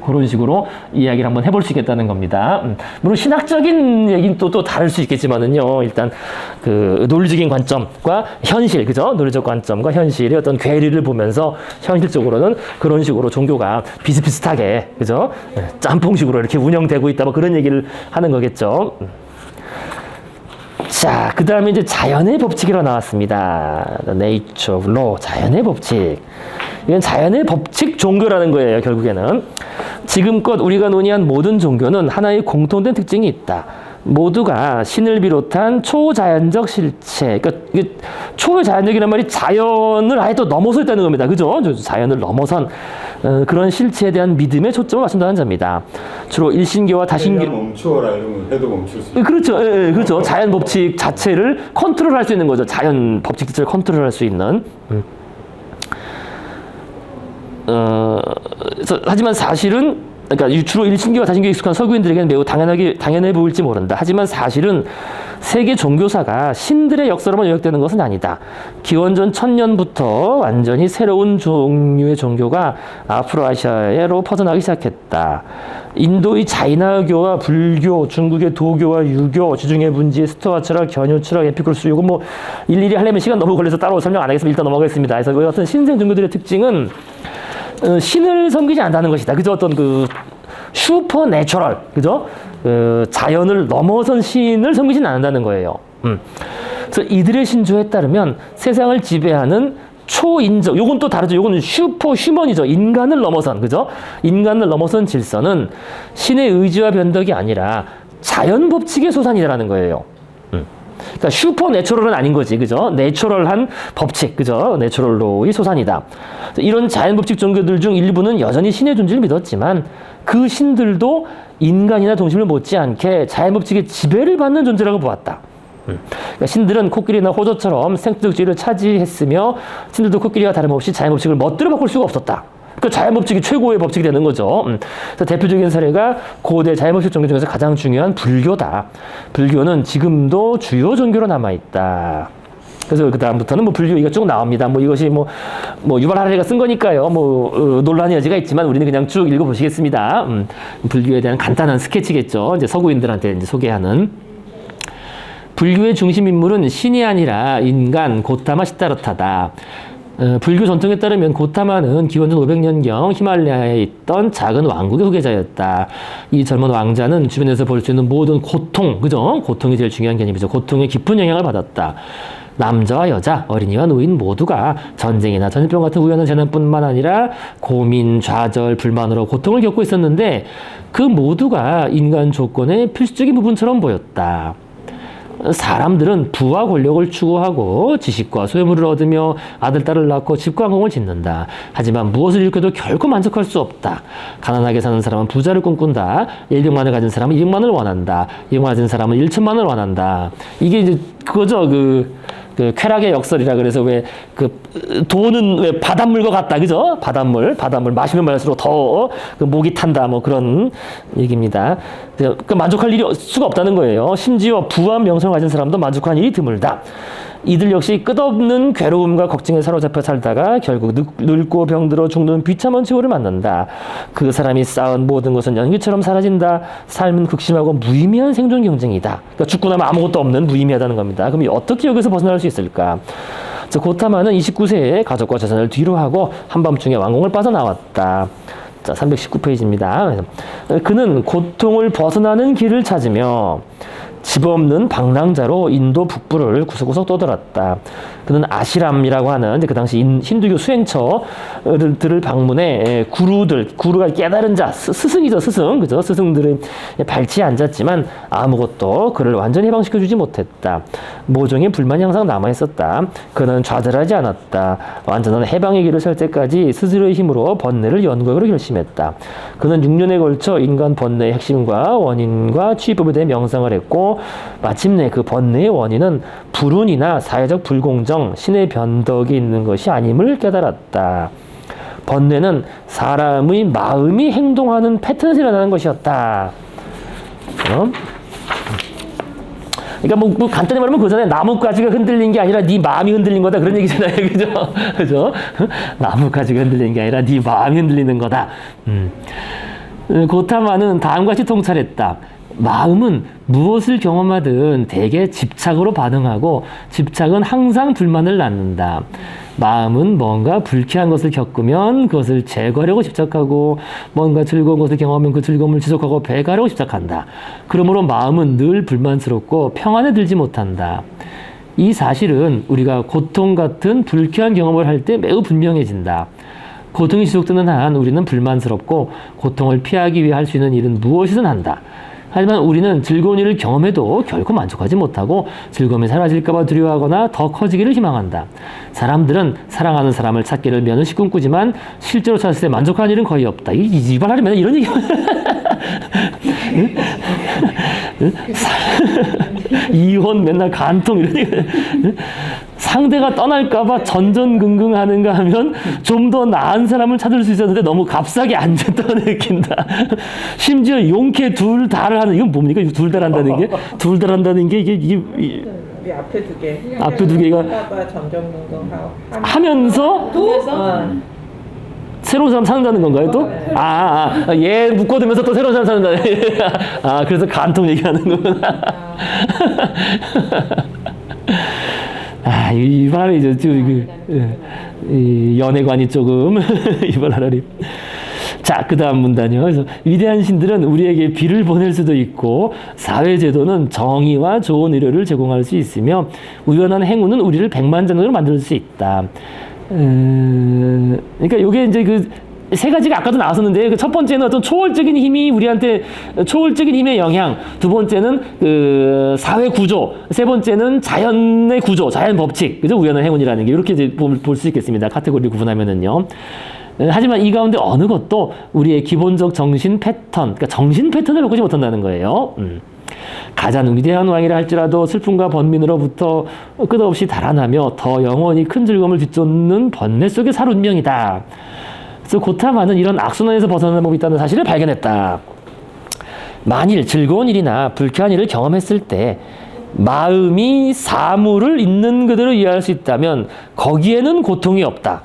그런 식으로 이야기를 한번 해볼 수 있겠다는 겁니다. 물론 신학적인 얘기는 또 다를 수 있겠지만은요, 일단 그 논리적인 관점과 현실, 그죠? 논리적 관점과 현실의 어떤 괴리를 보면서 현실적으로는 그런 식으로 종교가 비슷비슷하게, 그죠? 짬뽕식으로 이렇게 운영되고 있다, 뭐 그런 얘기를 하는 거겠죠. 자, 그 다음에 이제 자연의 법칙이라고 나왔습니다. The nature of law, 자연의 법칙. 이건 자연의 법칙 종교라는 거예요, 결국에는. 지금껏 우리가 논의한 모든 종교는 하나의 공통된 특징이 있다. 모두가 신을 비롯한 초자연적 실체, 그러니까 이게 초자연적이란 말이 자연을 아예 또 넘어서 있다는 겁니다. 그죠? 자연을 넘어선 그런 실체에 대한 믿음에 초점을 맞춘다는 점이다. 주로 일신교와 다신교. 멈추어라 이러면 해도 멈출 수 있어요. 그렇죠. 예, 그렇죠. 자연 법칙 자체를 컨트롤할 수 있는 거죠. 자연 법칙 자체를 컨트롤할 수 있는. 하지만 사실은 그러니까 주로 일신교와 다신교에 익숙한 서구인들에게는 매우 당연해 보일지 모른다. 하지만 사실은 세계 종교사가 신들의 역사로만 요약되는 것은 아니다. 기원전 1000년부터 완전히 새로운 종류의 종교가 아프로아시아로 퍼져나가기 시작했다. 인도의 자이나교와 불교, 중국의 도교와 유교, 지중해 분지의 스토아 철학, 견유 철학, 에피쿠로스, 이거 뭐 일일이 하려면 시간 너무 걸려서 따로 설명 안 하겠습니다. 일단 넘어가겠습니다. 그래서 그 어떤 신생 종교들의 특징은 신을 섬기지 않는다는 것이다. 그죠? 어떤 그 슈퍼 내추럴, 그죠? 자연을 넘어선 신을 섬기지는 않는다는 거예요. 그래서 이들의 신조에 따르면 세상을 지배하는 초인적, 요건 또 다르죠. 요거는 슈퍼 휴먼이죠. 인간을 넘어선, 그죠? 인간을 넘어선 질서는 신의 의지와 변덕이 아니라 자연 법칙의 소산이라는 거예요. 그러니까 슈퍼 내추럴은 아닌 거지, 그죠? 내추럴한 법칙, 그죠? 내추럴로의 소산이다. 이런 자연 법칙 종교들 중 일부는 여전히 신의 존재를 믿었지만 그 신들도 인간이나 동식물 못지않게 자연 법칙의 지배를 받는 존재라고 보았다. 그러니까 신들은 코끼리나 호저처럼 생태적 지위를 차지했으며 신들도 코끼리와 다름없이 자연 법칙을 멋대로 바꿀 수가 없었다. 그 자연 법칙이 최고의 법칙이 되는 거죠. 그래서 대표적인 사례가 고대 자연 법칙 종교 중에서 가장 중요한 불교다. 불교는 지금도 주요 종교로 남아 있다. 그래서 그 다음부터는 뭐 불교 얘기가 쭉 나옵니다. 뭐 이것이 뭐 유발 하라리가 쓴 거니까요. 논란의 여지가 있지만 우리는 그냥 쭉 읽어보시겠습니다. 불교에 대한 간단한 스케치겠죠. 이제 서구인들한테 이제 소개하는. 불교의 중심 인물은 신이 아니라 인간 고타마 시다르타다. 불교 전통에 따르면 고타마는 기원전 500년경 히말라야에 있던 작은 왕국의 후계자였다. 이 젊은 왕자는 주변에서 볼 수 있는 모든 고통, 그죠? 고통이 제일 중요한 개념이죠. 고통에 깊은 영향을 받았다. 남자와 여자, 어린이와 노인 모두가 전쟁이나 전염병 같은 우연한 재난뿐만 아니라 고민, 좌절, 불만으로 고통을 겪고 있었는데 그 모두가 인간 조건의 필수적인 부분처럼 보였다. 사람들은 부와 권력을 추구하고 지식과 소유물을 얻으며 아들, 딸을 낳고 집과 항공을 짓는다. 하지만 무엇을 일으켜도 결코 만족할 수 없다. 가난하게 사는 사람은 부자를 꿈꾼다. 100만을 가진 사람은 200만을 원한다. 200만을 가진 사람은 1천만을 원한다. 이게 이제 그거죠. 그 쾌락의 역설이라 그래서 왜 돈은 왜 바닷물과 같다, 그죠? 바닷물 마시면 마실수록 더 그 목이 탄다, 뭐 그런 얘기입니다. 그 만족할 일이 수가 없다는 거예요. 심지어 부와 명성을 가진 사람도 만족한 일이 드물다. 이들 역시 끝없는 괴로움과 걱정에 사로잡혀 살다가 결국 늙고 병들어 죽는 비참한 최후를 만난다. 그 사람이 쌓은 모든 것은 연기처럼 사라진다. 삶은 극심하고 무의미한 생존 경쟁이다. 그러니까 죽고 나면 아무것도 없는 무의미하다는 겁니다. 그럼 어떻게 여기서 벗어날 수 있을까? 고타마는 29세에 가족과 재산을 뒤로 하고 한밤중에 왕궁을 빠져나왔다. 자, 319페이지입니다. 그는 고통을 벗어나는 길을 찾으며 집 없는 방랑자로 인도 북부를 구석구석 떠돌았다. 그는 아시람이라고 하는 그 당시 힌두교 수행처들을 방문해 구루가 깨달은 자, 스승이죠, 스승, 그죠? 스승들의 발치에 앉았지만 아무것도 그를 완전히 해방시켜주지 못했다. 모종의 불만이 항상 남아있었다. 그는 좌절하지 않았다. 완전한 해방의 길을 설 때까지 스스로의 힘으로 번뇌를 연구하기로 결심했다. 그는 6년에 걸쳐 인간 번뇌의 핵심과 원인과 치유법에 대해 명상을 했고 마침내 그 번뇌의 원인은 불운이나 사회적 불공정, 신의 변덕이 있는 것이 아님을 깨달았다. 번뇌는 사람의 마음이 행동하는 패턴에서 일어나는 것이었다. 그러니까 뭐 간단히 말하면 그거잖아요. 나뭇가지가 흔들린 게 아니라 네 마음이 흔들린 거다 그런 얘기잖아요, 그죠? 그죠? 나뭇가지가 흔들린 게 아니라 네 마음이 흔들리는 거다. 고타마는 다음과 같이 통찰했다. 마음은 무엇을 경험하든 대개 집착으로 반응하고 집착은 항상 불만을 낳는다. 마음은 뭔가 불쾌한 것을 겪으면 그것을 제거하려고 집착하고 뭔가 즐거운 것을 경험하면 그 즐거움을 지속하고 배가려고 집착한다. 그러므로 마음은 늘 불만스럽고 평안에 들지 못한다. 이 사실은 우리가 고통 같은 불쾌한 경험을 할 때 매우 분명해진다. 고통이 지속되는 한 우리는 불만스럽고 고통을 피하기 위해 할 수 있는 일은 무엇이든 한다. 하지만 우리는 즐거운 일을 경험해도 결코 만족하지 못하고 즐거움이 사라질까봐 두려워하거나 더 커지기를 희망한다. 사람들은 사랑하는 사람을 찾기를 며느시 꿈꾸지만 실제로 찾았을 때 만족하는 일은 거의 없다. 이 말 하려면 이런 얘기 이혼 맨날 간통 이런 얘기 상대가 떠날까봐 전전긍긍하는가 하면 좀 더 나은 사람을 찾을 수 있었는데 너무 값싸게 안 됐다고 느낀다. 심지어 용케 둘 다를 하는 이건 뭡니까? 둘 다를 한다는 게? 둘 다를 한다는 게 이게 우리 앞에 두 개. 앞에 두 개가 하다가 점점긍긍하고 하면서 새로운 사람 찾는다는 건가요, 또? 얘 묶어두면서 또 새로운 사람 찾는다. 그래서 간통 얘기하는 거구나. 이 말이 이 연애관이 조금 이발하라리. 자, 그 다음 문단이요. 그래서 위대한 신들은 우리에게 비를 보낼 수도 있고 사회제도는 정의와 좋은 의료를 제공할 수 있으며 우연한 행운은 우리를 백만장으로 만들 수 있다. 그러니까 요게 이제 그 세 가지가 아까도 나왔었는데 그 첫 번째는 어떤 초월적인 힘이 우리한테 초월적인 힘의 영향, 두 번째는 그 사회 구조, 세 번째는 자연의 구조, 자연 법칙, 그죠? 우연한 행운이라는 게 이렇게 이제 볼 수 있겠습니다. 카테고리 구분하면은요. 하지만 이 가운데 어느 것도 우리의 기본적 정신 패턴, 그러니까 정신 패턴을 바꾸지 못한다는 거예요. 가장 위대한 왕이라 할지라도 슬픔과 번민으로부터 끝없이 달아나며 더 영원히 큰 즐거움을 뒤쫓는 번뇌 속의 살 운명이다. 그래서 고타마는 이런 악순환에서 벗어나는 법이 있다는 사실을 발견했다. 만일 즐거운 일이나 불쾌한 일을 경험했을 때 마음이 사물을 있는 그대로 이해할 수 있다면 거기에는 고통이 없다.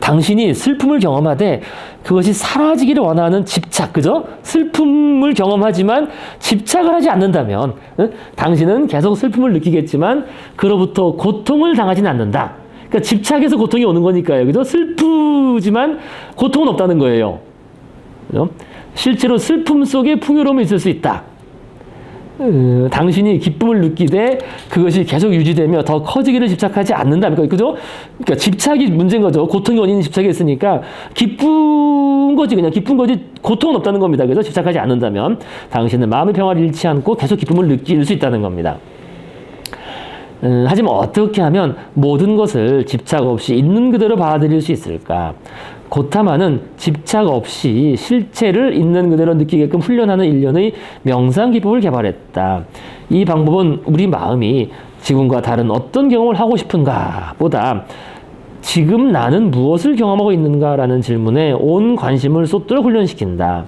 당신이 슬픔을 경험하되 그것이 사라지기를 원하는 집착, 그죠? 슬픔을 경험하지만 집착을 하지 않는다면 당신은 계속 슬픔을 느끼겠지만 그로부터 고통을 당하지는 않는다. 그러니까 집착해서 고통이 오는 거니까요. 그죠? 슬프지만 고통은 없다는 거예요. 그죠? 실제로 슬픔 속에 풍요로움이 있을 수 있다. 당신이 기쁨을 느끼되 그것이 계속 유지되며 더 커지기를 집착하지 않는다. 그죠? 그러니까 집착이 문제인 거죠. 고통의 원인이 집착에 있으니까 기쁜 거지, 그냥 기쁜 거지 고통은 없다는 겁니다. 그죠? 집착하지 않는다면 당신은 마음의 평화를 잃지 않고 계속 기쁨을 느낄 수 있다는 겁니다. 하지만 어떻게 하면 모든 것을 집착 없이 있는 그대로 받아들일 수 있을까? 고타마는 집착 없이 실체를 있는 그대로 느끼게끔 훈련하는 일련의 명상 기법을 개발했다. 이 방법은 우리 마음이 지금과 다른 어떤 경험을 하고 싶은가 보다 지금 나는 무엇을 경험하고 있는가라는 질문에 온 관심을 쏟도록 훈련시킨다.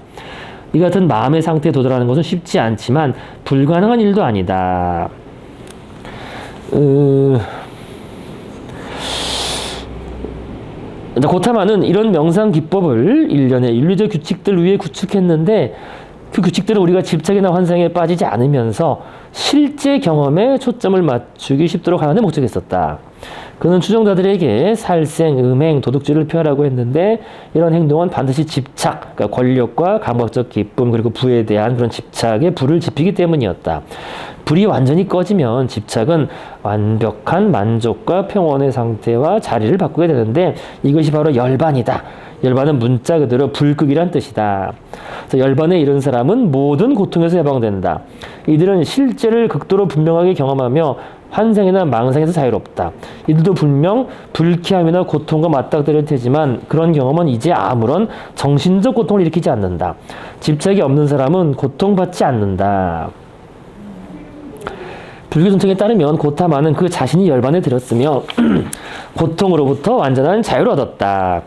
이 같은 마음의 상태에 도달하는 것은 쉽지 않지만 불가능한 일도 아니다. 고타마는 이런 명상 기법을 일련의 윤리적 규칙들 위에 구축했는데 그 규칙들은 우리가 집착이나 환상에 빠지지 않으면서 실제 경험에 초점을 맞추기 쉽도록 하는 데 목적했었다. 그는 추종자들에게 살생, 음행, 도둑질을 표하라고 했는데 이런 행동은 반드시 집착, 그러니까 권력과 감각적 기쁨 그리고 부에 대한 그런 집착에 불을 지피기 때문이었다. 불이 완전히 꺼지면 집착은 완벽한 만족과 평온의 상태와 자리를 바꾸게 되는데 이것이 바로 열반이다. 열반은 문자 그대로 불극이란 뜻이다. 그래서 열반에 이른 사람은 모든 고통에서 해방된다. 이들은 실제를 극도로 분명하게 경험하며 환상이나 망상에서 자유롭다. 이들도 분명 불쾌함이나 고통과 맞닥뜨릴 테지만 그런 경험은 이제 아무런 정신적 고통을 일으키지 않는다. 집착이 없는 사람은 고통받지 않는다. 불교 전통에 따르면 고타마는 그 자신이 열반에 들었으며 고통으로부터 완전한 자유를 얻었다.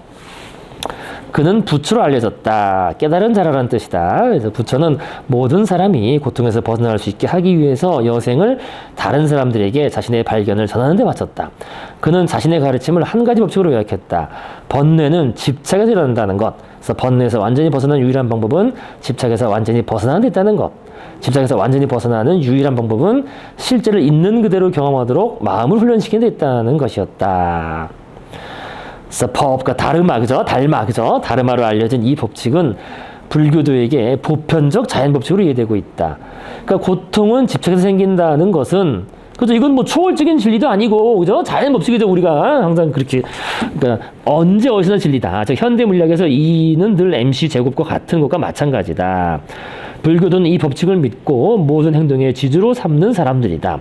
그는 부처로 알려졌다. 깨달은 자라라는 뜻이다. 그래서 부처는 모든 사람이 고통에서 벗어날 수 있게 하기 위해서 여생을 다른 사람들에게 자신의 발견을 전하는 데 바쳤다. 그는 자신의 가르침을 한 가지 법칙으로 요약했다. 번뇌는 집착에서 일어난다는 것. 그래서 번뇌에서 완전히 벗어난 유일한 방법은 집착에서 완전히 벗어나는 데 있다는 것. 집착에서 완전히 벗어나는 유일한 방법은 실제를 있는 그대로 경험하도록 마음을 훈련시키는 데 있다는 것이었다. 그래서 법과 다르마, 그죠? 달마, 그죠? 다르마로 알려진 이 법칙은 불교도에게 보편적 자연 법칙으로 이해되고 있다. 그러니까 고통은 집착에서 생긴다는 것은, 그죠? 이건 뭐 초월적인 진리도 아니고, 그죠? 자연 법칙이죠. 우리가 항상 그렇게, 그러니까 언제 어디서나 진리다. 즉 현대 물리학에서 E는 늘 MC 제곱과 같은 것과 마찬가지다. 불교도는 이 법칙을 믿고 모든 행동의 지주로 삼는 사람들이다.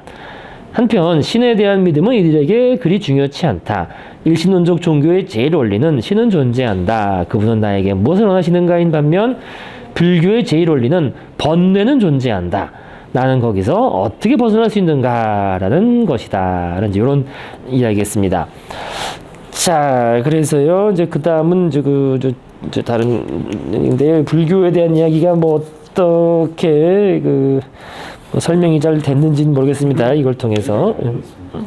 한편 신에 대한 믿음은 이들에게 그리 중요치 않다. 일신론적 종교의 제일 원리는 신은 존재한다. 그분은 나에게 무엇을 원하시는가인 반면 불교의 제일 원리는 번뇌는 존재한다. 나는 거기서 어떻게 벗어날 수 있는가라는 것이다. 이런 이야기였습니다. 자, 그래서요. 이제 그 다음은 저 다른 인데 불교에 대한 이야기가 뭐 어떻게 뭐 설명이 잘 됐는지는 모르겠습니다. 이걸 통해서.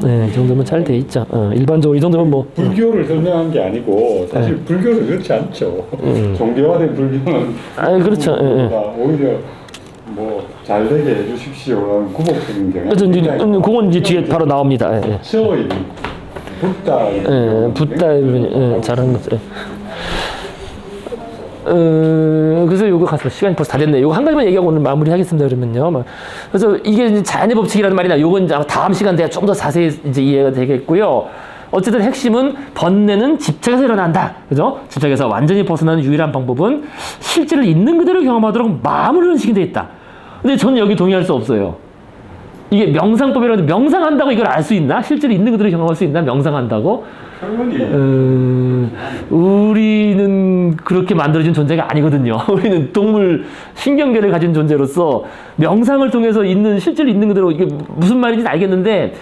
네, 이 정도면 잘 돼 있죠. 일반적으로 이 정도면 뭐. 불교를 설명한 게 아니고 사실 불교는 그렇지 않죠. 종교화된 불교는 그렇죠. 오히려 뭐 잘되게 해주십시오라는 구복적인 경향이 그래서 이제 그건 이제 뒤에 바로 나옵니다. 처의 붓다. 붓다 잘하는 것들. 그래서 요거 가서 시간이 벌써 다 됐네. 요거 한 가지만 얘기하고 오늘 마무리하겠습니다. 그러면요. 그래서 이게 이제 자연의 법칙이라는 말이나 요건 이제 다음 시간 내가 좀 더 자세히 이제 이해가 되겠고요. 어쨌든 핵심은 번뇌는 집착에서 일어난다. 그죠? 집착에서 완전히 벗어나는 유일한 방법은 실제를 있는 그대로 경험하도록 마음을 훈련시킨 데 있다. 근데 저는 여기 동의할 수 없어요. 이게 명상법이라는데 명상한다고 이걸 알 수 있나? 실제로 있는 그대로 경험할 수 있나? 명상한다고? 우리는 그렇게 만들어진 존재가 아니거든요. 우리는 동물 신경계를 가진 존재로서 명상을 통해서 실제로 있는 그대로 이게 무슨 말인지 알겠는데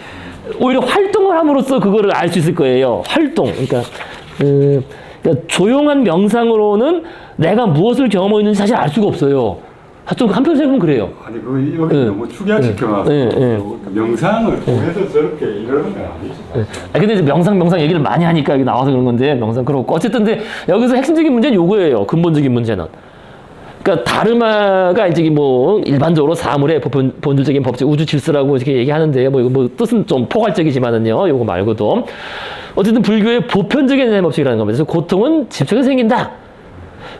오히려 활동을 함으로써 그거를 알 수 있을 거예요. 활동. 그러니까 조용한 명상으로는 내가 무엇을 경험하고 있는지 사실 알 수가 없어요. 좀 한편 생각하면 그래요. 아니 그 여기 너무 축약시켜놔서 명상을 통해서 저렇게 이러는 건 아니지. 근데 이제 명상 얘기를 많이 하니까 여기 나와서 그런 건데 명상 그렇고 어쨌든 근데 여기서 핵심적인 문제는 요거예요. 근본적인 문제는. 그러니까 다르마가 이제 뭐 일반적으로 사물의 본질적인 법칙 우주 질서라고 이렇게 얘기하는데 뭐 뜻은 좀 포괄적이지만은요. 요거 말고도 어쨌든 불교의 보편적인 법칙이라는 겁니다. 그래서 고통은 집착에서 생긴다.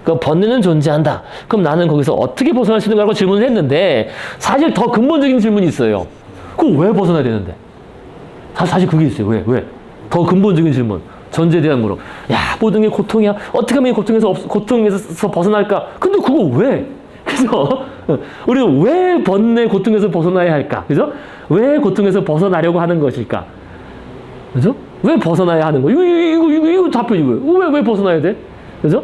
그 번뇌는 존재한다. 그럼 나는 거기서 어떻게 벗어날 수 있는가라고 질문을 했는데 사실 더 근본적인 질문이 있어요. 그럼 왜 벗어나야 되는데? 사실 그게 있어요. 왜? 더 근본적인 질문. 전제에 대한 물어. 야, 모든 게 고통이야. 어떻게 하면 고통에서 벗어날까? 근데 그거 왜? 그래서 우리는 왜 번뇌 고통에서 벗어나야 할까? 그죠? 왜 고통에서 벗어나려고 하는 것일까? 그죠? 왜 벗어나야 하는 거? 이거 답변이 뭐예요? 왜 벗어나야 돼? 그죠?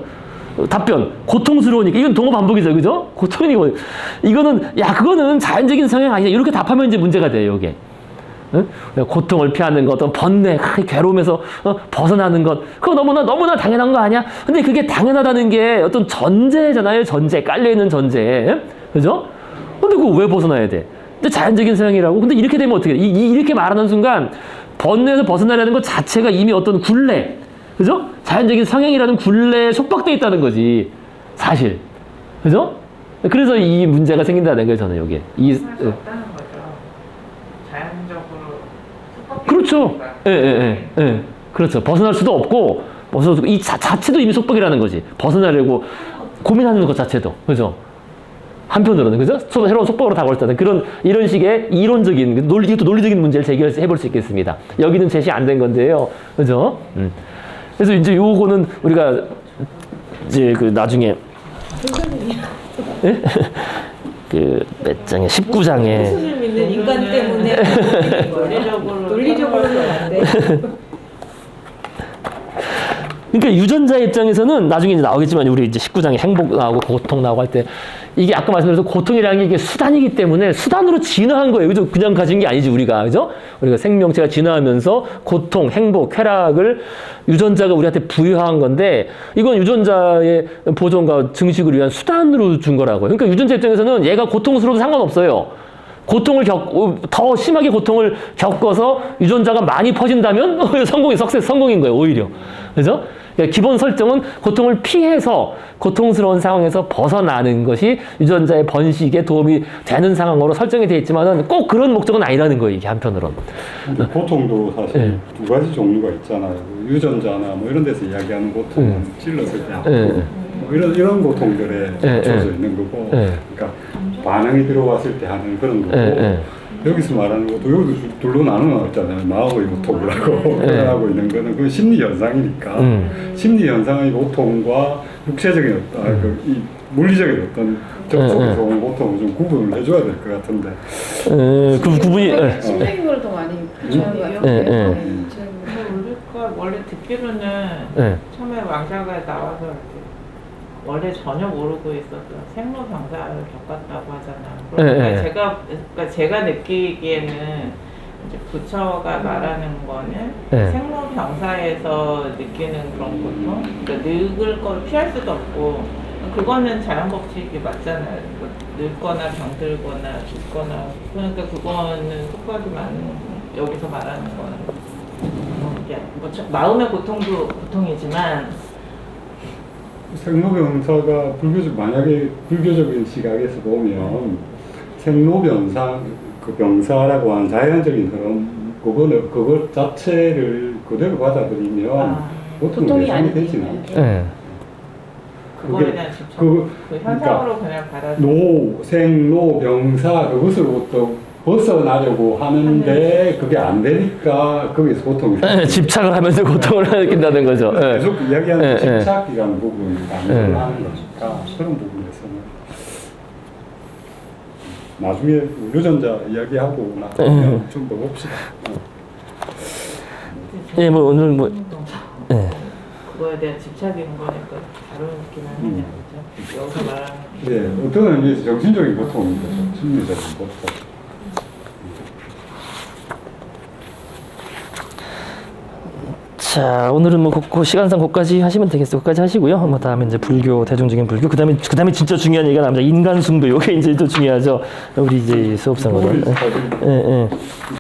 답변 고통스러우니까. 이건 동어 반복이죠. 그죠? 고통이고 이거는 그거는 자연적인 성향 아니냐 이렇게 답하면 이제 문제가 돼요. 이게 고통을 피하는 것, 어떤 번뇌, 괴로움에서 벗어나는 것, 그거 너무나 당연한 거 아니야? 근데 그게 당연하다는 게 어떤 전제잖아요. 전제, 깔려있는 전제. 그죠? 근데 그거 왜 벗어나야 돼? 근데 자연적인 성향이라고? 근데 이렇게 되면 어떻게 돼? 이렇게 말하는 순간 번뇌에서 벗어나려는 것 자체가 이미 어떤 굴레, 그죠? 자연적인 성향이라는 굴레에 속박되어 있다는 거지. 사실. 그죠? 그래서 이 문제가 생긴다는 거예요, 저는 여기에. 벗어날 수 없다는 거죠. 자연적으로 그렇죠. 예. 그렇죠. 벗어날 수도 없고, 이 자체도 이미 속박이라는 거지. 벗어나려고 고민하는 것 자체도. 그죠? 한편으로는, 그죠? 새로운 속박으로 다가올다는 이런 식의 이론적인, 논리적인 문제를 제기해 볼 수 있겠습니다. 여기는 제시 안 된 건데요. 그죠? 그래서 이제 요거는 우리가 이제 나중에 몇 장에 19장에 스스로 믿는 인간 때문에 논리적으로는 안 돼. 그러니까 유전자 입장에서는 나중에 이제 나오겠지만 우리 이제 19장에 행복 나오고 고통 나오고 할 때 이게 아까 말씀드린 고통이라는 게 이게 수단이기 때문에 수단으로 진화한 거예요. 그죠? 그냥 가진 게 아니지, 우리가. 그죠? 우리가 생명체가 진화하면서 고통, 행복, 쾌락을 유전자가 우리한테 부여한 건데 이건 유전자의 보존과 증식을 위한 수단으로 준 거라고요. 그러니까 유전자 입장에서는 얘가 고통스러워도 상관없어요. 더 심하게 고통을 겪어서 유전자가 많이 퍼진다면 성공인 거예요, 오히려. 그죠? 그러니까 기본 설정은 고통을 피해서 고통스러운 상황에서 벗어나는 것이 유전자의 번식에 도움이 되는 상황으로 설정이 되어 있지만은 꼭 그런 목적은 아니라는 거예요, 이게 한편으로는. 근데 고통도 사실 네. 두 가지 종류가 있잖아요. 유전자나 뭐 이런 데서 이야기하는 고통은 찔렀을 때 아프고 뭐 이런 고통들에 맞춰져 있는 거고, 그러니까 반응이 들어왔을 때 하는 그런 거고, 여기서 말하는 것도 여기도 둘로 나눠놨잖아요. 마음의 고통이라고 표현하고 있는 거는 그 심리 현상이니까 심리 현상의 고통과 육체적인 이 물리적인 어떤 접촉에서 오는 고통을 좀 구분을 해줘야 될 것 같은데. 그 구분이 심리적인 걸 더 많이 붙여는 것 같아요. 우리가 원래 듣기로는 처음에 왕자가 나와서 원래 전혀 모르고 있었던 생로병사를 겪었다고 하잖아요. 그러니까 제가 느끼기에는 이제 부처가 말하는 거는 생로병사에서 느끼는 그런 고통, 그러니까 늙을 걸 피할 수도 없고 그거는 자연 법칙이 맞잖아요. 늙거나 병들거나 죽거나, 그러니까 그거는 속박이만 여기서 말하는 거는 마음의 고통도 고통이지만. 생로병사가 만약에 불교적인 시각에서 보면 생로병사, 그 병사라고 하는 자연적인 흐름, 그것 자체를 그대로 받아들이면 보통이 예상이 되지는 않죠. 그거에 대한 집착, 그 현상으로 그냥 받아들이고 생로병사 그것으로부터 벗어나려고 하는데 그게 안 되니까 거기서 고통이 집착을 하면서 고통을 느낀다는 거죠. 계속 이야기하는 집착이라는 부분이 강조를 하는 거니까 그런 부분에서는 나중에 유전자 이야기하고 나면 좀 더 봅시다. 예, 뭐 오늘 뭐 그거에 대한 집착인 거니까 다루기는 하냐, 그죠? 여기서 말하는. 네, 어떤 의미에서 정신적인 고통인 거죠. 심리적인 고통. 자, 오늘은 뭐 시간상 거기까지 하시면 되겠어요. 거기까지 하시고요. 뭐 다음에 이제 불교, 대중적인 불교. 그다음에 진짜 중요한 얘기가 나옵니다. 인간 숭배. 요게 이제 또 중요하죠. 우리 이제 수업상으로는.